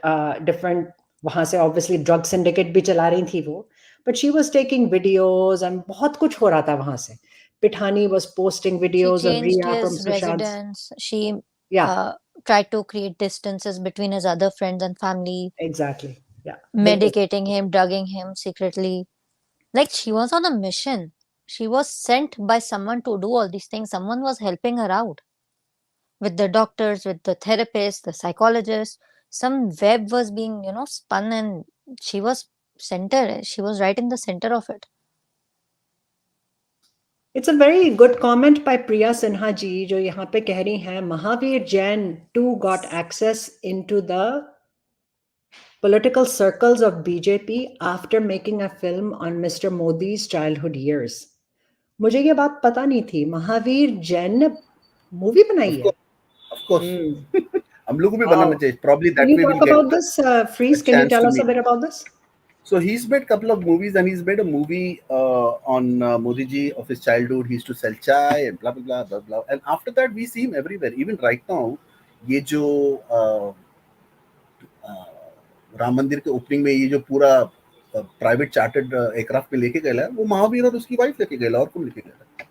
वहाँ से obviously drug syndicate भी चला रही थी वो, but she was taking videos and बहुत कुछ हो रहा था वहाँ से. Pithani was posting She videos of changed Riya from his Sushant's. residence. She Yeah, tried to create distances between his other friends and family, exactly. Yeah. बिल्कुल. medicating him, drugging him secretly. Like she was on a mission. She was sent by someone to do all these things. Someone was helping her out with the doctors, with the therapists, the psychologists. Some web was being, spun, and she was center. She was right in the center of it. It's a very good comment by Priya Sinha ji, जो यहाँ पे कह रही हैं, Mahavir Jain too got access into the political circles of BJP after making a film on Mr. Modi's childhood years. मुझे ये बात पता नहीं थी. महावीर जैन ने मूवी बनाई है. Of course. हम लोगों को भी बनाना चाहिए. Probably that Can you way we'll talk get about this, Freeze? Can you chance tell to us a meet. bit about this? So he's made a couple of movies, and he's made a movie on Modi ji of his childhood. He used to sell chai and blah blah blah blah blah. And after that, we see him everywhere. Even right now, ये जो राम मंदिर के opening में ये जो पूरा private chartered aircraft पे लेके गया है, वो महावीर और उसकी वाइफ लेके गया और कौन लेके गया.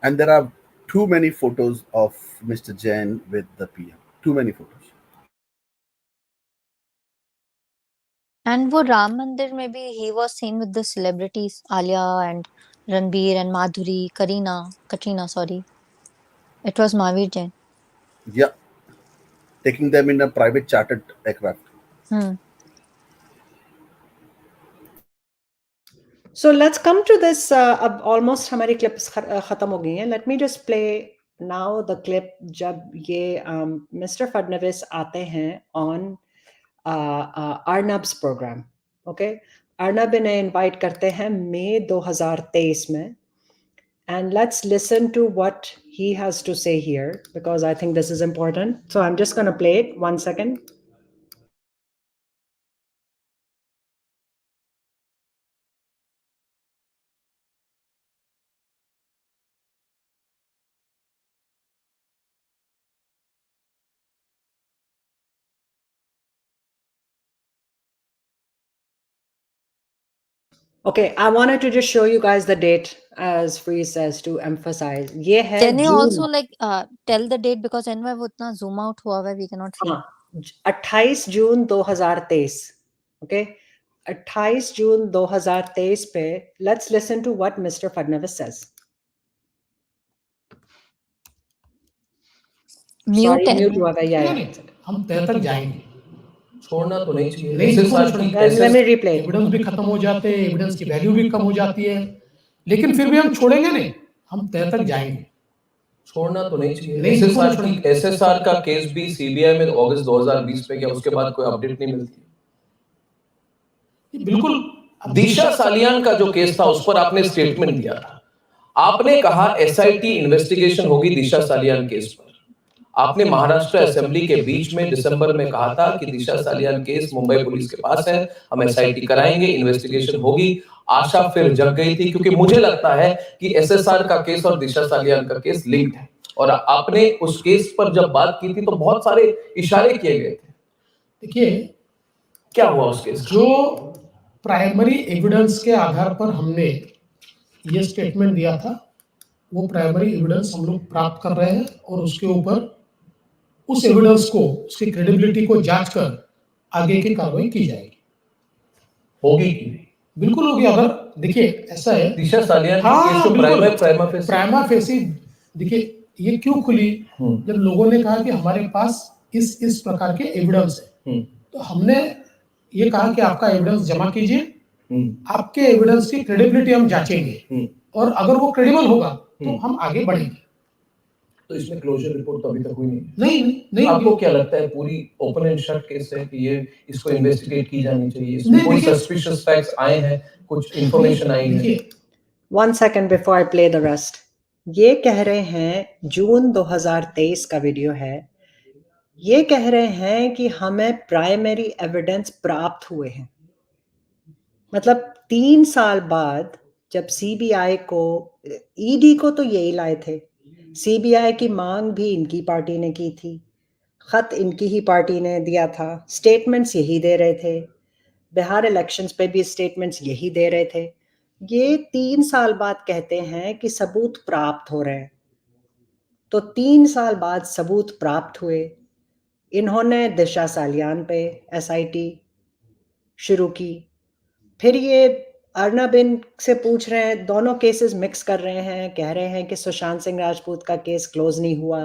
And there are too many photos of Mr. Jain with the PM. Too many photos. And वो Ram Mandir में भी he was seen with the celebrities, Alia and Ranbir and Madhuri, Katrina, sorry. It was Mahavir Jain. Yeah. Taking them in a private chartered aircraft. So let's come to this. अब almost हमारी clips खत्म हो गई हैं. Let me just play now the clip जब ये Mr. Fadnavis आते हैं on Arnab's program. Okay, Arnab इन्हें invite करते हैं मई 2023 में. And let's listen to what he has to say here, because I think this is important. So I'm just going to play it. 1 second. Okay, I wanted to just show you guys the date, as Freeze says, to emphasize. ये है Can you June. also tell the date, because anyway वो इतना zoom out हुआ है, we cannot see. 28 June 2023. Okay, 28 जून 2023 पे let's listen to what Mr. Fadnavis says. Mute हुआ था. Yeah. हम तय तक जाएंगे. छोड़ना तो नहीं चाहिए. Let me replay. एविडेंस भी खत्म हो जाते हैं, एविडेंस की वैल्यू भी कम हो जाती है, लेकिन फिर भी हम छोड़ेंगे नहीं. हम तय तक जाएंगे. छोड़ना तो नहीं चाहिए. एसएसआर का केस भी सीबीआई में अगस्त 2020 में किया, उसके बाद कोई अपडेट नहीं मिलती. बिल्कुल. दिशा सालियान का जो केस था उस पर आपने स्टेटमेंट दिया था. आपने कहा एसआईटी इन्वेस्टिगेशन होगी दिशा सालियान केस पर. आपने महाराष्ट्र असेंबली के बीच में दिसंबर में कहा था कि दिशा सालियान केस मुंबई पुलिस के पास है, हम एसआईटी कराएंगे, इन्वेस्टिगेशन होगी. आशा फिर जग गई थी, क्योंकि मुझे लगता है कि एसएसआर का केस और दिशा सालियान का केस लिंक्ड है. और आपने उस केस पर जब बात की थी तो बहुत सारे इशारे किए गए थे. देखिए क्या हुआ उस केस? जो प्राइमरी एविडेंस के आधार पर हमने ये स्टेटमेंट दिया था, वो प्राइमरी एविडेंस हम लोग प्राप्त कर रहे हैं और उसके ऊपर उस एविडेंस को, उसकी क्रेडिबिलिटी को जांच कर आगे की कार्रवाई की जाएगी. होगी. बिल्कुल होगी. अगर देखिए ऐसा है, दिशा सालियान प्राइमा फेसी, देखिए ये क्यों खुली, जब लोगों ने कहा कि हमारे पास इस प्रकार के एविडेंस है, तो हमने ये कहा कि आपका एविडेंस जमा कीजिए, आपके एविडेंस की क्रेडिबिलिटी हम जांचेंगे, और अगर वो क्रेडिबल होगा तो हम आगे बढ़ेंगे. तो इसमें क्लोजर रिपोर्ट तो अभी तक हुई नहीं. आपको क्या लगता है, पूरी ओपन एंड शट केस है कि ये इसको इन्वेस्टिगेट की जानी चाहिए? इसमें कोई सस्पिशियस फैक्ट्स आए हैं, कुछ इंफॉर्मेशन आई है? 1 second before I play the rest. ये कह रहे हैं जून 2023 का वीडियो है. ये कह रहे हैं कि हमें प्राइमरी एविडेंस प्राप्त हुए हैं. मतलब 3 साल बाद जब सीबीआई को, ईडी को तो यही लाए थे, सीबीआई की मांग भी इनकी पार्टी ने की थी, खत इनकी ही पार्टी ने दिया था, स्टेटमेंट्स यही दे रहे थे, बिहार इलेक्शंस पे भी स्टेटमेंट्स यही दे रहे थे। ये 3 साल बाद कहते हैं कि सबूत प्राप्त हो रहे हैं, तो 3 साल बाद सबूत प्राप्त हुए। इन्होंने दिशा सालियान पे एसआईटी शुरू की, फिर ये अर्नब से पूछ रहे हैं, दोनों केसेस मिक्स कर रहे हैं, कह रहे हैं कि सुशांत सिंह राजपूत का केस क्लोज नहीं हुआ।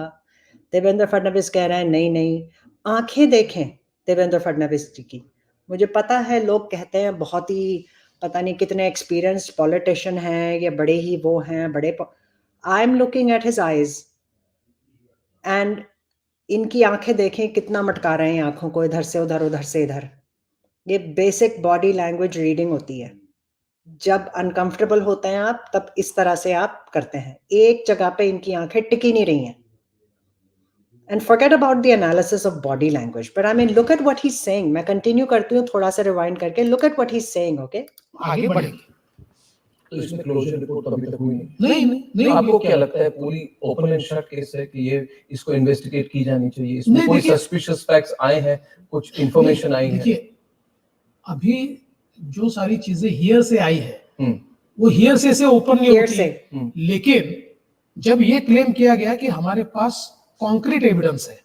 देवेंद्र फडणवीस कह रहे हैं नहीं नहीं, आंखें देखें देवेंद्र फडणवीस जी की। मुझे पता है लोग कहते हैं बहुत ही पता नहीं कितने एक्सपीरियंस्ड पॉलिटिशियन हैं, ये बड़े ही वो हैं, बड़े, I am looking at his eyes and इनकी आंखें देखें कितना मटका रहे हैं आंखों को, इधर से उधर उधर से इधर। ये बेसिक बॉडी लैंग्वेज रीडिंग होती है। जब अनकंफर्टेबल होते हैं आप, तब इस तरह से आप करते हैं। एक जगह पे इनकी आंखें टिकी नहीं रही हैं। And forget about the analysis of body language. But I mean, look at what he's saying. मैं continue करती हूँ थोड़ा सा rewind करके. Look at what he's saying, okay? आगे बढ़ेंगे। तो इसमें क्लोजर रिपोर्ट तो अभी तक हुई नहीं नहीं। आपको क्या लगता है पूरी ओपन एंड शट केस है कि ये इसको इन्वेस्टिगेट की जानी चाहिए? इसमें कोई सस्पिशियस फैक्ट्स आए हैं, कुछ इंफॉर्मेशन आई है? देखिए, अभी जो सारी चीजें हियर से आई है वो हियर से ओपन नहीं होती है। लेकिन जब ये क्लेम किया गया कि हमारे पास कॉन्क्रीट एविडेंस है,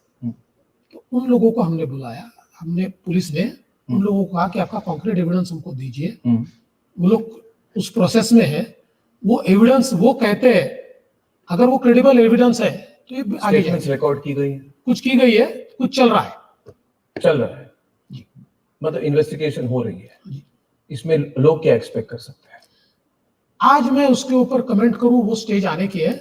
तो उन लोगों को हमने बुलाया, हमने पुलिस ने उन लोगों को कहा कि आपका कॉन्क्रीट एविडेंस हमको दीजिए। वो लोग उस प्रोसेस में है, वो एविडेंस वो कहते हैं अगर वो क्रेडिबल एविडेंस है तो ये आगे स्टेटमेंट्स रिकॉर्ड की गई है, कुछ की गई है, कुछ चल रहा है जी। मतलब इन्वेस्टिगेशन हो रही है, इसमें लोग क्या एक्सपेक्ट कर सकते हैं? आज मैं उसके ऊपर कमेंट करूं वो स्टेज आने की है।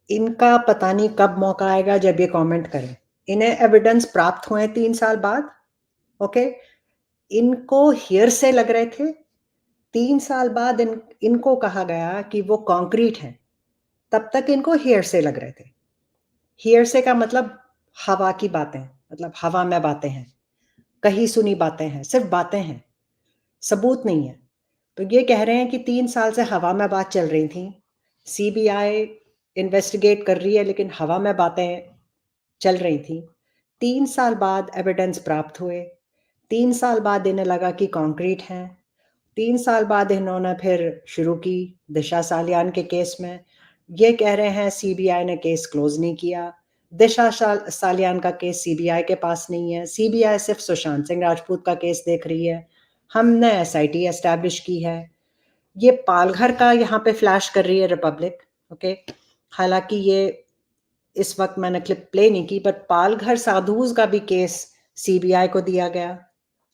इनका पता नहीं कब मौका आएगा जब ये कमेंट करें। इन्हें एविडेंस प्राप्त हुए 3 साल बाद, ओके? इनको हियर से लग रहे थे, 3 साल बाद इनको कहा गया कि वो कॉन्क्रीट हैं, तब तक इनको हियर से लग रहे थे। हियर से का मतलब हवा की बातें, मतलब हवा में बातें हैं, कहीं सुनी बातें हैं, सिर्फ बातें हैं, सबूत नहीं है। तो ये कह रहे हैं कि 3 साल से हवा में बात चल रही थी, सीबीआई इन्वेस्टिगेट कर रही है लेकिन हवा में बातें चल रही थी। 3 साल बाद एविडेंस प्राप्त हुए, 3 साल बाद इन्हें लगा कि कॉन्क्रीट हैं, 3 साल बाद इन्होंने फिर शुरू की दिशा सालियान के केस में। ये कह रहे हैं सीबीआई ने केस क्लोज नहीं किया, दिशा सालियान का केस सीबीआई के पास नहीं है, सीबीआई सिर्फ सुशांत सिंह राजपूत का केस देख रही है, हमने एसआईटी एस्टैब्लिश की है। ये पालघर का यहाँ पे फ्लैश कर रही है रिपब्लिक, ओके? हालांकि ये इस वक्त मैंने क्लिप प्ले नहीं की, बट पालघर साधुज का भी केस सीबीआई को दिया गया।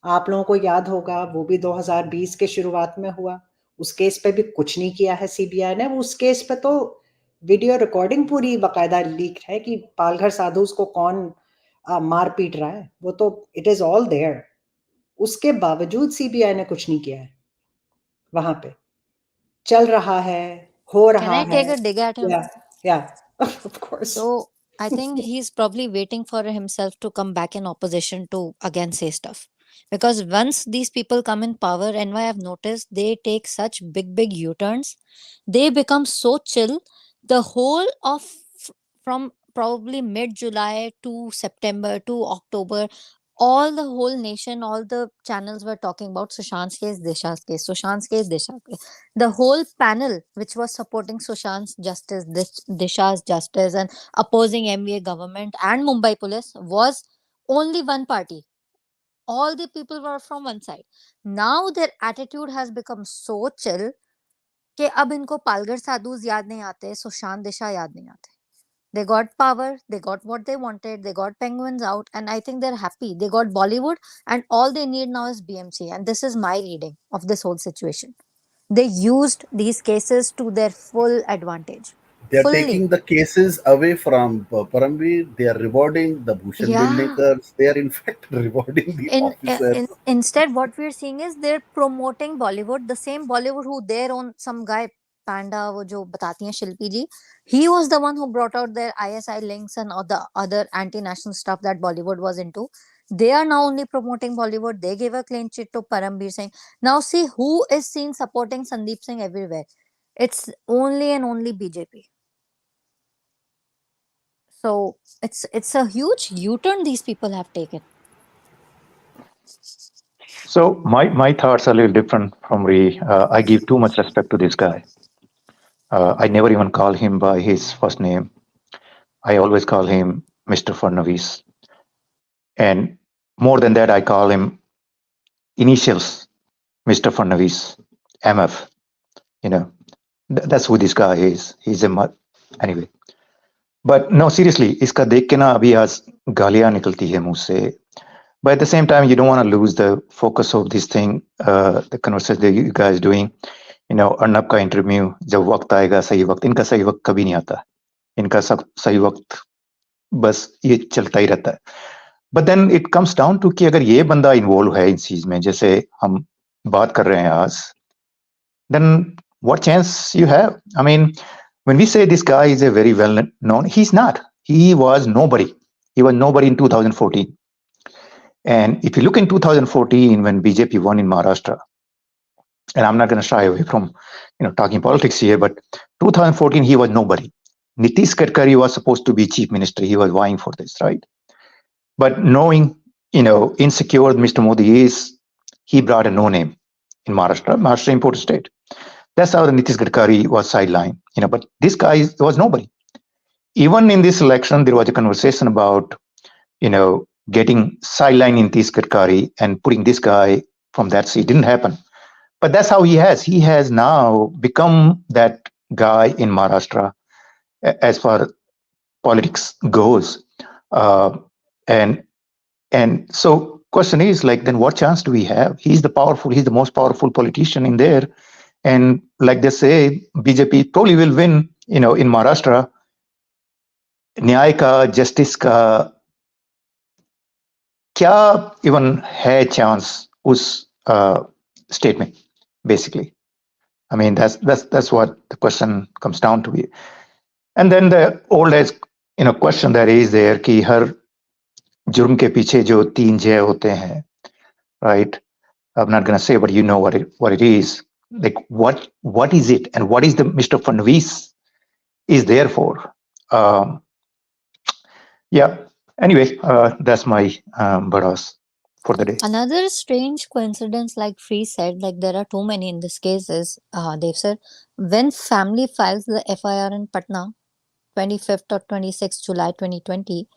आप लोगों को याद होगा, वो भी 2020 के शुरुआत में हुआ। उस केस पे भी कुछ नहीं किया है सीबीआई ने। उस केस पे तो वीडियो रिकॉर्डिंग पूरी बाकायदा लीक है कि पालघर साधुज को कौन मार पीट रहा है, वो तो इट इज ऑल देयर। उसके बावजूद सीबीआई ने कुछ नहीं किया है। वहां पे चल रहा है, हो Can रहा I है। take a dig at him? Yeah, of course. So I think he's probably waiting for himself to come back in opposition to again say stuff. Because once these people come in power, and what I've noticed, they take such big U-turns. They become so chill. The whole of from probably mid-July to September to October, all the whole nation, all the channels were talking about Sushant's case, Disha's case, Sushant's case, Disha's case. The whole panel, which was supporting Sushant's justice, Disha's justice, and opposing MVA government and Mumbai police, was only one party. All the people were from one side. Now their attitude has become so chill कि अब इनको पालघर साधुज याद नहीं आते, सुशांत दिशा याद नहीं आते. They got power, they got what they wanted, they got penguins out, and I think they're happy. They got Bollywood, and all they need now is BMC. And this is my reading of this whole situation. They used these cases to their full advantage. They are taking the cases away from Paramveer. They are rewarding the Bhushan Bilnikers. They are in fact rewarding the officers. Instead, what we're seeing is they're promoting Bollywood, the same Bollywood who their own some guy Panda, वो जो बताती हैं शिल्पी जी, he was the one who brought out their ISI links and all the other anti-national stuff that Bollywood was into. They are now only promoting Bollywood. They gave a clean chit to Parambir Singh. Now see who is seen supporting Sandeep Singh everywhere. It's only and only BJP. So it's a huge U-turn these people have taken. So my thoughts are a little different from Ree. I give too much respect to this guy. I never even call him by his first name. I always call him Mr. Fadnavis. And more than that, I call him initials, Mr. Fadnavis, MF. You know, that's who this guy is. He's a anyway. But no, seriously, इसका देख के ना अभी आज गालियां निकलती है मुंह से. But at the same time, you don't want to lose the focus of this thing, the conversation that you guys doing. You know, Arnab का इंटरव्यू जब वक्त आएगा सही वक्त, इनका सही वक्त कभी नहीं आता. इनका सही वक्त बस ये चलता ही रहता है. But then it comes down to कि अगर ये बंदा इन्वॉल्व है इस चीज में, जैसे हम बात कर रहे हैं आज, then what chance you have? I mean, when we say this guy is a very well known, he's not. He was nobody. He was nobody in 2014. And if you look in 2014 when BJP won in Maharashtra, and I'm not going to shy away from talking politics here, but 2014 he was nobody. Nitish Gadkari was supposed to be chief minister. He was vying for this, right? But knowing, insecure Mr. Modi is, he brought a no name in Maharashtra. Maharashtra imported state. That's how the Nitish Gadkari was sidelined. But this guy was nobody. Even in this election, there was a conversation about, getting sidelined in Nitish Gadkari and putting this guy from that seat. It didn't happen. But that's how he has. He has now become that guy in Maharashtra as far politics goes. And so question is like, then what chance do we have? He's the most powerful politician in there. And like they say, BJP probably will win, in Maharashtra. न्याय का, justice का क्या even है chance उस statement, basically. I mean, that's what the question comes down to. And then the old age, question that is there कि हर जुर्म के पीछे जो 3 जय होते हैं, right? I'm not going to say, but you know what it is. Like what is it, and what is the Mr. Fadnavis is there for? Yeah. Anyway, that's my badass for the day. Another strange coincidence, like Free said, like there are too many in this case, is Dev sir, when family files the FIR in Patna, 25th or 26th July 2020,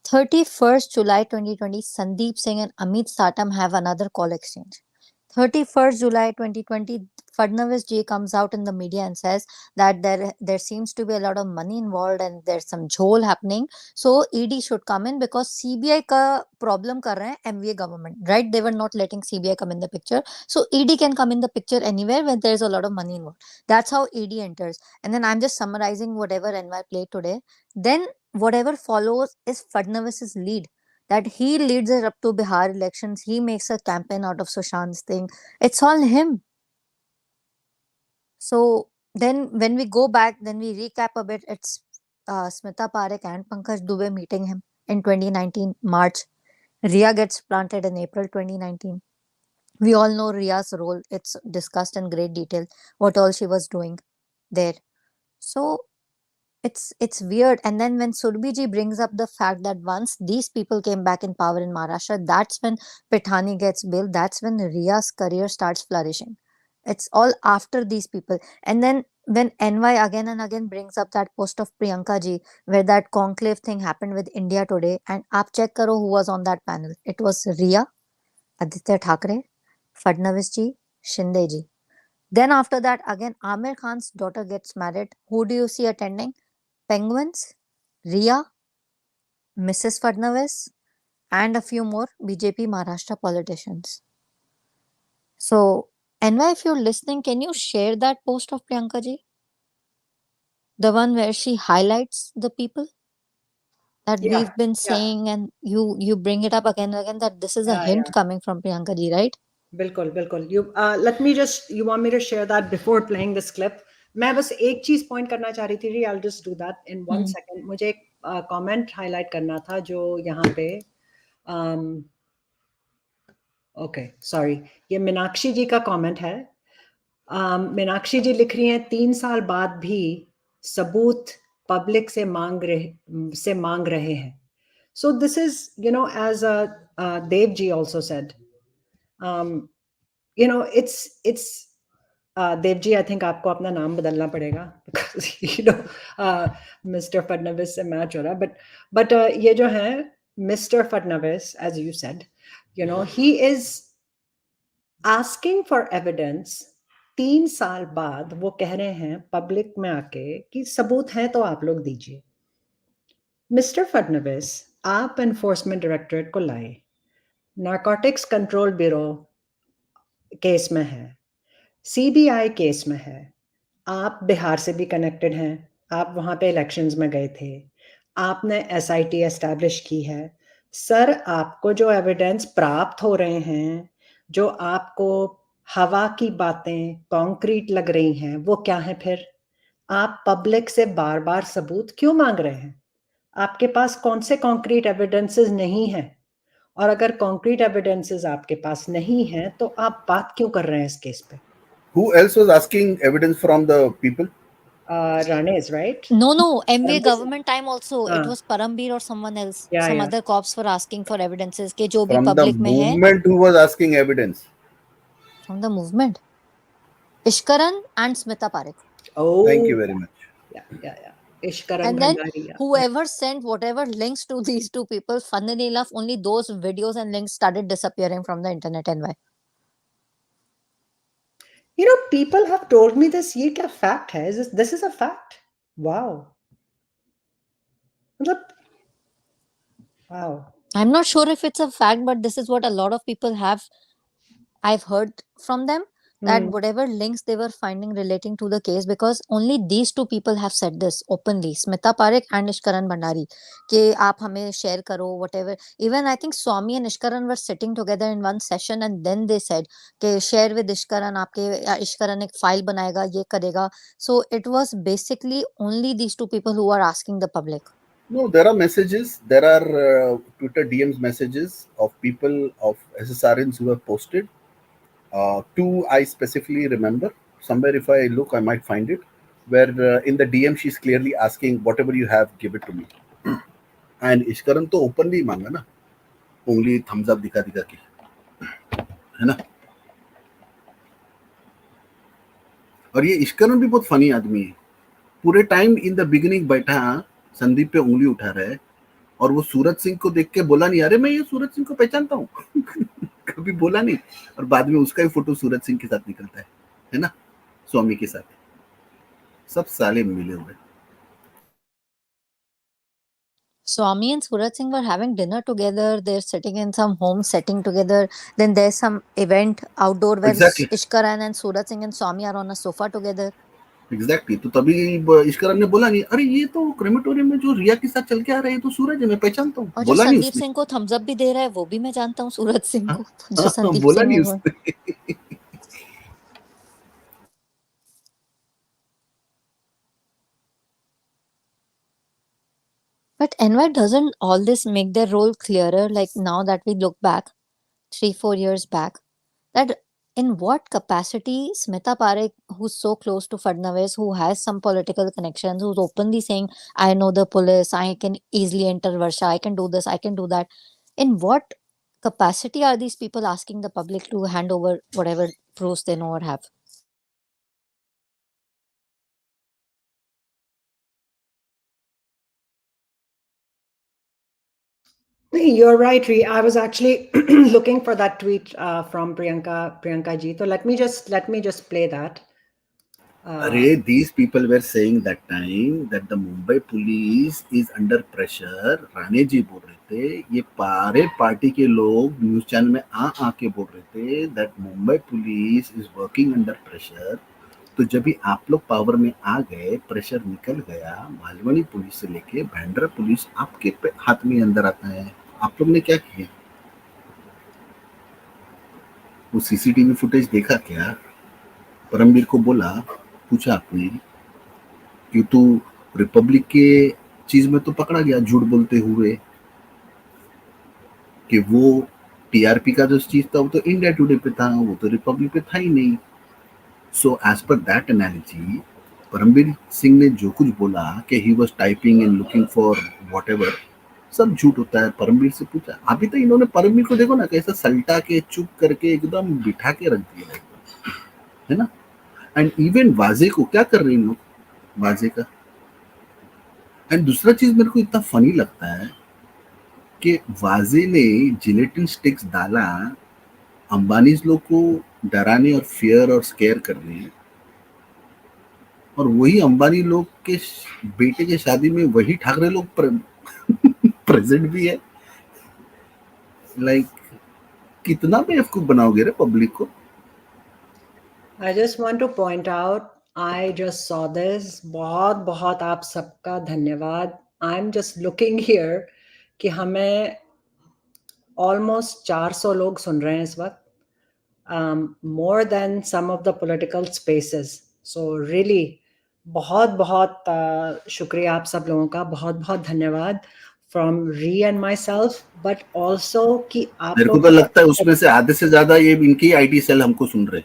31st July 2020, Sandeep Singh and Amit Satam have another call exchange. 31st July 2020, Fadnavis ji comes out in the media and says that there seems to be a lot of money involved and there's some jhol happening. So ED should come in because CBI ka problem kar rahe hain MVA government, right? They were not letting CBI come in the picture. So ED can come in the picture anywhere when there's a lot of money involved. That's how ED enters. And then I'm just summarizing whatever NY played today. Then whatever follows is Fadnavis's lead. That he leads it up to Bihar elections. He makes a campaign out of Sushant Singh. It's all him. So then when we go back, then we recap a bit. It's Smita Parekh and Pankaj Dubey meeting him in 2019, March. Riya gets planted in April 2019. We all know Riya's role. It's discussed in great detail, what all she was doing there. So it's weird. And then when Surbhi ji brings up the fact that once these people came back in power in Maharashtra, that's when Pithani gets built. That's when Riya's career starts flourishing. It's all after these people. And then when NY again and again brings up that post of Priyanka ji, where that conclave thing happened with India Today, and aap check karo who was on that panel. It was Riya, Aditya Thackeray, Fadnavis ji, Shinde ji. Then after that, again, Amir Khan's daughter gets married. Who do you see attending? Penguins, Riya, Mrs. Fadnavis, and a few more BJP Maharashtra politicians. So, NY, if you're listening, can you share that post of Priyanka ji? The one where she highlights the people that we've been saying, and you bring it up again and again that this is a hint coming from Priyanka ji, right? बिल्कुल बिल्कुल. You want me to share that before playing this clip? मैं बस एक चीज point करना चाह रही थी. I'll just do that in 1 second. मुझे एक कमेंट हाईलाइट करना था जो यहाँ पे ओके सॉरी, ये मीनाक्षी जी का कमेंट है। मीनाक्षी जी लिख रही हैं 3 साल बाद भी सबूत पब्लिक से मांग रहे हैं। So this is, you know, as Dev ji also said, you know, it's Dev ji, I think आपको अपना नाम बदलना पड़ेगा because you know Mr. Fadnavis से मैच हो रहा है, but ये जो है Mr. Fadnavis, as you said, you know, he is asking for evidence। 3 साल बाद वो कह रहे हैं पब्लिक में आके कि सबूत है तो आप लोग दीजिए। मिस्टर फडणवीस, आप एनफोर्समेंट डायरेक्टरेट को लाए, नारकोटिक्स कंट्रोल ब्यूरो केस में है, सीबीआई केस में है, आप बिहार से भी कनेक्टेड हैं, आप वहाँ पे इलेक्शंस में गए थे, आपने एसआईटी एस्टैब्लिश की है। सर, आपको जो एविडेंस प्राप्त हो रहे हैं, जो आपको हवा की बातें कॉन्क्रीट लग रही हैं, वो क्या है फिर? आप पब्लिक से बार बार सबूत क्यों मांग रहे हैं? आपके पास कौन से कॉन्क्रीट एविडेंसेस नहीं हैं? और अगर कॉन्क्रीट एविडेंसेस आपके पास नहीं हैं तो आप बात क्यों कर रहे हैं इस केस पे? Who else was asking evidence from the people? Ranesh, right? No, MV government time also it was Parambir or someone else. Yeah, Some yeah. other cops were asking for evidences के जो भी From the public में है. movement who was asking evidence? From the movement. Ishkaran and Smita Parekh. Oh, thank you very much. Yeah. Ishkaran And then Bhandari, whoever sent whatever links to these two people, funnily enough, only those videos and links started disappearing from the internet. And why? You know, people have told me this. ये क्या fact है? This is a fact. Wow. Wow. I'm not sure if it's a fact, but this is what a lot of people have. I've heard from them that whatever links they were finding relating to the case, because only these two people have said this openly, Smita Parekh and Ishkaran Bhandari, कि आप हमें share करो whatever. Even I think Swami and Ishkaran were sitting together in one session and then they said कि share with Ishkaran, आपके Ishkaran एक file बनाएगा, ये करेगा. So it was basically only these two people who are asking the public. No, there are messages. There are Twitter DMs messages of people of SSRNs who have posted. Two I specifically remember. Somewhere if I look, I might find it. Where in the DM she's clearly asking, whatever you have, give it to me. And Ishkaran तो openly मांगा ना, only thumbs up दिखा के, है ना? और ये इश्करन भी बहुत फनी आदमी है। पूरे टाइम इन द बिगिनिंग बैठा संदीप पे उंगली उठा रहा है और वो सूरज सिंह को देख के बोला नहीं, अरे मैं ये सूरज सिंह को पहचानता हूँ कभी बोला नहीं। और बाद में उसका ही फोटो सूरज सिंह के साथ निकलता है ना, स्वामी के साथ। सब साले मिले हुए। Swami and Suraj Singh were having dinner together. They're sitting in some home setting together. Then there's some event outdoor where Ishkaran and Suraj Singh and Swami are on a sofa together. Exactly. तो तभी इश्करन ने बोला नहीं, अरे ये तो crematorium में जो रिया के साथ चल के आ रहे हैं तो सूरज है, मैं पहचानता हूँ। और जो संदीप सिंह को थम्स अप भी दे रहा है वो भी मैं जानता हूँ, सूरज सिंह को, जो संदीप बोला सिंह नहीं है। उसने। But NY, doesn't all this make their role clearer? Like now that we look back 3-4 years back, that in what capacity Smita Parekh, who's so close to Fadnavis, who has some political connections, who's openly saying, I know the police, I can easily enter Varsha, I can do this, I can do that. In what capacity are these people asking the public to hand over whatever proofs they know or have? You're right, Ree. I was actually looking for that tweet from Priyanka ji. So let me just play that. These people were saying that time that the Mumbai police is under pressure. Rane जी बोल रहे थे, ये पारे party के लोग news channel में आके बोल रहे थे that Mumbai police is working under pressure. तो जब भी आप लोग पावर में आ गए, प्रेशर निकल गया, मालवनी पुलिस से लेके बैंड्रा पुलिस आपके हाथ में अंदर आता है। आप लोग ने क्या किया? वो सीसीटीवी फुटेज देखा क्या? परमवीर को बोला, पूछा आपने कि तू रिपब्लिक के चीज में तो पकड़ा गया झूठ बोलते हुए कि वो टीआरपी का जो चीज था वो तो इंडिया टुडे पे था, वो तो रिपब्लिक पे था ही नहीं. So as per that analogy, Parambir Singh ने जो कुछ बोला कि he was typing and looking for whatever, सब झूठ होता है. परमबीर से पूछा, अभी तक इन्होंने परमबीर को देखो ना कैसे सल्टा के चुप करके एकदम बिठा के रख दिया है ना. एंड इवन वाजे को क्या कर रहे हैं इन लोग, वाजे का. एंड दूसरा चीज मेरे को इतना फनी लगता है कि वाजे ने जिलेटिन स्टिक्स डाला, अंबानी लोग को डराने और फियर और स्केयर करने, और वही अंबानी लोग के बेटे के शादी में वही ठाकरे लोग प्रेजेंट भी है. लाइक कितना बेवकूफ बनाओगे रे पब्लिक को. I just want to point out, I just saw this. बहुत बहुत आप सबका धन्यवाद. I'm just looking here कि हमें almost 400 लोग सुन रहे हैं इस वक्त. More than some of the political spaces. So really बहुत बहुत शुक्रिया आप सब लोगों का. बहुत बहुत धन्यवाद from Ree and myself, but also कि आप मेरे को तो लगता है उसमें से आधे से ज्यादा ये इनकी आईटी सेल हमको सुन रहे.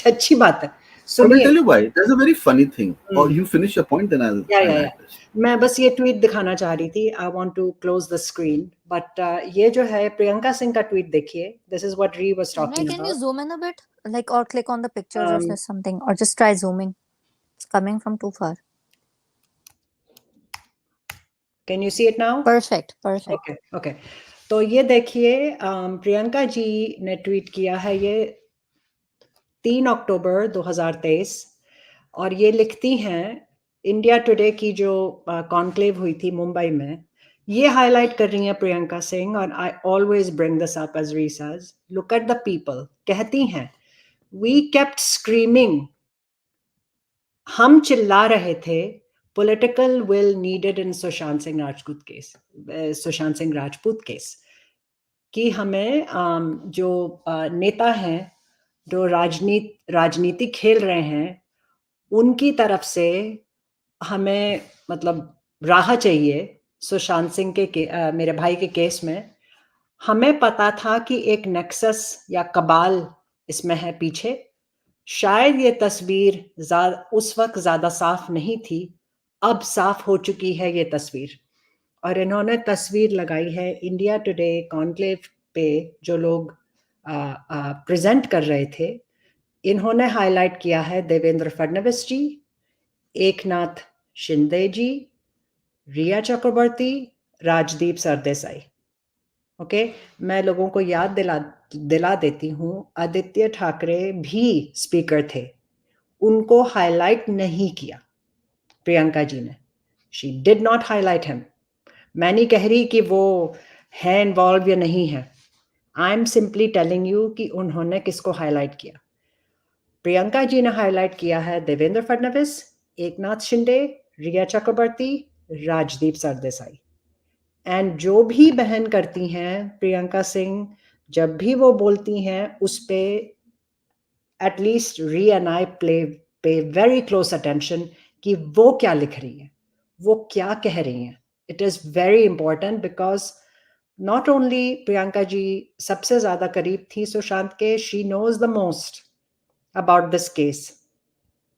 अच्छी बात है. So I'll tell you why. There's a very funny thing. Or you finish your point, then I'll. Yeah. मैं बस ये ट्वीट दिखाना चाह रही थी. I want to close the screen. But ये जो है प्रियंका सिंह का ट्वीट देखिए. This is what Ree was talking about. Can you zoom in a bit, like, or click on the pictures or something, or just try zooming? It's coming from too far. Can you see it now? Perfect. Okay. तो ये देखिए प्रियंका जी ने tweet किया है ये 3 अक्टूबर 2023 और ये लिखती हैं इंडिया टुडे की जो कॉन्क्लेव हुई थी मुंबई में, ये हाईलाइट कर रही हैं प्रियंका सिंह. और I always bring this up as री says, look at the people. कहती हैं वी केप्ट स्क्रीमिंग, हम चिल्ला रहे थे, political will needed in Sushant Singh Rajput case कि हमें जो नेता हैं जो राजनीति खेल रहे हैं उनकी तरफ से हमें मतलब राह चाहिए. सुशांत सिंह के मेरे भाई के केस में हमें पता था कि एक नेक्सस या कबाल इसमें है पीछे. शायद ये तस्वीर उस वक्त ज्यादा साफ नहीं थी, अब साफ हो चुकी है ये तस्वीर. और इन्होंने तस्वीर लगाई है इंडिया टुडे कॉन्क्लेव पे जो लोग प्रेजेंट कर रहे थे. इन्होंने हाईलाइट किया है देवेंद्र फडणवीस जी, एकनाथ शिंदे जी, रिया चक्रवर्ती, राजदीप सरदेसाई. ओके, मैं लोगों को याद दिला देती हूँ, आदित्य ठाकरे भी स्पीकर थे, उनको हाईलाइट नहीं किया प्रियंका जी ने. She did not highlight him. मैं नहीं कह रही कि वो है इन्वॉल्व या नहीं है. I am simply telling you कि उन्होंने किसको हाईलाइट किया. प्रियंका जी ने हाईलाइट किया है देवेंद्र फडणवीस, एकनाथ शिंदे, रिया चक्रवर्ती, राजदीप सरदेसाई. एंड जो भी बहन करती हैं प्रियंका सिंह, जब भी वो बोलती हैं उस पे एटलीस्ट री एंड आई पे वेरी क्लोज अटेंशन कि वो क्या लिख रही हैं, वो क्या कह रही हैं. It is very important because not only Priyanka ji सबसे ज़्यादा करीब थी सुशांत के, she knows the most about this case.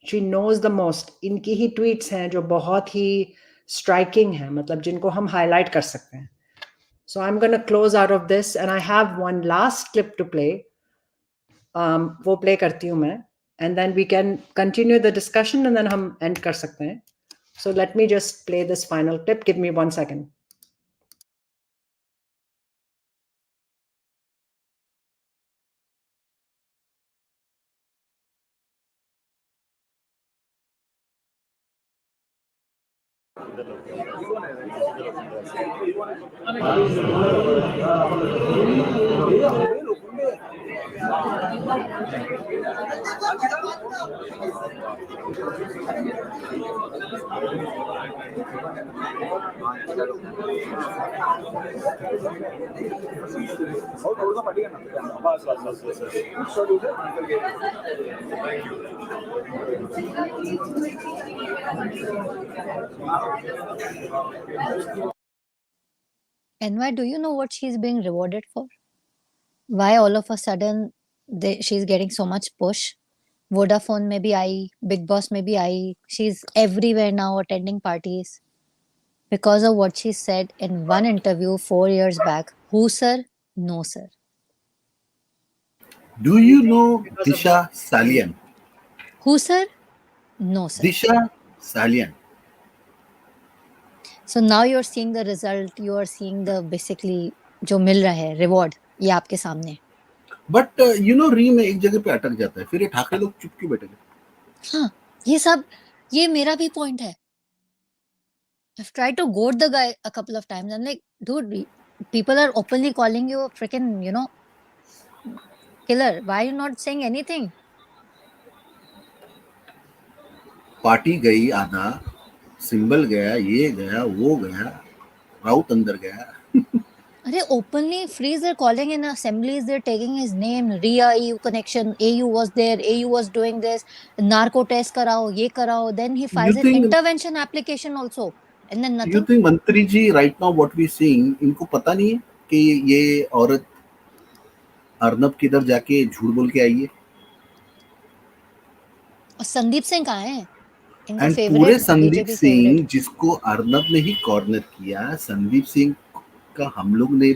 She knows the most. इनकी ही ट्वीट्स हैं जो बहुत ही स्ट्राइकिंग हैं, मतलब जिनको हम हाईलाइट कर सकते हैं. So I am gonna close out of this and I have one last clip to play. वो प्ले करती हूँ मैं and then we can continue the discussion and then हम एंड कर सकते हैं. So let me just play this final clip. Give me 1 second. NY, do you know what she's being rewarded for? why all of a sudden she's getting so much push. Vodafone में भी आई, Big Boss में भी आई. She's everywhere now attending parties because of what she said in one interview 4 years back. Who sir? No sir. Do you know Disha Salian? Who sir? No sir. Disha Salian. So now you're seeing the result. You are seeing the basically जो मिल रहा है reward ये आपके सामने. But you no री में एक जगह पे अटक जाता है, फिर ये ठाकरे लोग चुप क्यों बैठे? हाँ, ये मेरा भी पॉइंट है. I've tried to goad the guy a couple of times. I'm like, dude, people are openly calling you a freaking, killer. Why are you not saying anything? Party गई आधा, सिंबल गया, ये गया, वो गया, राउत अंदर गया. अरे openly freeze they're calling in assemblies, they're taking his name, RIA EU connection, AU was there, AU was doing this, narco test karao, ye karao. Then he files an intervention application also. And then nothing. You think मंत्री जी right now what we seeing, इनको पता नहीं है कि ये औरत अर्नब किधर जाके झूठ बोल के आई है? और संदीप सिंह कहाँ है? इनका फेवरेट पूरे संदीप सिंह जिसको अर्नब ने ही कॉर्नर किया, संदीप सिंह का हम लोग ने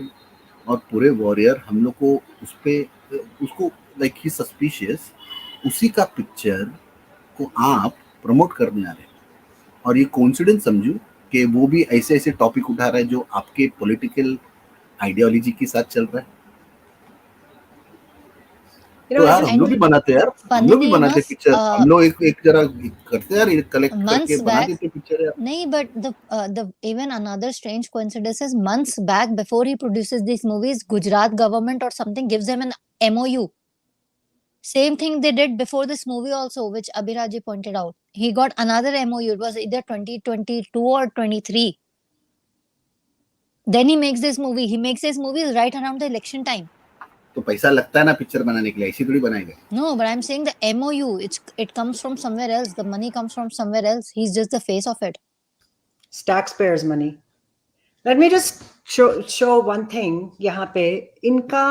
और पूरे वॉरियर हम लोग को उसको लाइक ही सस्पिशियस, उसी का पिक्चर को आप प्रमोट करने आ रहे हैं और ये कोइंसिडेंस समझू कि वो भी ऐसे ऐसे टॉपिक उठा रहा है जो आपके पॉलिटिकल आइडियोलॉजी के साथ चल रहा है. तो यार हम लोग भी बनाते यार, हम लोग भी बनाते पिक्चर, हम लोग एक जरा करते यार, कलेक्ट करके बना देते पिक्चर यार. नहीं, but the even another strange coincidence is months back before he produces these movies, Gujarat government or something gives him an MOU. Same thing they did before this movie also, which Abhiraji pointed out. He got another MOU. It was either 2022 or 23. Then he makes this movie. He makes this movies right around the election time. तो पैसा लगता है ना picture बनाने के लिए, ऐसी थोड़ी बनाएगा. No, but I'm saying the MOU, it comes from somewhere else. The money comes from somewhere else. He's just the face of it. It's taxpayers' money. Let me just show one thing. यहाँ पे इनका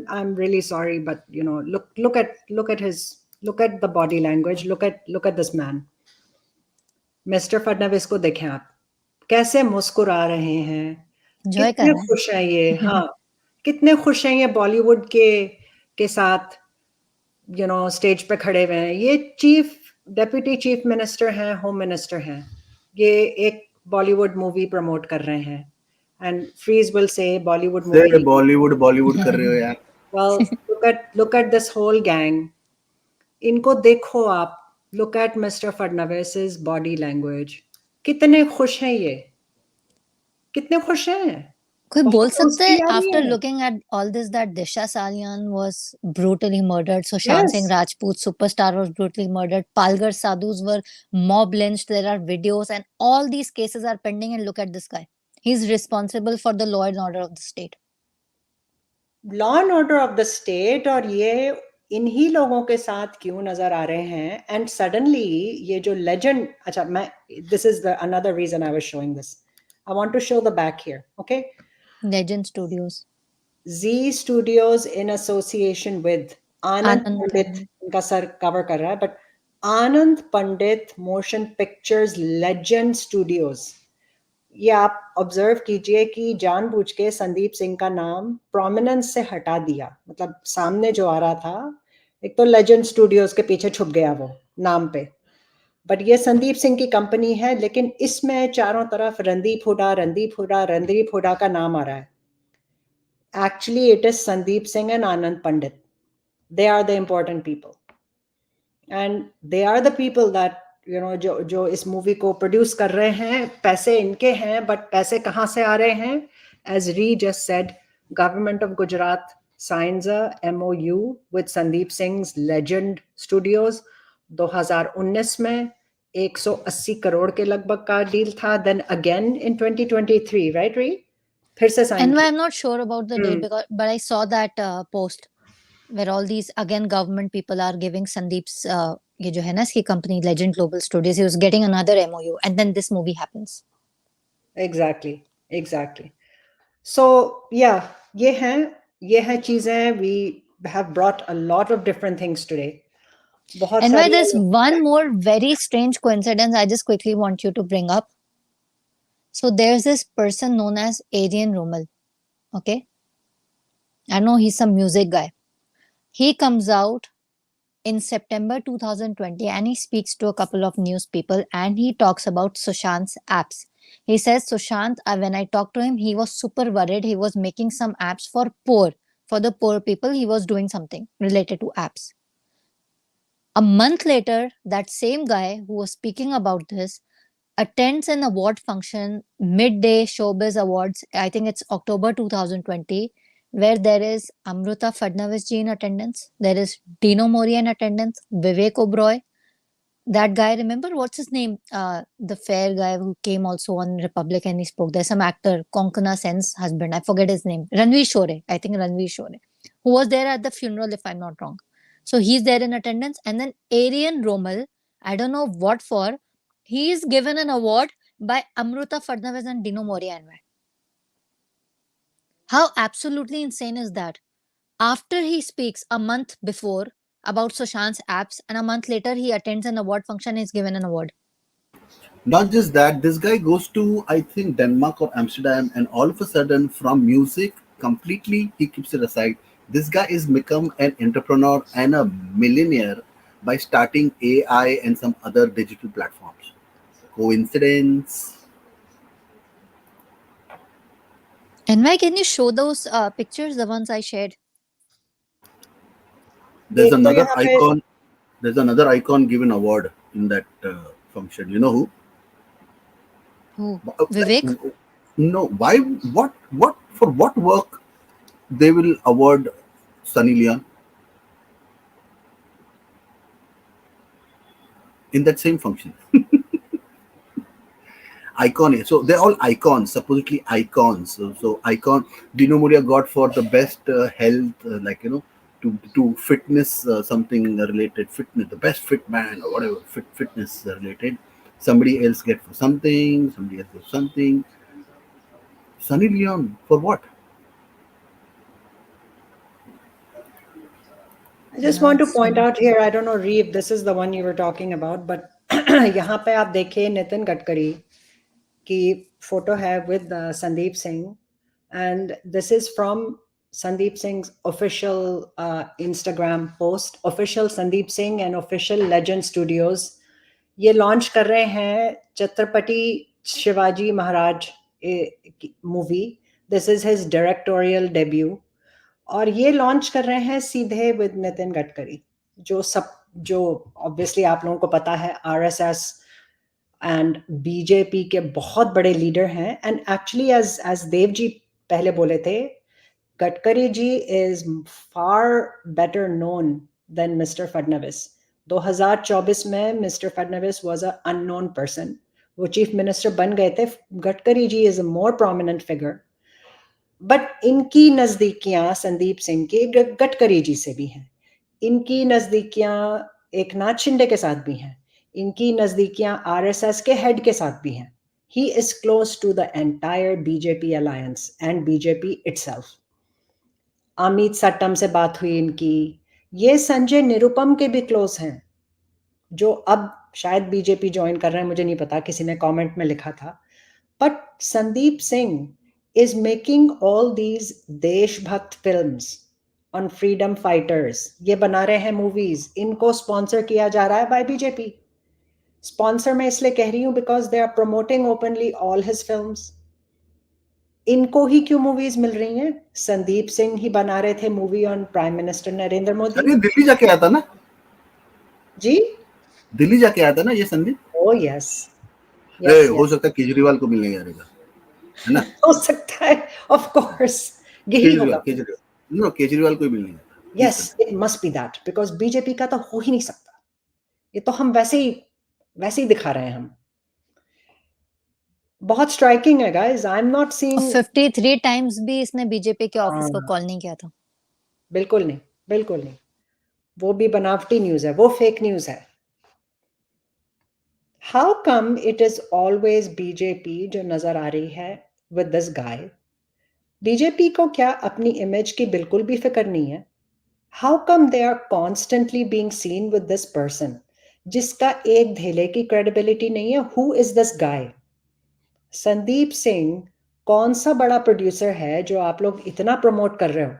I'm really sorry, but look at the body language. Look at this man. Mr. Fadnavis को देखें आप, कैसे मुस्कुरा रहे हैं, कितने खुश हैं ये. हाँ, कितने खुश हैं ये बॉलीवुड के साथ स्टेज पे खड़े हुए हैं. ये डेप्यूटी चीफ मिनिस्टर हैं, होम मिनिस्टर हैं. ये एक बॉलीवुड मूवी प्रमोट कर रहे हैं. And freeze will say Bollywood movie, Bollywood कर रहे हो यार. Well look at this whole gang. इनको देखो आप. Look at Mr. Fadnavis's body language. कितने खुश हैं ये, कितने खुश हैं. कोई बोल सकता है after looking at all this that Disha Salian was brutally murdered, Sushant Singh Rajput superstar was brutally murdered, Palghar sadhus were mob lynched, there are videos and all these cases are pending, and look at this guy. He's responsible for the law and order of the state. Law and order of the state. और ये इन्हीं लोगों के साथ क्यों नजर आ रहे हैं. And suddenly ये जो legend, अच्छा this is another reason I was showing this. I want to show the back here, okay? Legend Studios. Z Studios in association with Anand Pandit. इनका सर cover कर रहा है, but Anand Pandit Motion Pictures Legend Studios. ये आप observe कीजिए कि जानबूझ के संदीप सिंह का नाम प्रोमिनेंस से हटा दिया. मतलब सामने जो आ रहा था, एक तो लेजेंड स्टूडियोज के पीछे छुप गया वो नाम पे, बट ये संदीप सिंह की कंपनी है, लेकिन इसमें चारों तरफ रणदीप हुडा का नाम आ रहा है. Actually it is Sandeep Singh and Anand Pandit. They are the important people and they are the people that जो इस मूवी को प्रोड्यूस कर रहे हैं. पैसे इनके हैं, बट पैसे कहाँ से आ रहे हैं? एज री just said, government of Gujarat signs a MOU with Sandeep Singh's Legend Studios. 2019 में 180 करोड़ के लगभग का डील था. Then again in 2023, right, Ree? फिर से sign. And I'm not sure about the date, but I saw that post where all these again government people are giving Sandeep's ये जो है ना इसकी company Legend Global Studios, he was getting another MOU, and then this movie happens. Exactly. So yeah, ये है चीजें. We have brought a lot of different things today. बहुत And why सारी there's one more very strange coincidence I just quickly want you to bring up. So there's this person known as Arian Rommel. Okay. I know he's some music guy. He comes out in September 2020 and he speaks to a couple of news people and he talks about Sushant's apps. He says Sushant, when I talked to him, he was super worried. He was making some apps for the poor people. He was doing something related to apps. A month later, that same guy who was speaking about this attends an award function, Midday Showbiz Awards. I think it's October 2020, where there is Amruta Fadnavis ji in attendance. There is Dino Mori in attendance, Vivek Oberoi. That guy, remember what's his name? The fair guy who came also on Republic and he spoke. There's some actor, Konkana Sen's husband. I forget his name. Ranveer Shore. I think Ranveer Shore, who was there at the funeral, if I'm not wrong. So he's there in attendance. And then Arian Rommel, I don't know what for, he is given an award by Amruta Fadnavis and Dino Mori. How absolutely insane is that? After he speaks a month before about Sushant's apps, and a month later he attends an award function and is given an award. Not just that, this guy goes to, I think, Denmark or Amsterdam, and all of a sudden, from music, completely, he keeps it aside. This guy is become an entrepreneur and a millionaire by starting AI and some other digital platforms. Coincidence? And why can you show those pictures, the ones I shared? There's another icon. There's another icon given award in that function. You know who? Who? Vivek? No. Why? What? For what work they will award Sunny Leon in that same function? Icon. So they're all icons, supposedly icons. So icon. Dino Moria got for the best health, to fitness, something related fitness, the best fit man or whatever, fitness related. Somebody else get for something. Somebody else for something. Sunny Leon for what? I just want to point out here, I don't know, Reeve, this is the one you were talking about, but यहाँ पे आप देखिए नितिन गडकरी की photo है with Sandeep Singh, and this is from Sandeep Singh's official Instagram post, official Sandeep Singh and official Legend Studios. ये launch कर रहे हैं Chhatrapati Shivaji Maharaj movie. This is his directorial debut. और ये लॉन्च कर रहे हैं सीधे विद नितिन गडकरी, जो ऑब्वियसली आप लोगों को पता है आरएसएस एंड बीजेपी के बहुत बड़े लीडर हैं. And actually as Dev ji पहले बोले थे, Gadkari ji is far better known than mister Fadnavis. 2024 में mister Fadnavis was a unknown person. वो चीफ मिनिस्टर बन गए थे. Gadkari ji is a more prominent figure. But इनकी नजदीकियां संदीप सिंह के गडकरी जी से भी हैं. इनकी नजदीकियां एकनाथ शिंदे के साथ भी हैं. इनकी नजदीकियां आरएसएस के हेड के साथ भी हैं. He is close to the entire BJP alliance and BJP itself. Amit सट्टम से बात हुई इनकी. ये संजय निरुपम के भी क्लोज हैं, जो अब शायद बीजेपी ज्वाइन कर रहे हैं, मुझे नहीं पता, किसी ने कमेंट में लिखा था. But Sandeep Singh is making all these देशभक्त films on freedom fighters. ये बना रहे हैं movies. इनको sponsor किया जा रहा है by BJP. Sponsor मैं इसलिए कह रही हूँ because they are promoting openly all his films. इनको ही क्यों movies मिल रही हैं? संदीप सिंह ही बना रहे थे movie on Prime Minister Narendra Modi. अरे दिल्ली जाके आया था ना जी, दिल्ली जाके आया था ना ये संदीप. Oh yes. हो सकता है केजरीवाल को मिलने जाएगा, है ना? हो सकता है, of course. यही होगा. केजरीवाल को ही मिलने जाएगा. Yes, it must be that because BJP का तो हो ही नहीं सकता. ये तो हम वैसे ही दिखा रहे हैं हम. बहुत स्ट्राइकिंग है guys. I am not seeing 53 times भी इसने बीजेपी के ऑफिस को कॉल नहीं किया था. बिल्कुल नहीं. वो भी बनावटी न्यूज़ है, वो फेक न्यूज़ है. How come it is always BJP जो नजर आ रही है with this guy, बीजेपी को क्या अपनी इमेज की बिल्कुल भी फिक्र नहीं है? How come they are constantly being seen with this person जिसका एक धेले की क्रेडिबिलिटी नहीं है? Who is this guy? Sandeep Singh कौन सा बड़ा प्रोड्यूसर है जो आप लोग इतना प्रमोट कर रहे हो?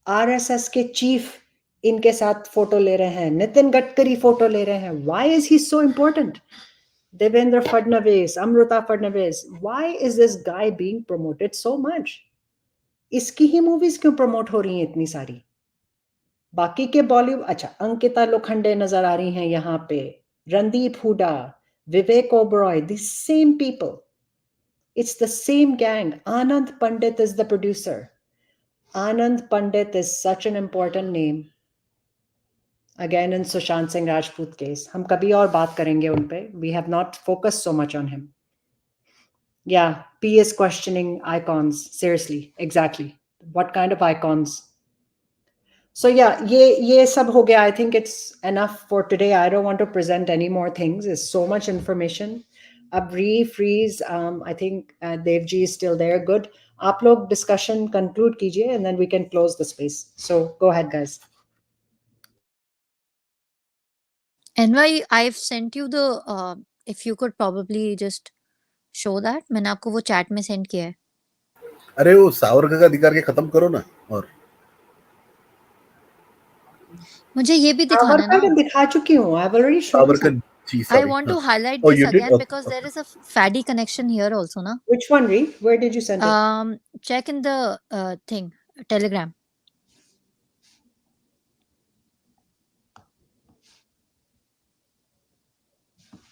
आरएसएस के चीफ इनके साथ फोटो ले रहे हैं, नितिन गडकरी फोटो ले रहे हैं. Why is he so important? Devendra Fadnavis, Amrita Fadnavis, why is this guy being promoted so much? इसकी ही मूवीज क्यों प्रमोट हो रही हैं इतनी सारी? बाकी के बॉलीवुड, अच्छा अंकिता लोखंडे नजर आ रही हैं यहाँ पे, Randeep Hooda, Vivek Oberoi, the same people. It's the same gang. Anand Pandit is the producer. Anand Pandit is such an important name. Again, in Sushant Singh Rajput case. हम कभी और बात करेंगे उन पे. We have not focused so much on him. Yeah, P is questioning icons. Seriously, exactly. What kind of icons? So yeah, ये सब हो गया. I think it's enough for today. I don't want to present any more things. There's so much information. अब refreeze. I think Dev ji is still there. Good. आप लोग discussion conclude कीजिए and then we can close the space. So go ahead, guys. NY, I've sent you the if you could probably just show that. मैंने आपको वो chat में send किया है. अरे वो सावरकर का दिखा के खत्म करो ना. और मुझे ये भी दिखाना ना. सावरकर दिखा चुकी हूँ. I've already shown. Savarkar ji, sorry. I want to highlight Oh, this you did? again Okay, because okay. there is a Faddy connection here also, na? Which one, Ree? Where did you send it? Check in the thing, Telegram.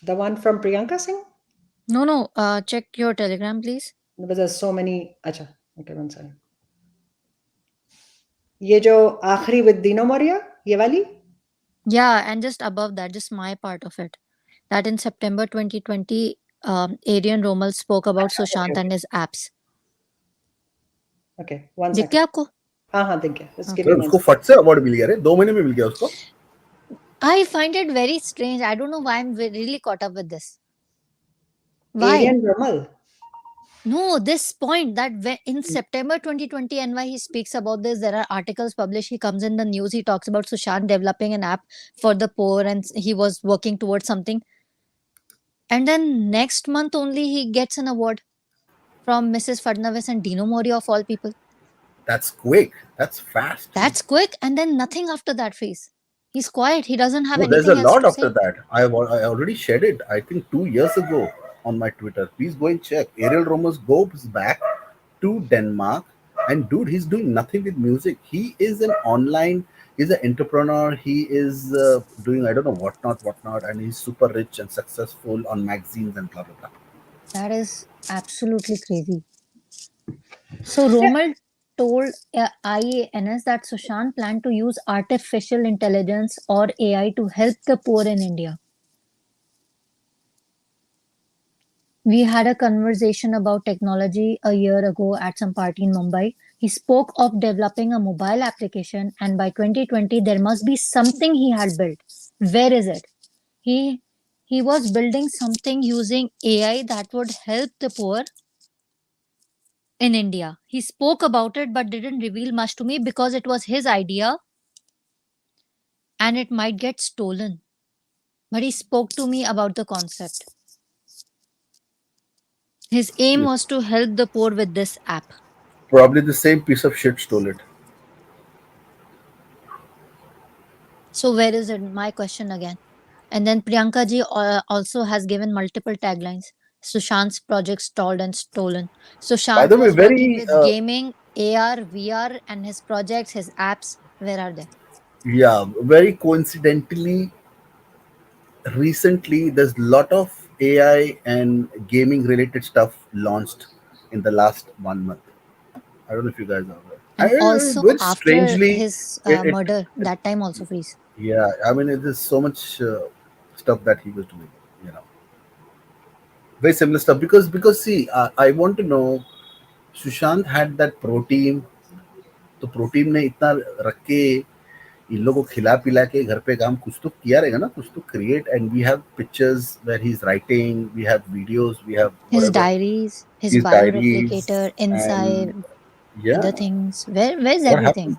The one from Priyanka Singh? No. Check your Telegram, please. But there's so many. अच्छा, okay, one second. ये जो आखिरी with Dino Moria, ये वाली? Yeah, and just above that, just my part of it. That in September 2020, Adrian Rommel spoke about Sushant okay. and his apps. Okay, one दिख second. गया आपको? हाँ दिख गया. Let's give तो it one उसको second. फट से अवार्ड मिल गया रे. 2 महीने में मिल गया उसको. I find it very strange. I don't know why I'm really caught up with this. Why? Adrian Rommel. No, this point that in September 2020 NY he speaks about this. There are articles published. He comes in the news. He talks about Sushant developing an app for the poor and he was working towards something. And then next month only he gets an award from Mrs. Fadnavis and Dino Moria of all people. That's quick. That's fast. That's quick. And then nothing after that phase. He's quiet. He doesn't have No, there's anything a else lot to after say. that. I already shared it. I think 2 years ago on my Twitter. Please go and check. Ariel Romas goes back to Denmark, and dude, he's doing nothing with music. He is an online. He's an entrepreneur. He is doing I don't know whatnot, and he's super rich and successful on magazines and blah blah blah. That is absolutely crazy. So Rommel told IANS that Sushant planned to use artificial intelligence or AI to help the poor in India. We had a conversation about technology a year ago at some party in Mumbai. He spoke of developing a mobile application, and by 2020 there must be something he had built. Where is it? He was building something using AI that would help the poor in India. He spoke about it but didn't reveal much to me because it was his idea and it might get stolen. But he spoke to me about the concept. His aim was to help the poor with this app. Probably the same piece of shit stole it. So where is it? My question again. And then Priyanka ji also has given multiple taglines. Sushant's project stalled and stolen. Sushant By the way, was working very with gaming, AR, VR, and his projects, his apps. Where are they? yeah, very coincidentally, recently there's a lot of AI and gaming related stuff launched in the last 1 month. I don't know if you guys are aware. And also Which after strangely, his it- murder, that time also freeze. yeah, I mean, it is so much stuff that he was doing, very similar stuff. Because see, I want to know, Sushant had that pro team. तो pro team ने इतना रख के इन लोगों को खिला पिला के घर पे काम कुछ तो किया रहेगा ना, कुछ तो create. And we have pictures where he is writing, we have videos, we have His diaries, his bioreplicator, inside. Yeah. other things. Where's What everything? happened?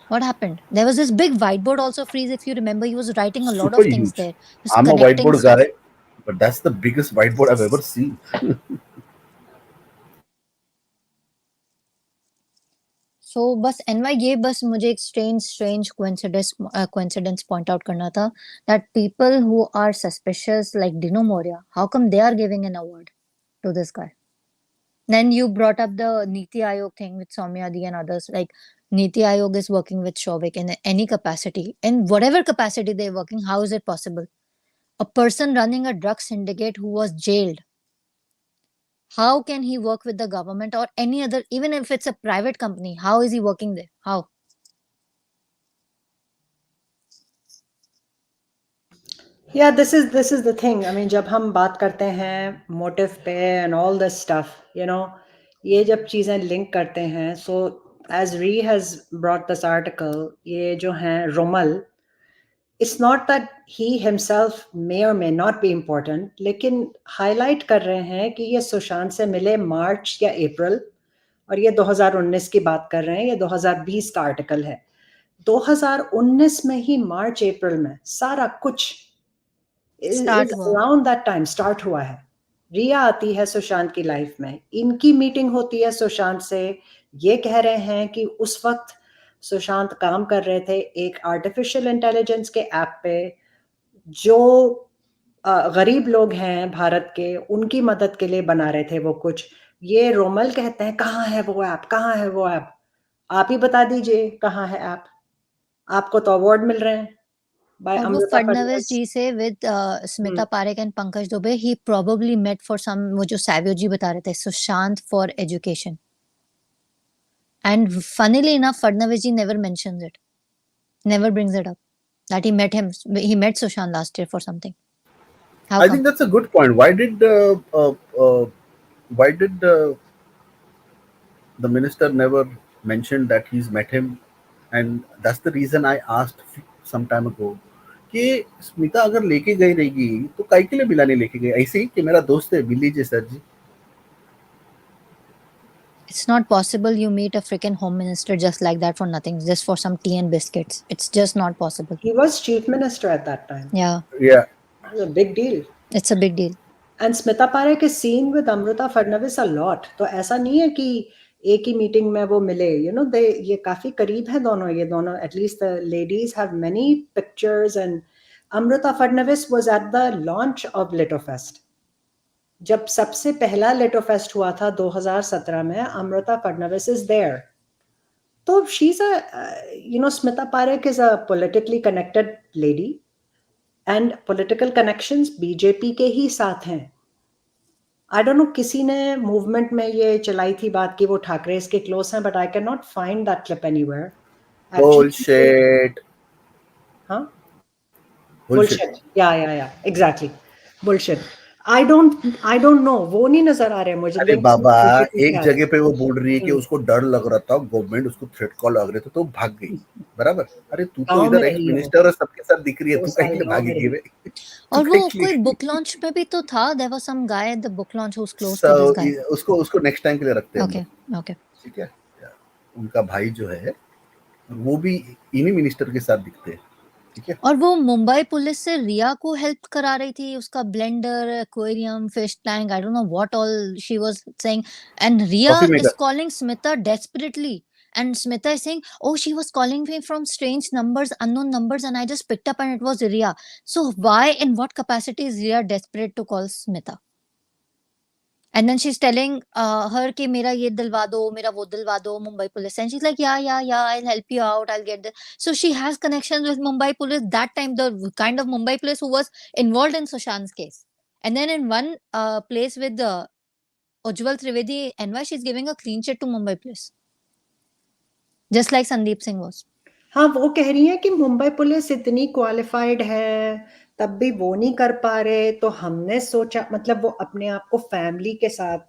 What happened? There was this big whiteboard also freeze. If you remember, he was writing a lot Super of things huge. there. He was I'm a connecting whiteboard stuff. guy, but that's the biggest whiteboard I've ever seen. So बस NY ये बस मुझे एक strange coincidence point out करना था that people who are suspicious like Dino Moria, how come they are giving an award to this guy? Then you brought up the Niti Aayog thing with Soumyadi and others. Like Niti Aayog is working with Shobik in any capacity, in whatever capacity they're working. How is it possible? A person running a drug syndicate who was jailed. How can he work with the government or any other, even if it's a private company? How is he working there? How? Yeah, this is the thing. I mean, जब हम बात करते हैं motive पे and all this stuff, you know, ये जब चीजें link करते हैं, so as Ree has brought this article, ये जो हैं रोमल, it's not that he himself may or may not be important, लेकिन highlight कर रहे हैं कि ये सुशांत से मिले मार्च या अप्रैल, और ये 2019 की बात कर रहे हैं, ये 2020 का आर्टिकल है। 2019 में ही मार्च अप्रैल में सारा कुछ Start हुआ। अराउंड दैट टाइम स्टार्ट हुआ है। रिया आती है सुशांत की लाइफ में, इनकी मीटिंग होती है सुशांत से। ये कह रहे हैं कि उस वक्त सुशांत काम कर रहे थे एक आर्टिफिशियल इंटेलिजेंस के ऐप पे, जो गरीब लोग हैं भारत के, उनकी मदद के लिए बना रहे थे वो कुछ। ये रोमल कहते हैं कहाँ है वो ऐप, कहाँ है वो ऐप? आप ही बता दीजिए कहाँ है ऐप। आपको तो अवार्ड मिल रहे हैं by और वो Amrita फडनवीस Fadnavis. जी से with Smita Parekh and Pankaj Dubey he probably met for some, वो जो सैवियो जी बता रहे थे, Sushant for education. And funnily enough Fadnavis ji never mentions it, never brings it up that he met Sushant last year for something. How I come? think that's a good point. Why did the minister never mention that he's met him? And that's the reason I asked some time ago कि स्मिता अगर लेके गई रहेगी तो काहे के लिए बिलाने लेके गई? ऐसे ही कि मेरा दोस्त है, मिल लीजिए sir ji. It's not possible you meet a freaking home minister just like that for nothing, just for some tea and biscuits. It's just not possible. He was chief minister at that time. Yeah. Yeah. It's a big deal. It's a big deal. And Smita Parekh is seen with Amrita Fadnavis a lot. तो ऐसा नहीं है कि एक ही meeting में वो मिले, you know, ये काफी करीब है दोनों, ये दोनों, at least the ladies have many pictures. And Amrita Fadnavis was at the launch of Litofest. जब सबसे पहला Litofest हुआ था 2017 में, Amrita Fadnavis is there. तो she's a, you know, Smita Parekh is a politically connected lady and political connections BJP के ही साथ हैं। I don't know किसी ने movement में ये चलाई थी बात कि वो ठाकरेस के close हैं, but I cannot find that clip anywhere. Bullshit. Huh? Bullshit. Yeah. Exactly. Bullshit. I don't know. वो नहीं नजर आ रहे मुझे। अरे बाबा, एक जगह पे वो बोल रही है कि उसको डर लग रहा था, गवर्नमेंट उसको थ्रेट कॉल लग रहे थे तो भाग गई। बराबर? अरे तू तो इधर एक्स मिनिस्टर और सबके साथ दिख रही है, तू कहीं भागेगी बे? और वो कोई बुक लॉन्च में भी तो था, there was some guy at the book launch who's close to this guy. उसको नेक्स्ट टाइम के लिए रखते हैं। Okay. ठीक है। उनका भाई जो है वो भी इन्हीं मिनिस्टर के साथ दिखते हैं। ठीक है। और वो मुंबई पुलिस से रिया को हेल्प करा रही थी, उसका blender, aquarium, fish tank, I don't know what all she was saying, and Rhea is calling Smita desperately, and Smita is saying, oh, she was calling me from strange numbers, unknown numbers, and I just picked up and it was Riya. So why, in what capacity is Riya desperate to call Smita? And then she's telling her कि मेरा ये दिलवा दो, मेरा वो दिलवा दो, Mumbai police. And she's like, yeah, I'll help you out, I'll get this. So she has connections with Mumbai police, that time the kind of Mumbai police who was involved in Sushant's case. And then in one place with Ujjwal Trivedi NY, she's giving a clean sheet to Mumbai police. Just like Sandeep Singh was. हाँ, वो कह रही है कि Mumbai police इतनी qualified है, तब भी वो नहीं कर पा रहे, तो हमने सोचा, मतलब वो अपने आप को फैमिली के साथ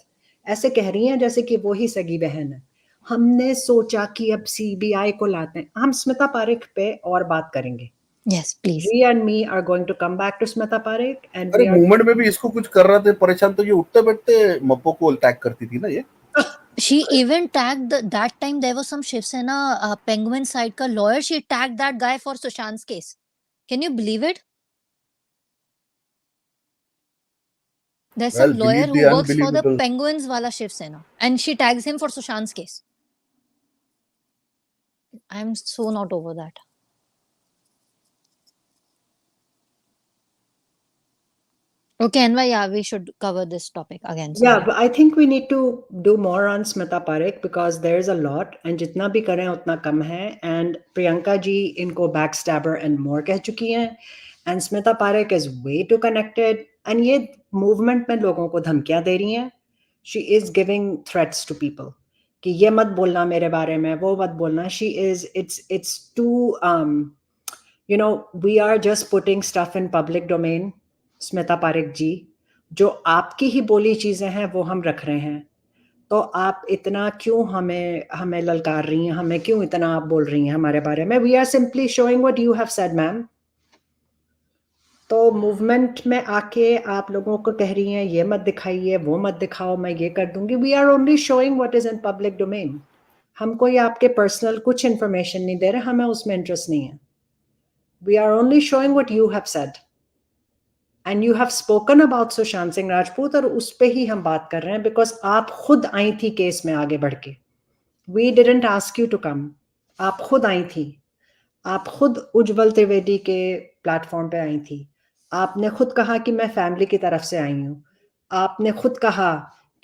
ऐसे कह रही हैं जैसे कि वो ही सगी बहन है। हमने सोचा कि अब CBI को लाते हैं। हम स्मिता पारेख पे और बात करेंगे। Yes, please. We and me are going to come back to Smita Parekh and अरे मूवमेंट में भी इसको कुछ कर रहा था परेशान, तो ये उठते बैठते मप्पो को अटैक करती थी ना ये। She even tagged that time there was some Shiv Sena Penguin side ka lawyer. She tagged that guy for Sushant's case. Can you believe it? There's Well, some lawyer believe who the works for the unbelievable. Penguins wala Shiv Sena, and she tags him for Sushant's case. I'm so not over that. Okay, Anva, yeah, we should cover this topic again. Yeah, Sorry. but I think we need to do more on Smita Parekh because there's a lot, and जितना भी करें उतना कम है. And Priyanka ji इनको backstabber and more कह चुकी हैं. And Smita Parekh is way too connected. And ये movement में लोगों को धमकियां दे रही हैं. She is giving threats to people कि ये मत बोलना मेरे बारे में, वो मत बोलना. She is, it's too, you know, we are just putting stuff in public domain. Smita Parekh ji, जो आपकी ही बोली चीजें हैं वो हम रख रहे हैं, तो आप इतना क्यों हमें ललकार रही हैं, हमें क्यों इतना आप बोल रही हैं हमारे बारे में? We are simply showing what you have said ma'am. तो मूवमेंट में आके आप लोगों को कह रही हैं ये मत दिखाइए, वो मत दिखाओ, मैं ये कर दूंगी. We are only showing what is in public domain. हम कोई आपके पर्सनल कुछ इंफॉर्मेशन नहीं दे रहे, हमें उसमें इंटरेस्ट नहीं है. We are only showing what you have said. And you have spoken about Sushant Singh Rajput और उस पे ही हम बात कर रहे हैं because आप खुद आई थी केस में आगे बढ़ के. We didn't ask you to come. आप खुद आई थी. आप खुद उज्जवल त्रिवेदी के प्लेटफॉर्म पे आई थी. आपने खुद कहा कि मैं फैमिली की तरफ से आई हूँ. आपने खुद कहा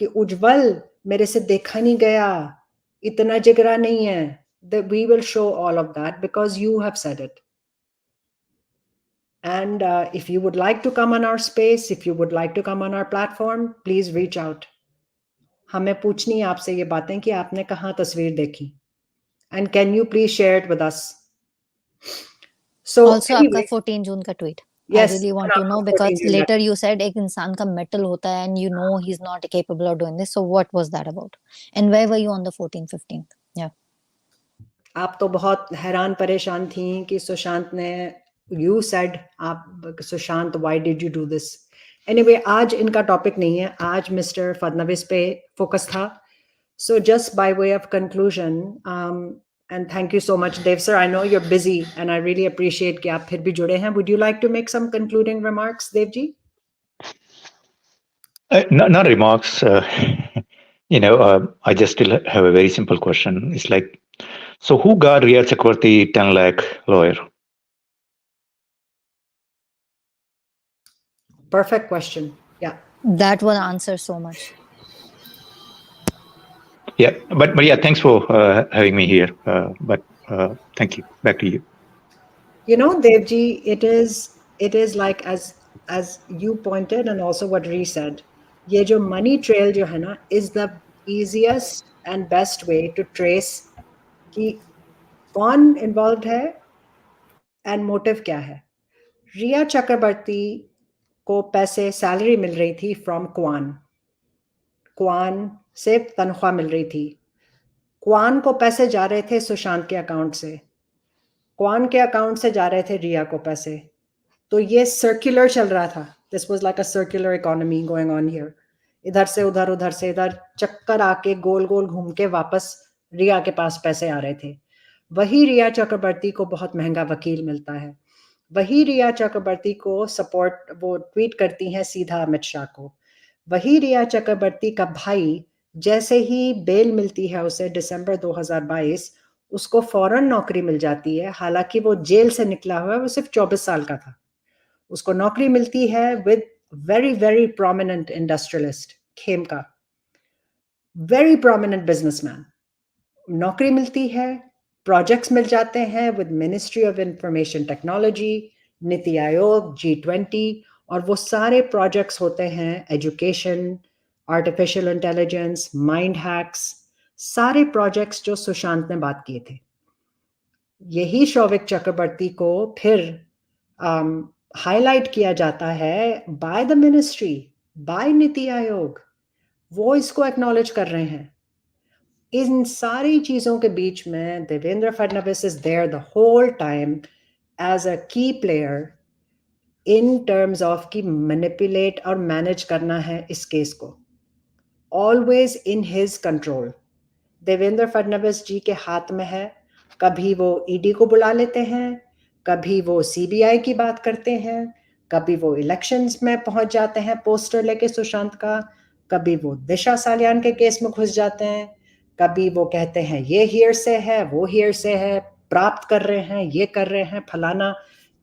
कि उज्जवल मेरे से देखा नहीं गया, इतना जिगरा नहीं है. That we will show all of that because you have said it. And if you would like to come on our space, if you would like to come on our platform, please reach out. हमें पूछनी है आपसे ये बातें कि आपने कहाँ तस्वीर देखी. And can you please share it with us? So also anyway, आपका 14 जून का tweet. yes, I really want to know because later you said एक इंसान का metal होता है and you know he's not capable of doing this. So what was that about? And where were you on the 14th, 15th? Yeah. आप तो बहुत हैरान परेशान थी कि सुशांत ने, you said आप Sushant why did you do this? Anyway, आज इनका टॉपिक नहीं है, आज मिस्टर फडनवीस पे फोकस था. So just by way of conclusion, and thank you so much, Dev sir. I know you're busy, and I really appreciate कि आप फिर भी जुड़े हैं. Would you like to make some concluding remarks, Dev ji? Not remarks. I just still have a very simple question. It's like, so who got Riya Chakravarti 10 lakh lawyer? Perfect question. Yeah. That will answer so much. Yeah, but yeah, thanks for having me here. But thank you. Back to you. You know, Devji, it is like as you pointed and also what Ree said. ये जो money trail जो है ना is the easiest and best way to trace कि कौन involved है and motive क्या है. रिया चक्रवर्ती को पैसे सैलरी मिल रही थी फ्रॉम क्वान से तनख्वाह मिल रही थी. क्वान को पैसे जा रहे थे सुशांत के अकाउंट से, क्वान के अकाउंट से जा रहे थे रिया को पैसे. तो ये सर्कुलर चल रहा था. This was like a circular economy going on here. इधर से उधर, उधर से इधर, चक्कर आके गोल गोल घूम के वापस रिया के पास पैसे आ रहे थे. वही रिया चक्रवर्ती को बहुत महंगा वकील मिलता है. वही रिया चक्रवर्ती को सपोर्ट वो ट्वीट करती हैं सीधा अमित शाह को. वही रिया चक्रवर्ती का भाई जैसे ही बेल मिलती है उसे दिसंबर 2022, उसको फौरन नौकरी मिल जाती है. हालांकि वो जेल से निकला हुआ है, वो सिर्फ 24 साल का था. उसको नौकरी मिलती है with very very prominent industrialist Khemka, very prominent businessman. नौकरी मिलती है, प्रोजेक्ट्स मिल जाते हैं with ministry of information technology, NITI Aayog, G20, और वो सारे प्रोजेक्ट्स होते हैं education, artificial intelligence, mind hacks, सारे प्रोजेक्ट्स जो सुशांत ने बात किए थे. यही शौविक चक्रवर्ती को फिर हाईलाइट किया जाता है by the ministry, bye NITI Aayog. वो इसको एक्नॉलेज कर रहे हैं. इन सारी चीजों के बीच में Devendra Fadnavis is there the whole time as a key player in terms of की मैनिपुलेट और मैनेज करना है इस केस को. Always in his control. Devendra Fadnavis ji के हाथ में है। कभी वो ईडी को बुला लेते हैं, कभी वो सीबीआई की बात करते हैं, कभी वो इलेक्शंस में पहुंच जाते हैं पोस्टर लेके सुशांत का, कभी वो दिशा सालियान के केस में घुस जाते हैं, कभी वो कहते हैं ये हियर से है, वो हियर से है, प्राप्त कर रहे हैं, ये कर रहे हैं, फलाना।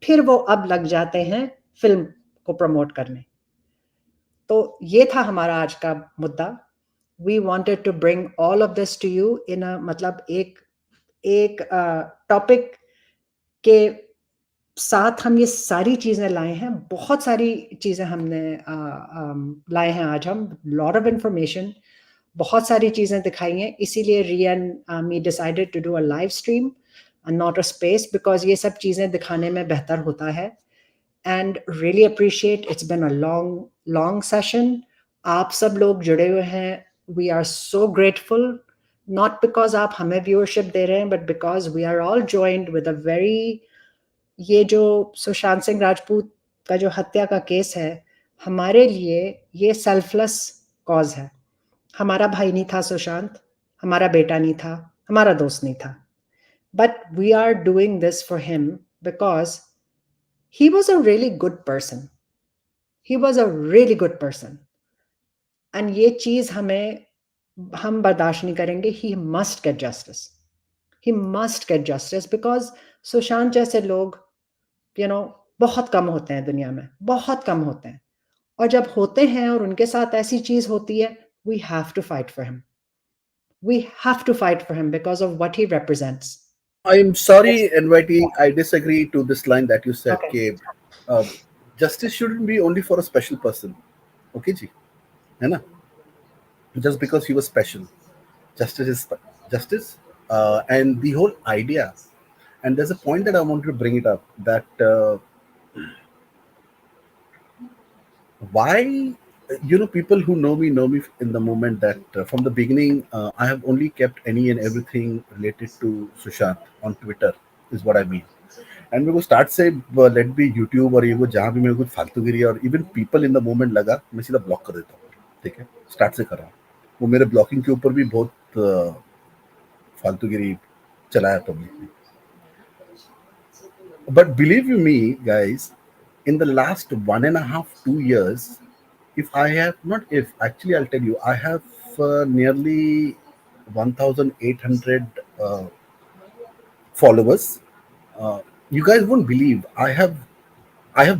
फिर वो अब लग जाते हैं फिल्म को प्रमोट करने। तो ये था हमारा आज का मुद्दा। We wanted to bring all of this to you in a मतलब एक टॉपिक के साथ हम ये सारी चीजें लाए हैं। बहुत सारी चीजें हमने लाए हैं आज हम, lot of information, बहुत सारी चीजें दिखाई हैं। इसीलिए Rhea and me decided to do a live stream and not a space, because ये सब चीजें दिखाने में बेहतर होता है। And really appreciate, it's been a long session. आप सब लोग जुड़े हुए हैं, we are so grateful, not because आप हमें viewership दे रहे हैं, but because we are all joined with a very, ये जो सुशांत सिंह राजपूत का जो हत्या का केस है, हमारे लिए ये selfless cause है। हमारा भाई नहीं था सुशांत, हमारा बेटा नहीं था, हमारा दोस्त नहीं था, but we are doing this for him because he was a really good person. He was a really good person. And ये चीज हम बर्दाश्त नहीं करेंगे। He must get justice. He must get justice because Sushant जैसे लोग, बहुत कम होते हैं दुनिया में, बहुत कम होते हैं। और जब होते हैं और उनके साथ ऐसी चीज होती है, we have to fight for him. We have to fight for him because of what he represents. I'm sorry, NYT, I disagree to this line that you said, Okay. Justice shouldn't be only for a special person. Okay, ji? है ना? Just because he was special. Justice is justice. And the whole idea, and there's a point that I wanted to bring it up, that why, people who know me in the moment that from the beginning, I have only kept any and everything related to Sushant on Twitter, is what I mean. And मेरे को start से late B YouTube और ये वो जहाँ भी मेरे को फालतूगिरी और even people in the moment लगा, मैं सीधा ब्लॉक कर देता हूँ। ठीक है, स्टार्ट से कर रहा हूँ। वो मेरे ब्लॉकिंग के ऊपर भी बहुत फालतूगिरी चलाया public. But believe you me, guys, in the last 1.5-2 years, actually I'll tell you, I have nearly 1,800 followers. You guys won't believe, I have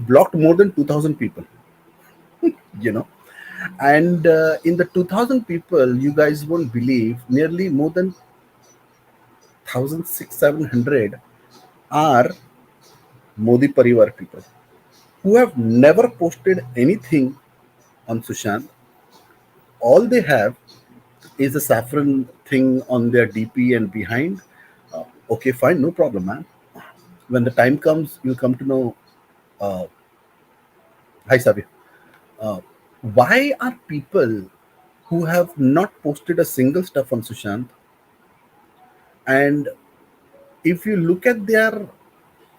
blocked more than 2,000 people. And in the 2,000 people, you guys won't believe, nearly more than 1,600-700 are Modi Parivar people who have never posted anything on Sushant. All they have is a saffron thing on their DP and behind. Okay, fine, no problem, man. When the time comes, you'll come to know. Hi, Sabi. Why are people who have not posted a single stuff on Sushant, and if you look at their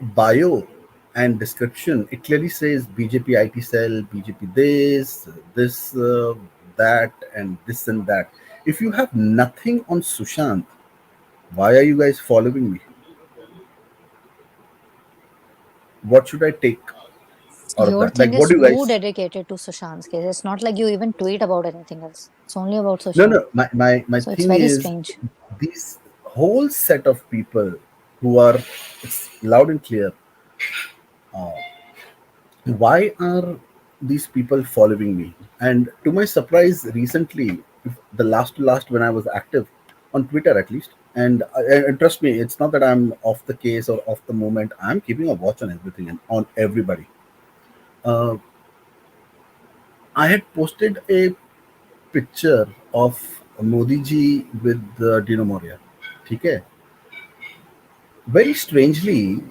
bio and description, it clearly says BJP IT cell, BJP this, that, and this and that. If you have nothing on Sushant, why are you guys following me? What should I take out Your of that? Like, thing what is do you too guys? dedicated to Sushant's case. It's not like you even tweet about anything else. It's only about Sushant. No. My So it's thing very is, strange. these whole set of people who are, it's loud and clear. Why are these people following me? And to my surprise, recently, the last when I was active on Twitter, at least, and trust me, it's not that I'm off the case or off the moment. I'm keeping a watch on everything and on everybody. I had posted a picture of Modi ji with Dino Moria. Okay. Very strangely,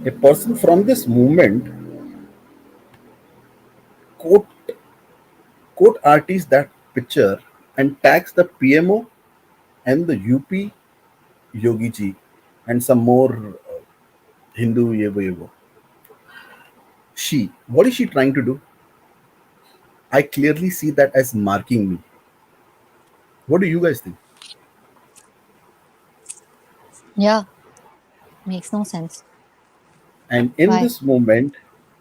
a person from this movement quote artist that picture and tags the PMO and the UP Yogi ji and some more Hindu yevo. What is she trying to do? I clearly see that as marking me. What do you guys think? Yeah, makes no sense. And in Why? this moment,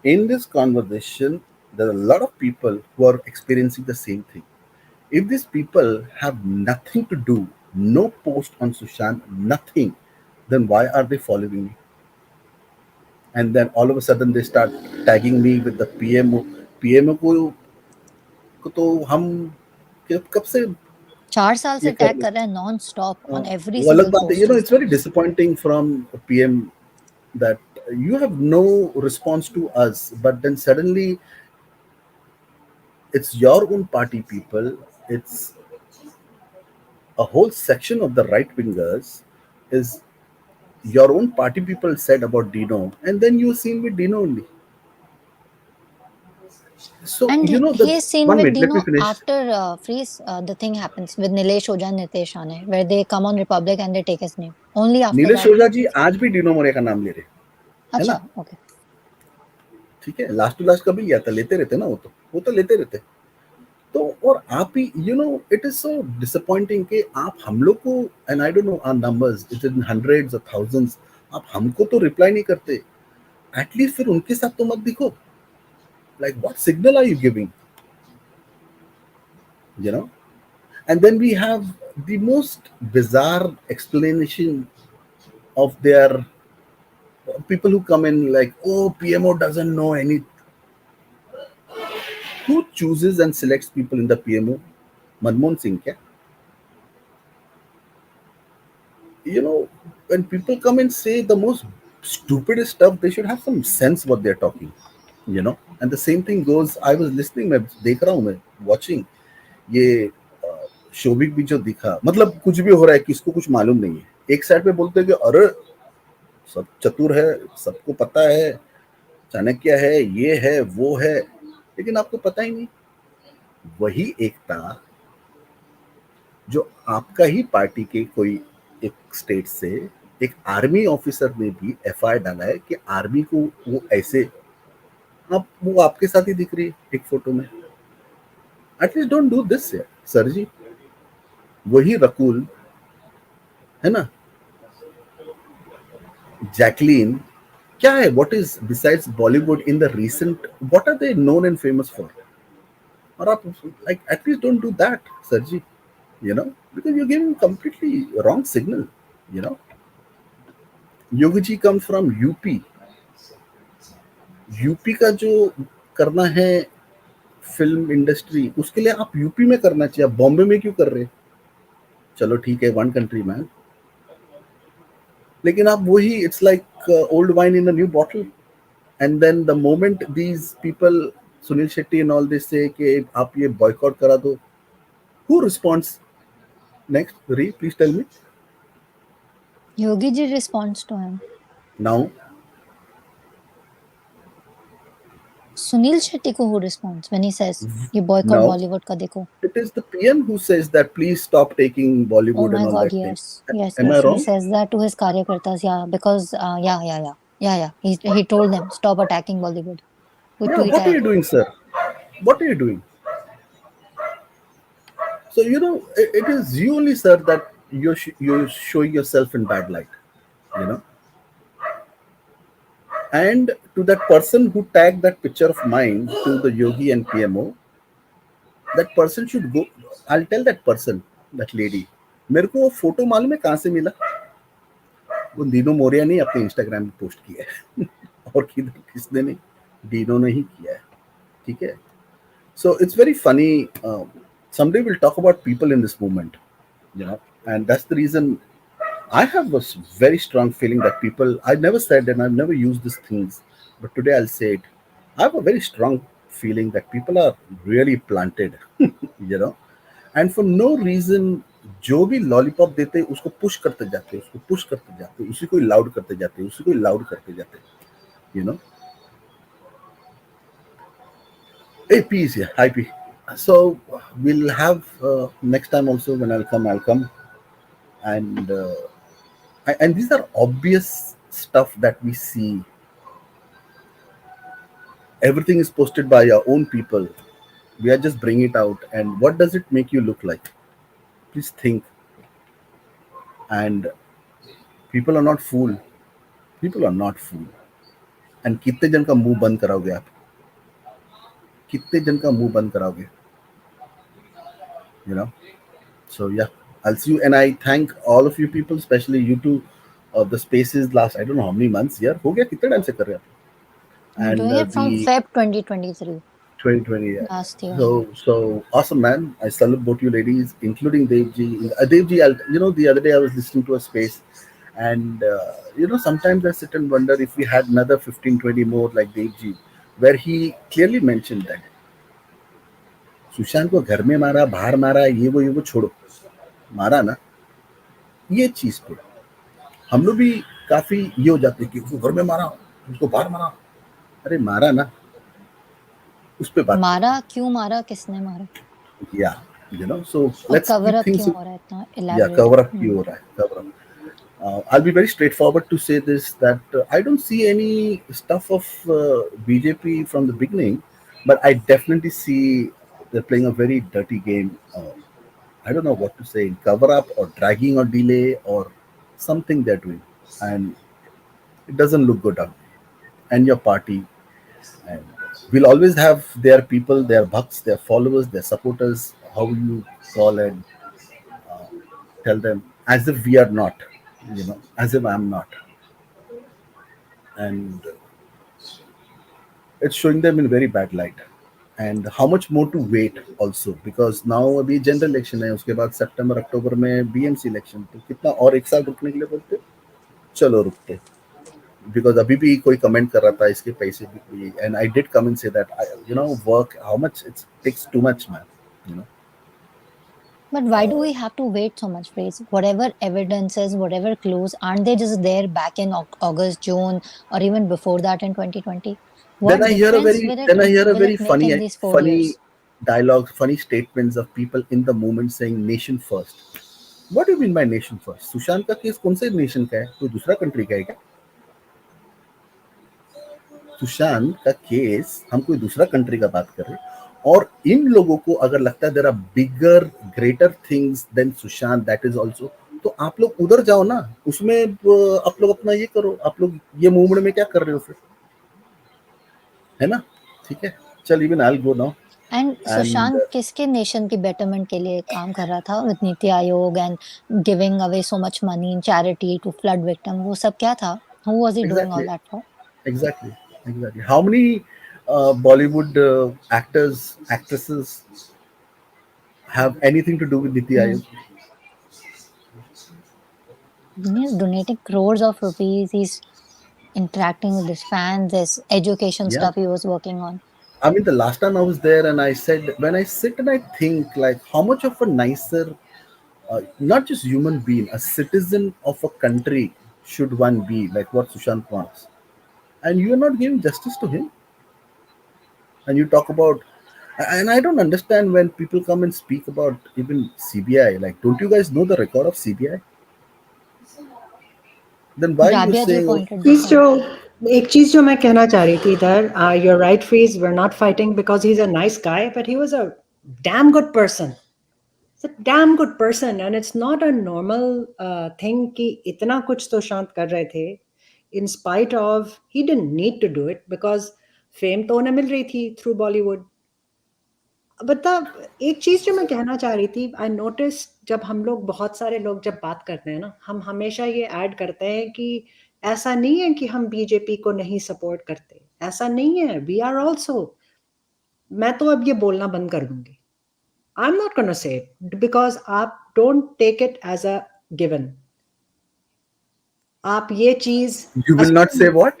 in this conversation, there are a lot of people who are experiencing the same thing. If these people have nothing to do, no post on Sushant, nothing, then why are they following me? And then all of a sudden they start tagging me with the PMO. PMO को तो हम कब से 4 साल ये से कर tag कर रहे हैं नॉन स्टॉप ऑन एवरी वो अलग सिंगल बात है. Post. It's very disappointing from PM that you have no response to us, but then suddenly it's your own party people, it's a whole section of the right wingers is your own party people said about Dino, and then you seen with Dino only. So And the he is seen 1 with minute, let me Dino finish. after Freeze. The thing happens with Nilesh Oja and Nitesh Rane, where they come on Republic and they take his name. Only after Nilesh that. Ojha ji आज भी डिनो मोरे का नाम ले रहे है ना. अच्छा, okay. ठीक है, लास्ट टू लास्ट कभी लिया था, लेते रहते ना, वो तो लेते रहते. तो और आप ही इट इज सो डिसअपॉइंटिंग कि आप हम लोग को, and I don't know our numbers, it is in hundreds of thousands, आप हमको तो रिप्लाई नहीं करते. एटलीस्ट फिर उनके साथ तो मत दिखो. Like what signal are you giving, and then we have the most bizarre explanation of their people who come in like, oh, PMO doesn't know any. Who chooses and selects people in the PMO? Manmohan Singh kya? When people come and say the most stupidest stuff, they should have some sense what they're talking. And the same thing goes. I was listening, मैं देख रहा हूँ, मैं watching ये शोभिक भी जो दिखा, मतलब कुछ भी हो रहा है, किसको कुछ मालूम नहीं है. एक साइड पे बोलते हैं कि अरे सब चतुर है, सबको पता है, चाणक्य है, ये है, वो है, लेकिन आपको पता ही नहीं. वही एकता जो आपका ही पार्टी के कोई एक स्टेट से एक आर्मी ऑफिसर ने भी एफआईआर डाला है कि आर्मी को वो ऐसे, अब वो आपके साथ ही दिख रही है एक फोटो में. At least don't do this sir ji. वही रकुल है ना, जैकलीन, क्या है, what is besides Bollywood in the recent, what are they known and famous for? और आप like at least don't do that sir ji, because you're giving completely wrong signal. Yogi ji come from UP. UP का जो करना है फिल्म इंडस्ट्री, उसके लिए आप UP में करना चाहिए. आप बॉम्बे में क्यों कर रहे? चलो ठीक है, वन कंट्री मैन, लेकिन आप वही, it's like old wine in a new bottle. And then the moment these people, Sunil Shetty and all this say कि आप ये बॉयकॉट करा दो, हु रिस्पॉन्ड्स नेक्स्ट? री, please tell me. Yogi ji responds to him. Now Sunil Shetty ko who responds when he says ये boycott No. Bollywood का देखो. It is the PM who says that please stop taking Oh Bollywood my and all God, that yes, thing. yes, Am I yes. He wrong? says that to his karyakartas, yeah, because yeah. He told them stop attacking Bollywood. वो Yeah, tweet what are आया you था. doing, sir? What are you doing? So it is you only, sir, that you're showing yourself in bad light. And to that person who tagged that picture of mine to the Yogi and PMO, that person should go. I'll tell that person, that lady, मेरे को वो photo मालूम है कहाँ से मिला? वो दीनो मोरिया ने अपने इंस्टाग्राम पे पोस्ट किया है. और किसने नहीं? डीनो ने ही किया है. ठीक है. So it's very funny. Someday we'll talk about people in this movement, and that's the reason I have a very strong feeling that people, I never said and I've never used these things, but today I'll say it. I have a very strong feeling that people are really planted, and for no reason, जो भी lollipop देते उसको push करते जाते, उसको push करते जाते, उसी को लाउड करते जाते, उसी को लाउड करते जाते. Hey, peace, yeah, hi, P. So we'll have next time also when I'll come, and and these are obvious stuff that we see. Everything is posted by our own people. We are just bringing it out, and what does it make you look like? Please think, and People are not fool. People are not fool. And कितने जन का मुंह बंद कराओगे आप? कितने जन का मुंह बंद कराओगे? You know. So yeah, I'll see you, and I thank all of you people, especially you two. The spaces last I don't know how many months. Yeah, हो गया कितने टाइम से कर रहे हैं आप? I'm And doing it from the Feb 2023, 2020. Yeah. last year. So awesome, man. I salute both you ladies, including Devji. Devji, the other day I was listening to a space, and sometimes I sit and wonder if we had another 15, 20 more like Devji, where he clearly mentioned that Sushant को घर में मारा, बाहर मारा, ये वो छोड़ो, मारा ना, ये चीज पे हम लोग भी काफी ये हो जाते कि उसको घर में मारा, उसको बाहर मारा, अरे मारा ना, उस पे बात मारा क्यों मारा, किसने मारा? Yeah, so let's cover keep up things. क्यों हो रहा है इतना? Yeah, Elaborate. cover up क्यों हो रहा है? Cover up. I'll be very straightforward to say this, that I don't see any stuff of BJP from the beginning, but I definitely see they're playing a very dirty game. I don't know what to say, cover up or dragging or delay or something they're doing, and it doesn't look good on you and your party. And we'll always have their people, their bhakts, their followers, their supporters, how you call and tell them, as if we are not, as if I'm not. And it's showing them in very bad light. And how much more to wait also, because now अभी general election है, उसके बाद सितंबर अक्टूबर में BMC election, तो कितना और एक साल रुकने के लिए बोलते, चलो रुकते, because अभी भी कोई कमेंट कर रहा था इसके पैसे भी, and I did come and say that work, how much it takes too much, man. But why do we have to wait so much, Praise? Whatever evidences, whatever clues, aren't they just there back in August, June, or even before that in 2020? What Then I hear a difference very will it make in these 4 funny years? dialogues, funny statements of people in the movement saying nation first. What do you mean by nation first? Sushant का case कौन से nation का है? कोई दूसरा country का है क्या? सुशांत का केस हम कोई दूसरा कंट्री का बात कर रहे हैं, और इन लोगों को अगर लगता है there are bigger greater things than Sushant, that is also, तो आप लोग उधर जाओ ना, उसमें आप लोग अपना ये करो, आप लोग ये मूवमेंट में क्या कर रहे हो फिर, है ना? ठीक है, चल, even I will go now. And Sushant किसके नेशन की बेटरमेंट के लिए काम कर रहा था with NITI Aayog and giving away so much money in charity to flood victim? वो सब क्या था? Who was he doing all that for? Exactly. How many Bollywood actors, actresses have anything to do with Niti Aayog? He's donating crores of rupees. He's interacting with his fans. There's education stuff he was working on. I mean, the last time I was there, and I said, when I sit and I think, like, how much of a nicer, not just human being, a citizen of a country should one be, like what Sushant wants, and you are not giving justice to him. And you talk about, and I don't understand when people come and speak about even CBI. Like, don't you guys know the record of CBI? Then why are you saying? एक चीज जो मैं कहना चाह रही थी इधर, you're right, Freeze, we're not fighting because he's a nice guy, but he was a damn good person. He's a damn good person, and it's not a normal thing कि इतना कुछ तो शांत कर रहे थे, in spite of he didn't need to do it because fame तो उन्हें मिल रही थी through Bollywood. बता, एक चीज जो मैं कहना चाह रही थी, आई नोटिस जब हम लोग, बहुत सारे लोग जब बात करते हैं ना, हम हमेशा ये ऐड करते हैं कि ऐसा नहीं है कि हम बीजेपी को नहीं सपोर्ट करते, ऐसा नहीं है, वी आर ऑल्सो. मैं तो अब ये बोलना बंद कर दूंगी. I am not gonna say it because आप don't take it as a given. आप ये चीज You will not say what?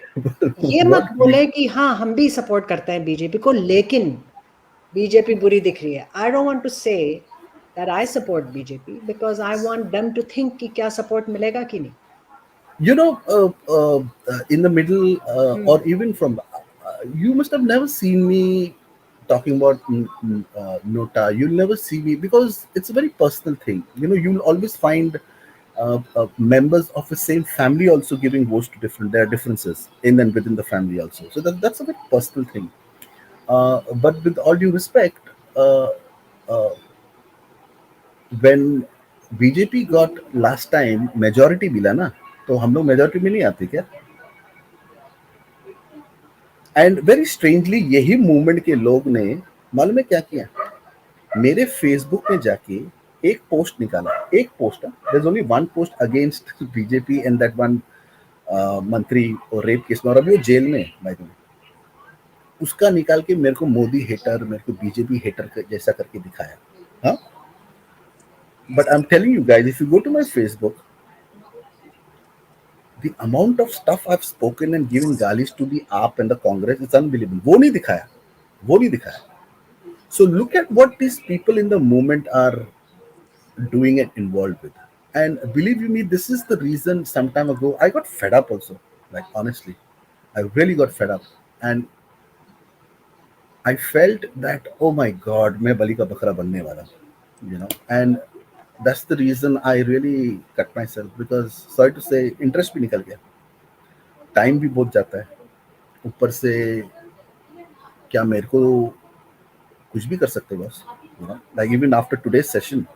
ये मत बोले कि हाँ हम भी सपोर्ट करते हैं बीजेपी को, लेकिन बीजेपी बुरी दिख रही है. I don't want to say that I support BJP because I want them to think कि क्या support मिलेगा कि नहीं. You know, in the middle, or even from, you must have never seen me talking about Nota. You'll never see me because it's a very personal thing. You know, you'll always find members of the same family also giving votes to there are differences in and within the family also. So that's a very personal thing. But with all due respect, when BJP got last time majority mila na, तो हम लोग majority में नहीं आते क्या? And very strangely यही movement के लोग ने मालूम है क्या किया, मेरे फेसबुक में जाके एक पोस्ट निकाला, एक post, there is only one post against BJP and that one मंत्री और रेप केस में, और अभी वो जेल में बाय द वे, उसका निकाल के मेरे को मोदी हेटर, मेरे को बीजेपी हेटर जैसा करके दिखाया. हाँ, but I am telling you guys, if you go to my Facebook, the amount of stuff I've spoken and given galis to the AAP and the Congress is unbelievable. वो नहीं दिखाया. So look at what these people in the movement are doing and involved with. And believe you me, this is the reason some time ago I got fed up also. Like honestly, I really got fed up. And I felt that, oh my God, मैं बलि का बकरा बनने वाला, you know. And that's the reason I really cut myself, because sorry to say, interest भी निकल गया, time भी बहुत जाता है, ऊपर से क्या मेरे को कुछ भी कर सकते बस, you know. Like even after today's session,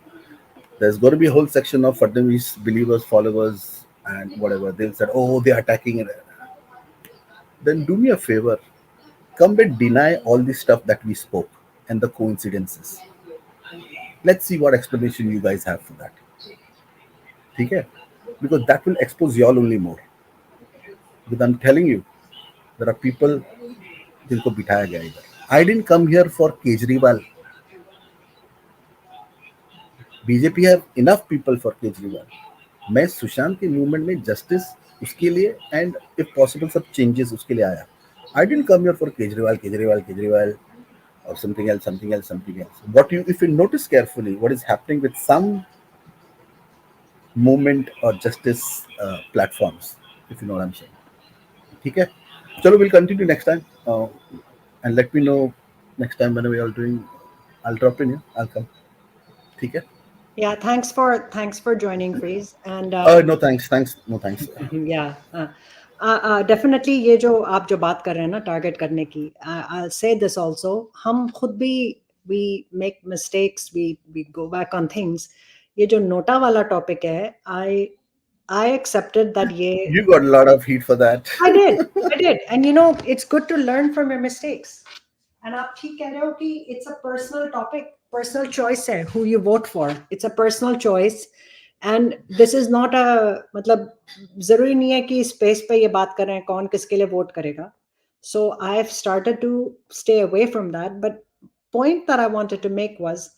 there's going to be a whole section of Fadnavis believers, followers, and whatever. They'll say, oh, they're attacking it. Then do me a favor, come and deny all the stuff that we spoke and the coincidences. Let's see what explanation you guys have for that. Okay? Because that will expose y'all only more. Because I'm telling you, there are people जिनको बिठाया गया इधर. I didn't come here for Kejriwal. BJP have enough people for Kejriwal. मैं सुशांत के movement में justice उसके लिए and if possible सब चेंजेस उसके लिए आया. I didn't come here for Kejriwal or something else. What you, if you notice carefully, what is happening with some movement or justice platforms, if you know what I'm saying. Okay, so we'll continue next time, and let me know next time whenever you're doing. I'll drop in. I'll come. Okay. Yeah, thanks for joining, Freeze. And no thanks. No thanks. Yeah, definitely ये जो आप जो बात कर रहे हैं ना target करने की, I'll say this also, हम खुद भी we make mistakes, we go back on things. ये जो नोटा वाला टॉपिक है, I accepted that ये You got a lot of heat for that. I did, and you know it's good to learn from your mistakes. And आप ठीक कह रहे हो कि it's a personal topic, personal choice है who you vote for. It's a personal choice. And this is not a, मतलब जरूरी नहीं है कि स्पेस पे ये बात कर रहे हैं कौन किसके लिए वोट करेगा. So I've started to stay away from that. But point that I wanted to make was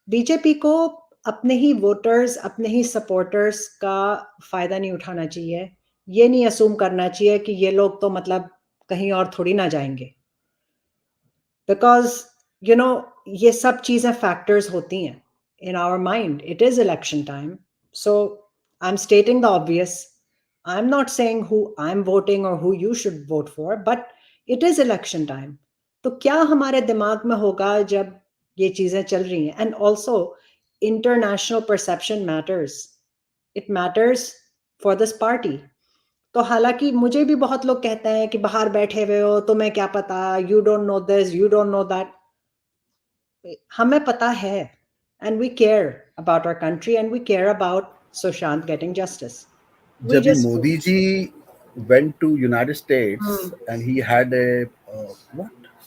BJP को अपने ही वोटर्स, अपने ही सपोर्टर्स का फायदा नहीं उठाना चाहिए. ये नहीं असूम करना चाहिए कि ये लोग तो मतलब कहीं और थोड़ी ना जाएंगे. Because you know ये सब चीजें फैक्टर्स होती हैं. In our mind, it is election time. So I'm stating the obvious. I'm not saying who I'm voting or who you should vote for, but it is election time. तो क्या हमारे दिमाग में होगा जब ये चीजें चल रही हैं? And also, international perception matters. It matters for this party. तो हालांकि मुझे भी बहुत लोग कहते हैं कि बाहर बैठे हुए हो, तुम्हें क्या पता, you don't know this, you don't know that. हमें पता है. And we care about our country and we care about Sushant getting justice. We जब just Modi ji went to United States and he had a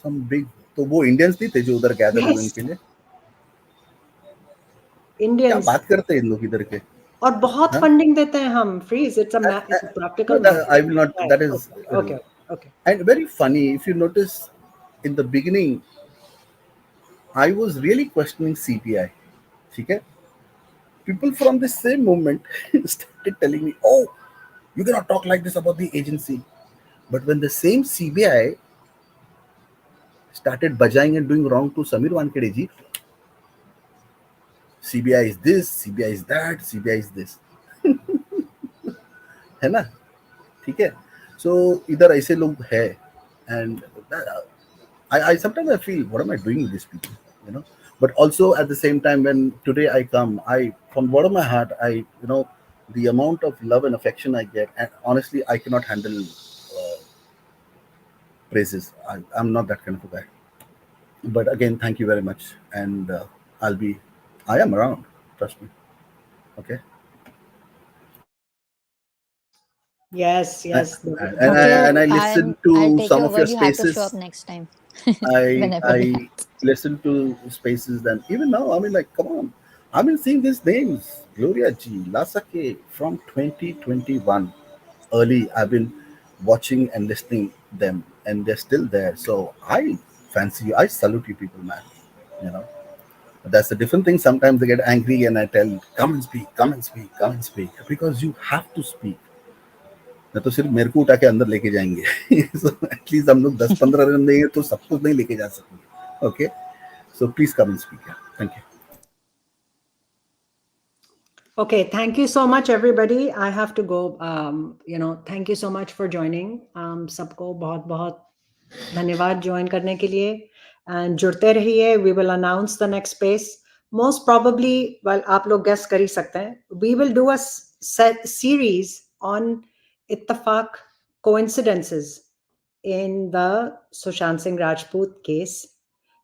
some big, तो वो Indians नहीं थे जो उधर गैदर हुए उनके लिए. Indians. क्या बात करते हैं इन लोग इधर के? और बहुत फंडिंग देते हैं हम. Freeze. It's a practical matter. I will not. That is okay. And very funny, if you notice, in the beginning, I was really questioning CBI. Okay? People from the same movement started telling me, "Oh, you cannot talk like this about the agency." But when the same CBI started bajaying and doing wrong to Samir Wankhede ji, CBI is this, CBI is that, CBI is this. है ना? ठीक है? So इधर ऐसे लोग हैं, and I sometimes I feel, what am I doing with these people? You know. But also at the same time, when today I come, from bottom of my heart, the amount of love and affection I get, and honestly, I cannot handle praises. I'm not that kind of a guy. But again, thank you very much, and I am around. Trust me. Okay. Yes, yes. And I listen to I'll take some your of your word. You have to spaces. show up next time. Whenever I that. listen to spaces, and even now, I mean, like, come on, I've been seeing these names: Gloria G, Lasake, from 2021. Early, I've been watching and listening them, and they're still there. So I fancy you. I salute you, people, man. You know, that's a different thing. Sometimes they get angry, and I tell, come and speak, come and speak, come and speak, because you have to speak. नहीं तो सिर्फ मेरे को उठा के अंदर लेके जाएंगे एटलीस्ट हम लोग 10-15 रन देंगे तो सब कुछ नहीं लेके जा सकेंगे okay so please come and speak thank you Okay, thank you so much, everybody. I have to go. Thank you so much for joining. सबको बहुत बहुत धन्यवाद join करने के लिए. And जुड़ते रहिए. We will announce the next space. Most probably, well, आप लोग guess कर ही सकते हैं. We will do a series on इत्तफाक coincidences in the Sushant Singh Rajput case.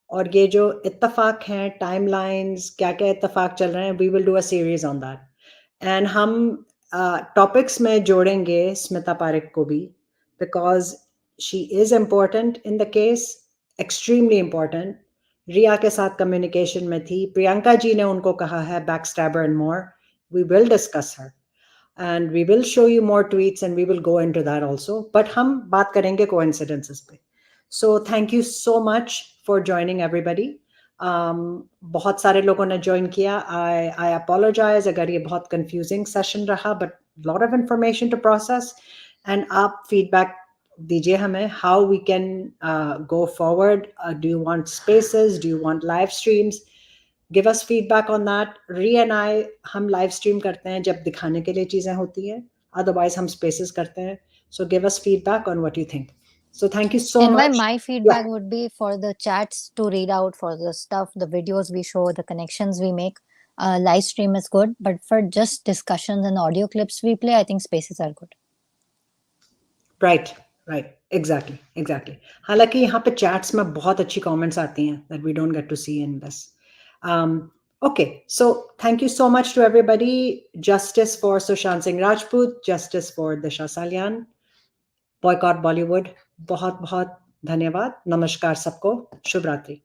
और ये जो इत्तफाक हैं टाइमलाइंस क्या क्या इत्तफाक चल रहे हैं we will do a series on that and हम टॉपिक्स में जोड़ेंगे स्मिता पारेख को भी because she is important in the case extremely important Rhea के साथ कम्युनिकेशन में थी प्रियंका जी ने उनको कहा है back stabber and more we will discuss her and we will show you more tweets and we will go into that also but hum baat karenge coincidences pe so thank you so much for joining everybody बहुत सारे लोगों ने join किया I apologize अगर ये बहुत confusing session रहा but lot of information to process and आप feedback दीजिए हमें how we can go forward do you want spaces do you want live streams give us feedback on that. Ri and I, हम live stream करते हैं जब दिखाने के लिए चीजें होती हैं. Otherwise, हम spaces करते हैं. So give us feedback on what you think. So thank you so And much. my feedback would be for the chats to read out for the stuff, the videos we show, the connections we make. Live stream is good, but for just discussions and audio clips we play, I think spaces are good. Right. Exactly. हालांकि यहाँ पे chats में बहुत अच्छी comments आती हैं that we don't get to see in this. Okay, so thank you so much to everybody. Justice for Sushant Singh Rajput, justice for Disha Salian, boycott Bollywood. बहुत बहुत धन्यवाद. नमस्कार सबको. शुभ रात्रि.